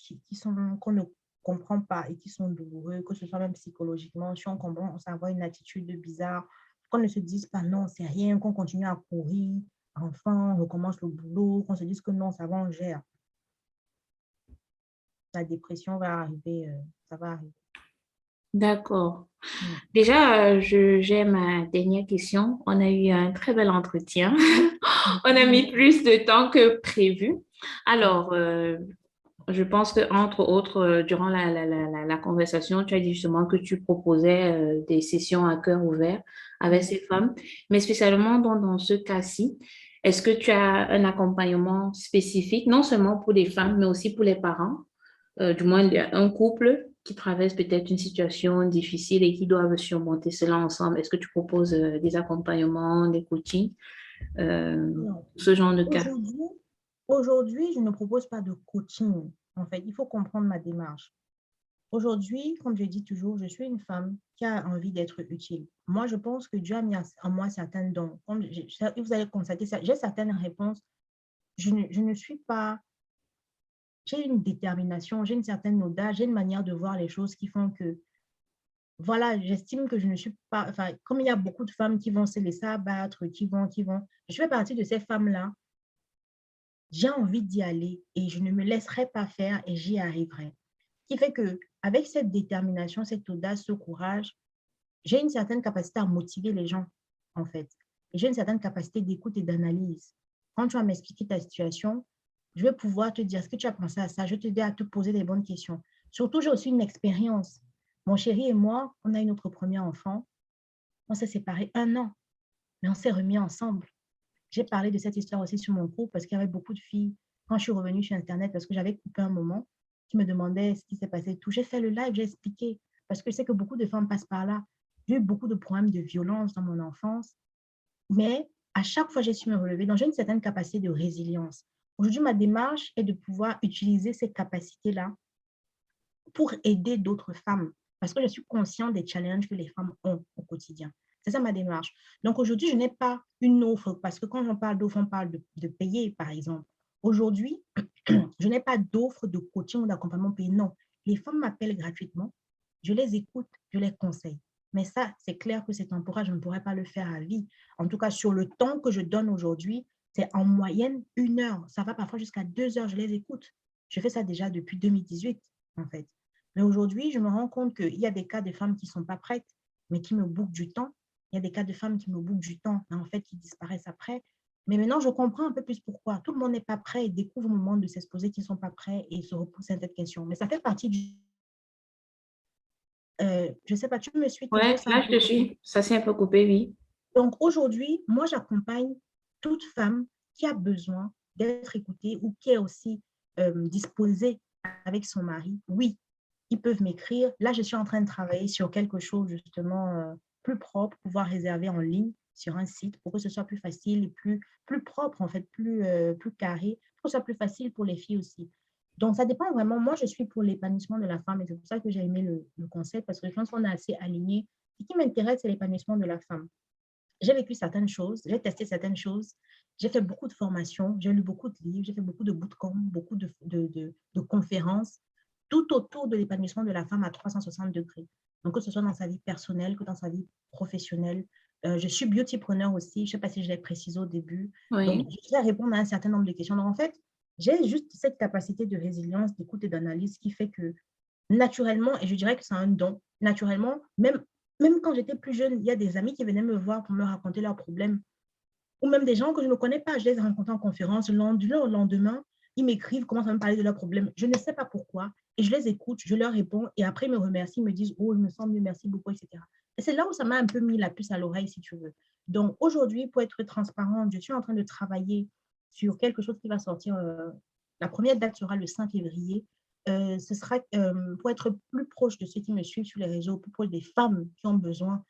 qu'on ne comprend pas et qui sont douloureux, que ce soit même psychologiquement, si on comprend, on s'envoie une attitude bizarre, qu'on ne se dise pas non, c'est rien, qu'on continue à courir, enfin, on recommence le boulot, qu'on se dise que non, ça va, on gère. La dépression va arriver, ça va arriver. d'accord. Mm. Déjà, j'ai ma dernière question. On a eu un très bel entretien. On a mis Mm. plus de temps que prévu. Mm. Alors, je pense que entre autres, durant la conversation, tu as dit justement que tu proposais des sessions à cœur ouvert avec Mm. ces femmes, mais spécialement dans ce cas-ci, est-ce que tu as un accompagnement spécifique, non seulement pour les femmes, mais aussi pour les parents, du moins un couple qui traverse peut-être une situation difficile et qui doivent surmonter cela ensemble? Est-ce que tu proposes des accompagnements, des coachings, euh, Non. ce genre de cas? Aujourd'hui, aujourd'hui, je ne propose pas de coaching. En fait, il faut comprendre ma démarche. Aujourd'hui, comme je dis toujours, je suis une femme qui a envie d'être utile. Moi, je pense que Dieu a mis en moi certains dons. Comme vous allez constater ça, j'ai certaines réponses. Je ne suis pas... J'ai une détermination, j'ai une certaine audace, j'ai une manière de voir les choses qui font que, voilà, j'estime que je ne suis pas... Enfin, comme il y a beaucoup de femmes qui vont se laisser abattre, qui vont... Je fais partie de ces femmes-là. J'ai envie d'y aller et je ne me laisserai pas faire et j'y arriverai. Ce qui fait que, avec cette détermination, cette audace, ce courage, j'ai une certaine capacité à motiver les gens, en fait. Et j'ai une certaine capacité d'écoute et d'analyse. Quand tu vas m'expliquer ta situation, je vais pouvoir te dire, est-ce que tu as pensé à ça? Je vais t'aider à te poser des bonnes questions. Surtout, j'ai aussi une expérience. Mon chéri et moi, on a eu notre premier enfant. On s'est séparés 1 an, mais on s'est remis ensemble. J'ai parlé de cette histoire aussi sur mon groupe parce qu'il y avait beaucoup de filles, quand je suis revenue sur Internet, parce que j'avais coupé un moment, qui me demandaient ce qui s'est passé et tout. J'ai fait le live, j'ai expliqué, parce que je sais que beaucoup de femmes passent par là. J'ai eu beaucoup de problèmes de violence dans mon enfance, mais à chaque fois, j'ai su me relever. Donc, j'ai une certaine capacité de résilience. Aujourd'hui, ma démarche est de pouvoir utiliser ces capacités-là pour aider d'autres femmes, parce que je suis consciente des challenges que les femmes ont au quotidien. C'est ça ma démarche. Donc aujourd'hui, je n'ai pas une offre, parce que quand on parle d'offre, on parle de payer, par exemple. Aujourd'hui, je n'ai pas d'offre de coaching ou d'accompagnement payé. Non, les femmes m'appellent gratuitement, je les écoute, je les conseille. Mais ça, c'est clair que c'est temporaire, je ne pourrais pas le faire à vie. En tout cas, sur le temps que je donne aujourd'hui, c'est en moyenne 1 heure. Ça va parfois jusqu'à 2 heures, je les écoute. Je fais ça déjà depuis 2018, en fait. Mais aujourd'hui, je me rends compte qu'il y a des cas de femmes qui ne sont pas prêtes, mais qui me bouquent du temps. Il y a des cas de femmes qui me bouquent du temps, mais en fait, qui disparaissent après. Mais maintenant, je comprends un peu plus pourquoi. Tout le monde n'est pas prêt et découvre au moment de s'exposer qu'ils ne sont pas prêts et se reposent cette question. Mais ça fait partie du... je ne sais pas, tu me suis toujours Ouais, ça un là, peu je te coupé. suis. Ça s'est un peu coupé, oui. Donc aujourd'hui, moi, j'accompagne toute femme qui a besoin d'être écoutée ou qui est aussi disposée avec son mari. Oui, ils peuvent m'écrire. Là, je suis en train de travailler sur quelque chose justement plus propre, pouvoir réserver en ligne sur un site pour que ce soit plus facile et plus propre, en fait, plus carré, pour que ce soit plus facile pour les filles aussi. Donc, ça dépend vraiment. Moi, je suis pour l'épanouissement de la femme et c'est pour ça que j'ai aimé le concept parce que je pense qu'on est assez alignés Ce qui m'intéresse, c'est l'épanouissement de la femme. J'ai vécu certaines choses, j'ai testé certaines choses, j'ai fait beaucoup de formations, j'ai lu beaucoup de livres, j'ai fait beaucoup de bootcamps, beaucoup de conférences, tout autour de l'épanouissement de la femme à 360 degrés. Donc, que ce soit dans sa vie personnelle, que dans sa vie professionnelle. Je suis beautypreneur aussi, je ne sais pas si je l'ai précisé au début. Donc, Oui. je vais répondre à un certain nombre de questions. Donc, en fait, j'ai juste cette capacité de résilience, d'écoute et d'analyse qui fait que naturellement, et je dirais que c'est un don, naturellement, même quand j'étais plus jeune, il y a des amis qui venaient me voir pour me raconter leurs problèmes, ou même des gens que je ne connais pas, je les ai rencontrés en conférence, le lendemain, ils m'écrivent, commencent à me parler de leurs problèmes. Je ne sais pas pourquoi, et je les écoute, je leur réponds, et après ils me remercient, ils me disent, oh, il me semble mieux, merci beaucoup, etc. Et c'est là où ça m'a un peu mis la puce à l'oreille, si tu veux. Donc aujourd'hui, pour être transparente, je suis en train de travailler sur quelque chose qui va sortir. La première date sera le 5 février. Ce sera pour être plus proche de ceux qui me suivent sur les réseaux, plus proche des femmes qui ont besoin,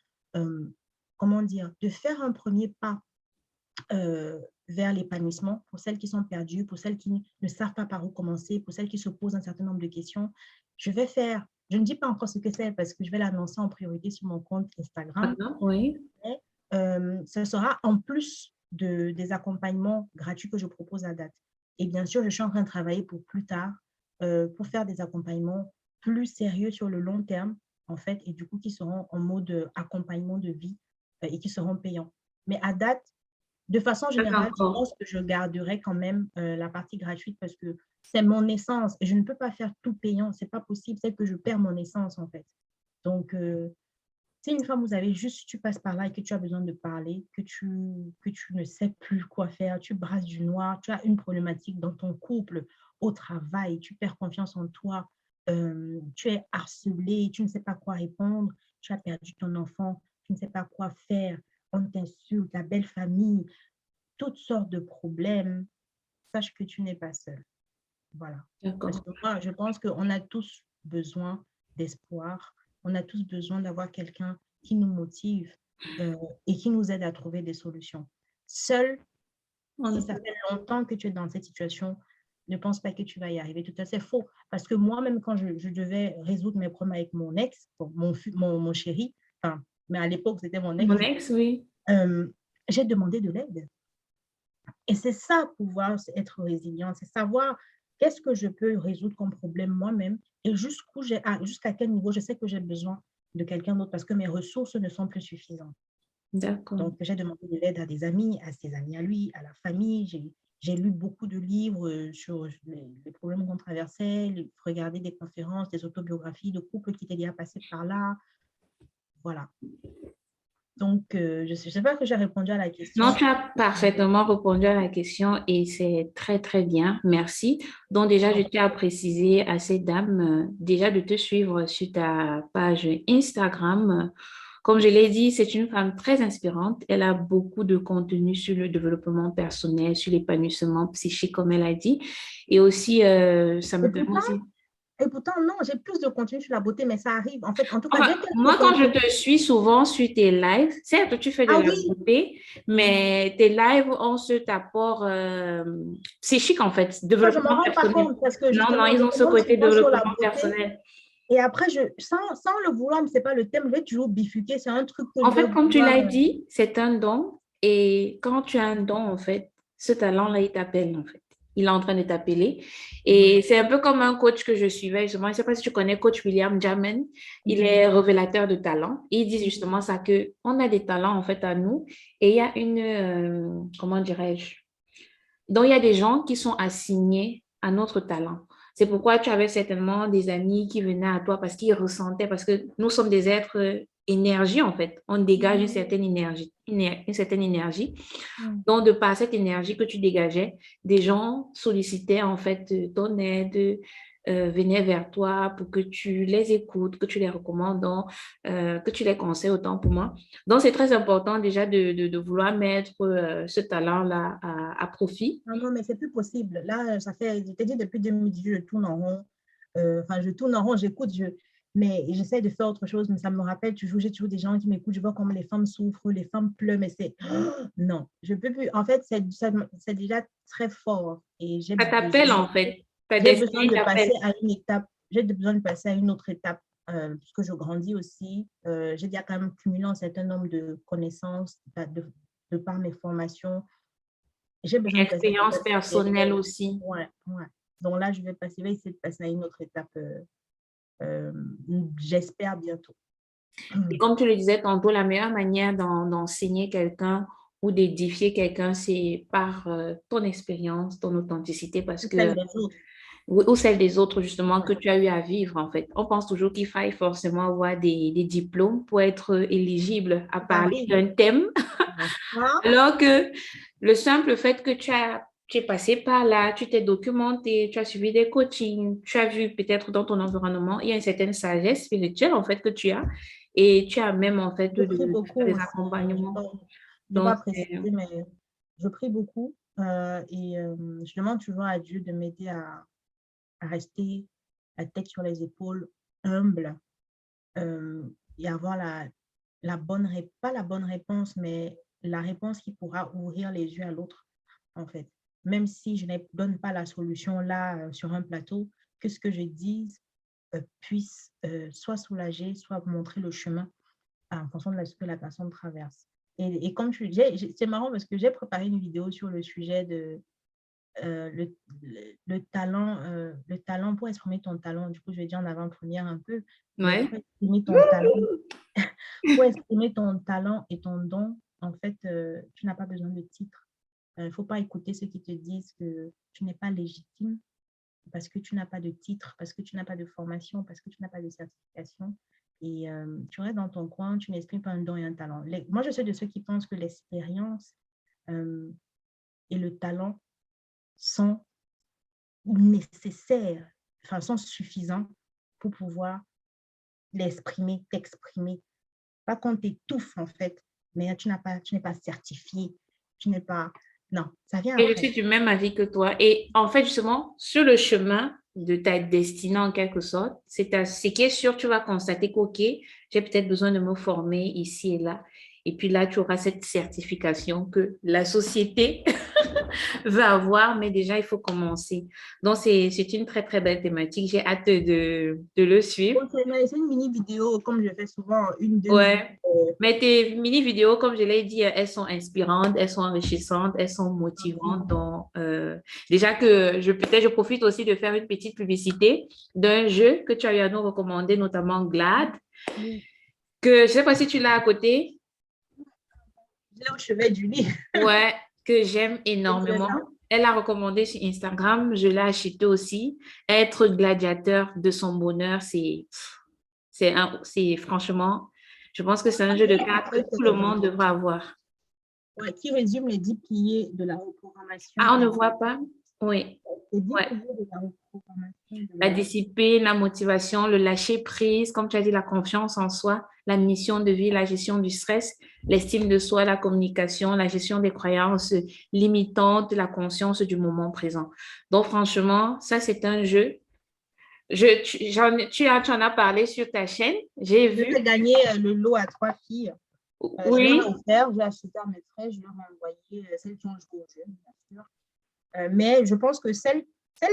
comment dire, de faire un premier pas vers l'épanouissement, pour celles qui sont perdues, pour celles qui ne savent pas par où commencer, pour celles qui se posent un certain nombre de questions. Je ne dis pas encore ce que c'est parce que je vais l'annoncer en priorité sur mon compte Instagram. Oui. Mais, ce sera en plus des accompagnements gratuits que je propose à date. Et bien sûr, je suis en train de travailler pour plus tard, pour faire des accompagnements plus sérieux sur le long terme, en fait, et du coup, qui seront en mode accompagnement de vie et qui seront payants. Mais à date, de façon générale, je pense que je garderai quand même la partie gratuite parce que c'est mon essence et je ne peux pas faire tout payant. C'est pas possible, c'est que je perds mon essence, en fait. Donc, si une femme, vous avez juste, tu passes par là et que tu as besoin de parler, que tu ne sais plus quoi faire, tu brasses du noir, tu as une problématique dans ton couple, au travail, tu perds confiance en toi, tu es harcelé, tu ne sais pas quoi répondre, tu as perdu ton enfant, tu ne sais pas quoi faire, on t'insulte, ta belle famille, toutes sortes de problèmes, sache que tu n'es pas seule. Voilà. Parce que moi, je pense qu'on a tous besoin d'espoir, on a tous besoin d'avoir quelqu'un qui nous motive et qui nous aide à trouver des solutions. Seul, si ça fait longtemps que tu es dans cette situation, ne pense pas que tu vas y arriver. Tout à fait faux. Parce que moi-même, quand je devais résoudre mes problèmes avec mon ex, mon chéri, enfin, mais à l'époque, c'était mon ex. Mon ex, oui. J'ai demandé de l'aide. Et c'est ça, pouvoir être résilient, c'est savoir qu'est-ce que je peux résoudre comme problème moi-même et jusqu'à quel niveau je sais que j'ai besoin de quelqu'un d'autre parce que mes ressources ne sont plus suffisantes. D'accord. Donc, j'ai demandé de l'aide à des amis, à ses amis à lui, à la famille. J'ai lu beaucoup de livres sur les problèmes qu'on traversait, regardé des conférences, des autobiographies de couples qui étaient déjà passés par là. Voilà. Donc, je ne sais pas que j'ai répondu à la question. Non, tu as parfaitement répondu à la question et c'est très, très bien. Merci. Donc, déjà, je tiens à préciser à ces dames, déjà de te suivre sur ta page Instagram. Comme je l'ai dit, c'est une femme très inspirante. Elle a beaucoup de contenu sur le développement personnel, sur l'épanouissement psychique, comme elle a dit. Et aussi, ça me permet aussi... Et pourtant, non, j'ai plus de contenu sur la beauté, mais ça arrive. En fait, en tout cas, moi, quand je te suis souvent sur tes lives, certes, tu fais de la beauté, mais tes lives ont cet apport psychique, en fait, développement personnel. Parce que non, ils ont ce côté développement personnel. Et après, sans le vouloir, mais ce n'est pas le thème, je vais toujours bifurquer, c'est un truc que en fait, comme tu l'as dit, c'est un don. Et quand tu as un don, en fait, ce talent-là, il t'appelle, en fait. Il est en train de t'appeler. Et c'est un peu comme un coach que je suivais, justement. Je ne sais pas si tu connais coach William Jamen. Il est révélateur de talents. Il dit justement ça, qu'on a des talents, en fait, à nous. Et il y a comment dirais-je? Donc, il y a des gens qui sont assignés à notre talent. C'est pourquoi tu avais certainement des amis qui venaient à toi parce qu'ils ressentaient, parce que nous sommes des êtres énergie, en fait. On dégage une certaine énergie. Donc, de par cette énergie que tu dégageais, des gens sollicitaient, en fait, ton aide, venaient vers toi pour que tu les écoutes, que tu les recommandes, que tu les conseilles autant pour moi. Donc, c'est très important déjà de vouloir mettre ce talent-là à profit. Non, mais c'est plus possible. Là, ça fait, je t'ai dit, depuis 2018, je tourne en rond. Je tourne en rond, j'écoute, mais j'essaie de faire autre chose, mais ça me rappelle toujours, j'ai toujours des gens qui m'écoutent, je vois comment les femmes souffrent, les femmes pleurent, mais c'est... non, je peux plus. En fait, c'est déjà très fort. Et ça t'appelle, en fait. J'ai besoin de passer à une étape. J'ai besoin de passer à une autre étape puisque je grandis aussi, j'ai déjà quand même cumulé un certain nombre de connaissances de par mes formations. J'ai besoin de passer à Expérience l'étape personnelle supérieure. aussi. Ouais, ouais. Donc là, je vais essayer de passer à une autre étape, euh, j'espère bientôt. Et comme tu le disais tantôt, la meilleure manière d'enseigner quelqu'un ou d'édifier quelqu'un, c'est par ton expérience, ton authenticité, parce Celle que, des autres. ou celle des autres, justement, Ouais. que tu as eu à vivre, en fait. On pense toujours qu'il faille forcément avoir des diplômes pour être éligible à Tout à parler fait. d'un thème, Ah, alors que le simple fait que tu es passé par là, tu t'es documenté, tu as suivi des coachings, tu as vu peut-être dans ton environnement, il y a une certaine sagesse spirituelle, en fait, que tu as, et tu as même, en fait, je prie de faire beaucoup des aussi, hein. accompagnements. J'ai pas Donc, précisé, mais je prie beaucoup et je demande toujours à Dieu de m'aider à rester la tête sur les épaules, humble euh, et avoir la bonne réponse, pas la bonne réponse, mais la réponse qui pourra ouvrir les yeux à l'autre, en fait. Même si je ne donne pas la solution là sur un plateau, que ce que je dise puisse soit soulager, soit montrer le chemin en fonction de ce que la personne traverse. Et comme c'est marrant parce que j'ai préparé une vidéo sur le sujet de le talent pour exprimer ton talent. Du coup, je vais dire en avant-première un peu, mais ouais. pour exprimer ton talent, pour exprimer ton talent et ton don, en fait, tu n'as pas besoin de titre. Il ne faut pas écouter ceux qui te disent que tu n'es pas légitime parce que tu n'as pas de titre, parce que tu n'as pas de formation, parce que tu n'as pas de certification. Et tu restes dans ton coin, tu n'exprimes pas un don et un talent. Moi, je suis de ceux qui pensent que l'expérience euh, et le talent sont nécessaires, enfin, sont suffisants pour pouvoir l'exprimer, t'exprimer. Pas qu'on t'étouffe, en fait, mais tu n'es pas certifié, tu n'es pas... Non, ça vient Et je après. suis du même avis que toi. Et en fait, justement, sur le chemin de ta destinée, en quelque sorte, ce qui est sûr, tu vas constater qu'OK, j'ai peut-être besoin de me former ici et là. Et puis là, tu auras cette certification que la société veut avoir, mais déjà, il faut commencer. Donc, c'est une très, très belle thématique. J'ai hâte de le suivre. Donc, c'est une mini vidéo, comme je fais souvent, une, deux minutes. Ouais. Mais tes mini-vidéos, comme je l'ai dit, elles sont inspirantes, elles sont enrichissantes, elles sont Merci. motivantes. Donc, déjà que peut-être je profite aussi de faire une petite publicité d'un jeu que tu as eu à nous recommander, notamment Glad, Oui. que je ne sais pas si tu l'as à côté. Je l'ai au chevet du lit. Ouais, que j'aime Et tu es énormément. là. Elle a recommandé sur Instagram, je l'ai acheté aussi. Être gladiateur de son bonheur, c'est franchement, je pense que c'est un jeu de En cartes que fait, tout le monde devrait avoir. ouais, qui résume les 10 piliers de la reprogrammation Ah, on ne de voit pas? Oui, les 10 ouais. piliers de la reprogrammation de La la... discipline, la motivation, le lâcher prise, comme tu as dit, la confiance en soi, la mission de vie, la gestion du stress, l'estime de soi, la communication, la gestion des croyances limitantes, la conscience du moment présent. Donc, franchement, ça, c'est un jeu. Tu en as parlé sur ta chaîne. J'ai Je vu. vais gagner le lot à 3 filles. Je leur ai Oui, offert, j'ai acheté à mes frais, je leur ai envoyé celles qui ont joué au jeu, bien sûr. Mais je pense que celles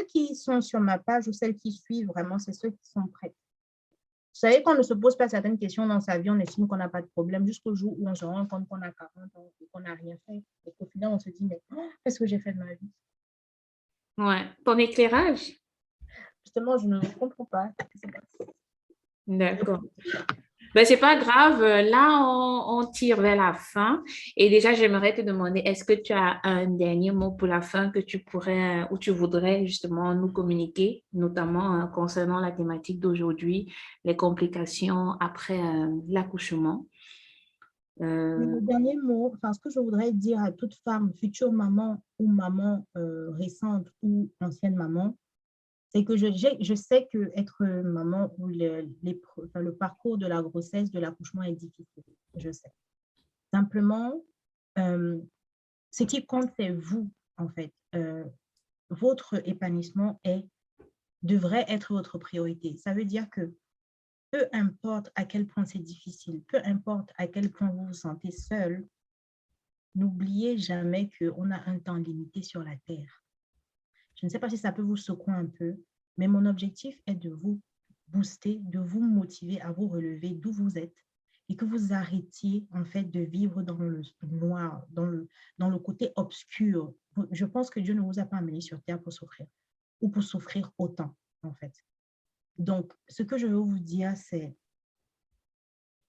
qui sont sur ma page ou celles qui suivent vraiment, c'est ceux qui sont prêts. Vous savez, quand on ne se pose pas certaines questions dans sa vie, on estime qu'on n'a pas de problème jusqu'au jour où on se rend compte qu'on a 40 ans et qu'on n'a rien fait. Et qu'au final, on se dit, mais qu'est-ce que j'ai fait de ma vie? ouais. Ton éclairage. Justement, je ne comprends pas. D'accord. Ben, c'est pas grave. Là, on tire vers la fin. Et déjà, j'aimerais te demander, est-ce que tu as un dernier mot pour la fin que tu pourrais ou tu voudrais justement nous communiquer, notamment concernant la thématique d'aujourd'hui, les complications après l'accouchement? Euh, Le dernier mot, enfin, ce que je voudrais dire à toute femme, future maman ou maman récente ou ancienne maman, c'est que je sais que être maman ou enfin, le parcours de la grossesse, de l'accouchement est difficile. Je sais. Simplement, euh, ce qui compte, c'est vous, en fait. Votre épanouissement devrait être votre priorité. Ça veut dire que peu importe à quel point c'est difficile, peu importe à quel point vous vous sentez seul, n'oubliez jamais qu'on a un temps limité sur la Terre. Je ne sais pas si ça peut vous secouer un peu, mais mon objectif est de vous booster, de vous motiver à vous relever d'où vous êtes et que vous arrêtiez en fait de vivre dans le noir, dans le côté obscur. Je pense que Dieu ne vous a pas amené sur terre pour souffrir ou pour souffrir autant en fait. Donc, ce que je veux vous dire, c'est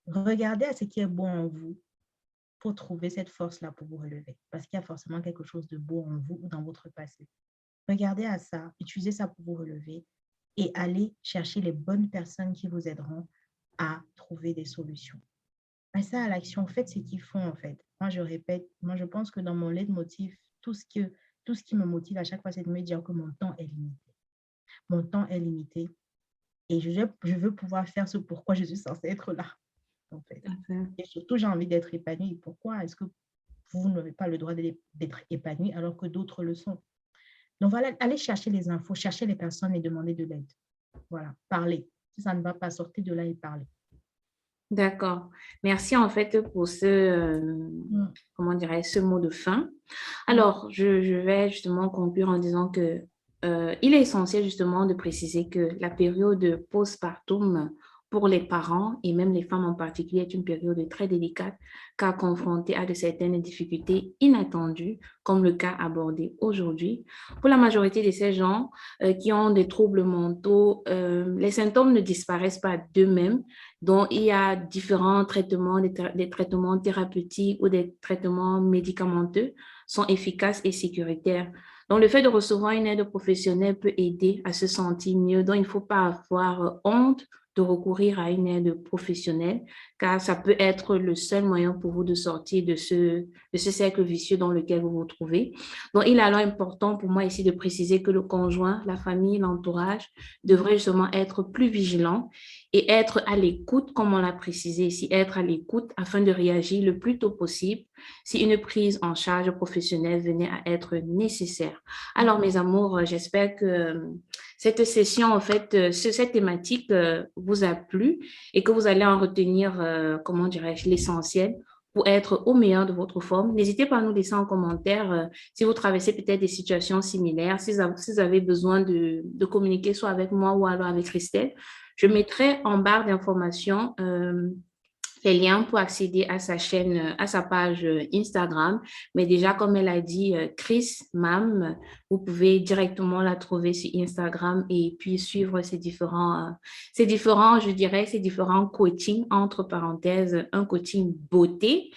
regardez à ce qui est bon en vous pour trouver cette force-là pour vous relever. Parce qu'il y a forcément quelque chose de beau en vous ou dans votre passé. Regardez à ça, utilisez ça pour vous relever et allez chercher les bonnes personnes qui vous aideront à trouver des solutions. Passez à l'action, faites ce qu'ils font en fait. Moi, je répète, moi, je pense que dans mon leitmotiv, tout ce qui me motive à chaque fois, c'est de me dire que mon temps est limité. Mon temps est limité et je veux pouvoir faire ce pourquoi je suis censée être là. En fait. Et surtout, j'ai envie d'être épanouie. Pourquoi est-ce que vous n'avez pas le droit d'être épanoui alors que d'autres le sont? Donc, voilà, allez chercher les infos, chercher les personnes et demander de l'aide. Voilà, parlez. Si ça ne va pas, sortir de là et parler. D'accord. Merci en fait pour comment dirais-je, ce mot de fin. Alors, je vais justement conclure en disant que il est essentiel justement de préciser que la période postpartum pour les parents et même les femmes en particulier est une période très délicate car confrontée à de certaines difficultés inattendues comme le cas abordé aujourd'hui. Pour la majorité de ces gens qui ont des troubles mentaux, les symptômes ne disparaissent pas d'eux-mêmes, donc il y a différents traitements, des traitements thérapeutiques ou des traitements médicamenteux sont efficaces et sécuritaires. Donc, le fait de recevoir une aide professionnelle peut aider à se sentir mieux. Donc, il ne faut pas avoir honte de recourir à une aide professionnelle, car ça peut être le seul moyen pour vous de sortir de ce cercle vicieux dans lequel vous vous trouvez. Donc, il est alors important pour moi ici de préciser que le conjoint, la famille, l'entourage devraient justement être plus vigilants et être à l'écoute, comme on l'a précisé ici, être à l'écoute afin de réagir le plus tôt possible si une prise en charge professionnelle venait à être nécessaire. Alors, mes amours, j'espère que cette session, en fait, cette thématique vous a plu et que vous allez en retenir, comment dirais-je, l'essentiel pour être au meilleur de votre forme. N'hésitez pas à nous laisser en commentaire si vous traversez peut-être des situations similaires, si vous avez besoin de communiquer soit avec moi ou alors avec Christelle. Je mettrai en barre d'informations les liens pour accéder à sa chaîne, à sa page Instagram. Mais déjà, comme elle a dit, Chris Mam, vous pouvez directement la trouver sur Instagram et puis suivre ces différents, je dirais, ces différents coachings, entre parenthèses, un coaching beauté.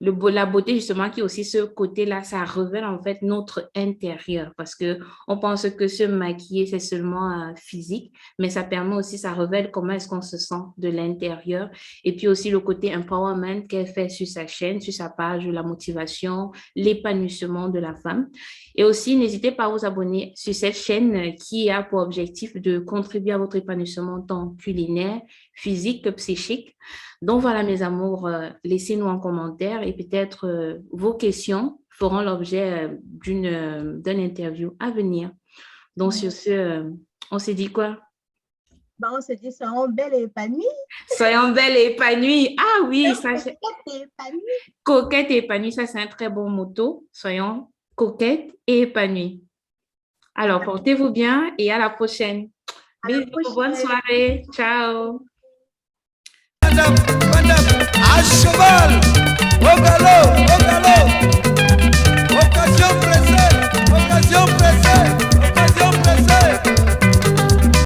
La beauté, justement, qui est aussi ce côté-là, ça révèle en fait notre intérieur parce que on pense que se maquiller, c'est seulement physique, mais ça permet aussi, ça révèle comment est-ce qu'on se sent de l'intérieur. Et puis aussi le côté empowerment qu'elle fait sur sa chaîne, sur sa page, la motivation, l'épanouissement de la femme. Et aussi, n'hésitez pas à vous abonner sur cette chaîne qui a pour objectif de contribuer à votre épanouissement tant culinaire, physique que psychique. Donc voilà, mes amours, laissez-nous en commentaire et peut-être vos questions feront l'objet d'une interview à venir. Donc sur ce, on s'est dit quoi? On se dit soyons belles et épanouies. Soyons belles et épanouies. Ah oui, ça c'est coquette et épanouie. Coquette et épanouie, ça c'est un très bon motto. Soyons coquettes et épanouies. Alors, portez-vous bien et à la prochaine. Bisous, bonne soirée. Ciao.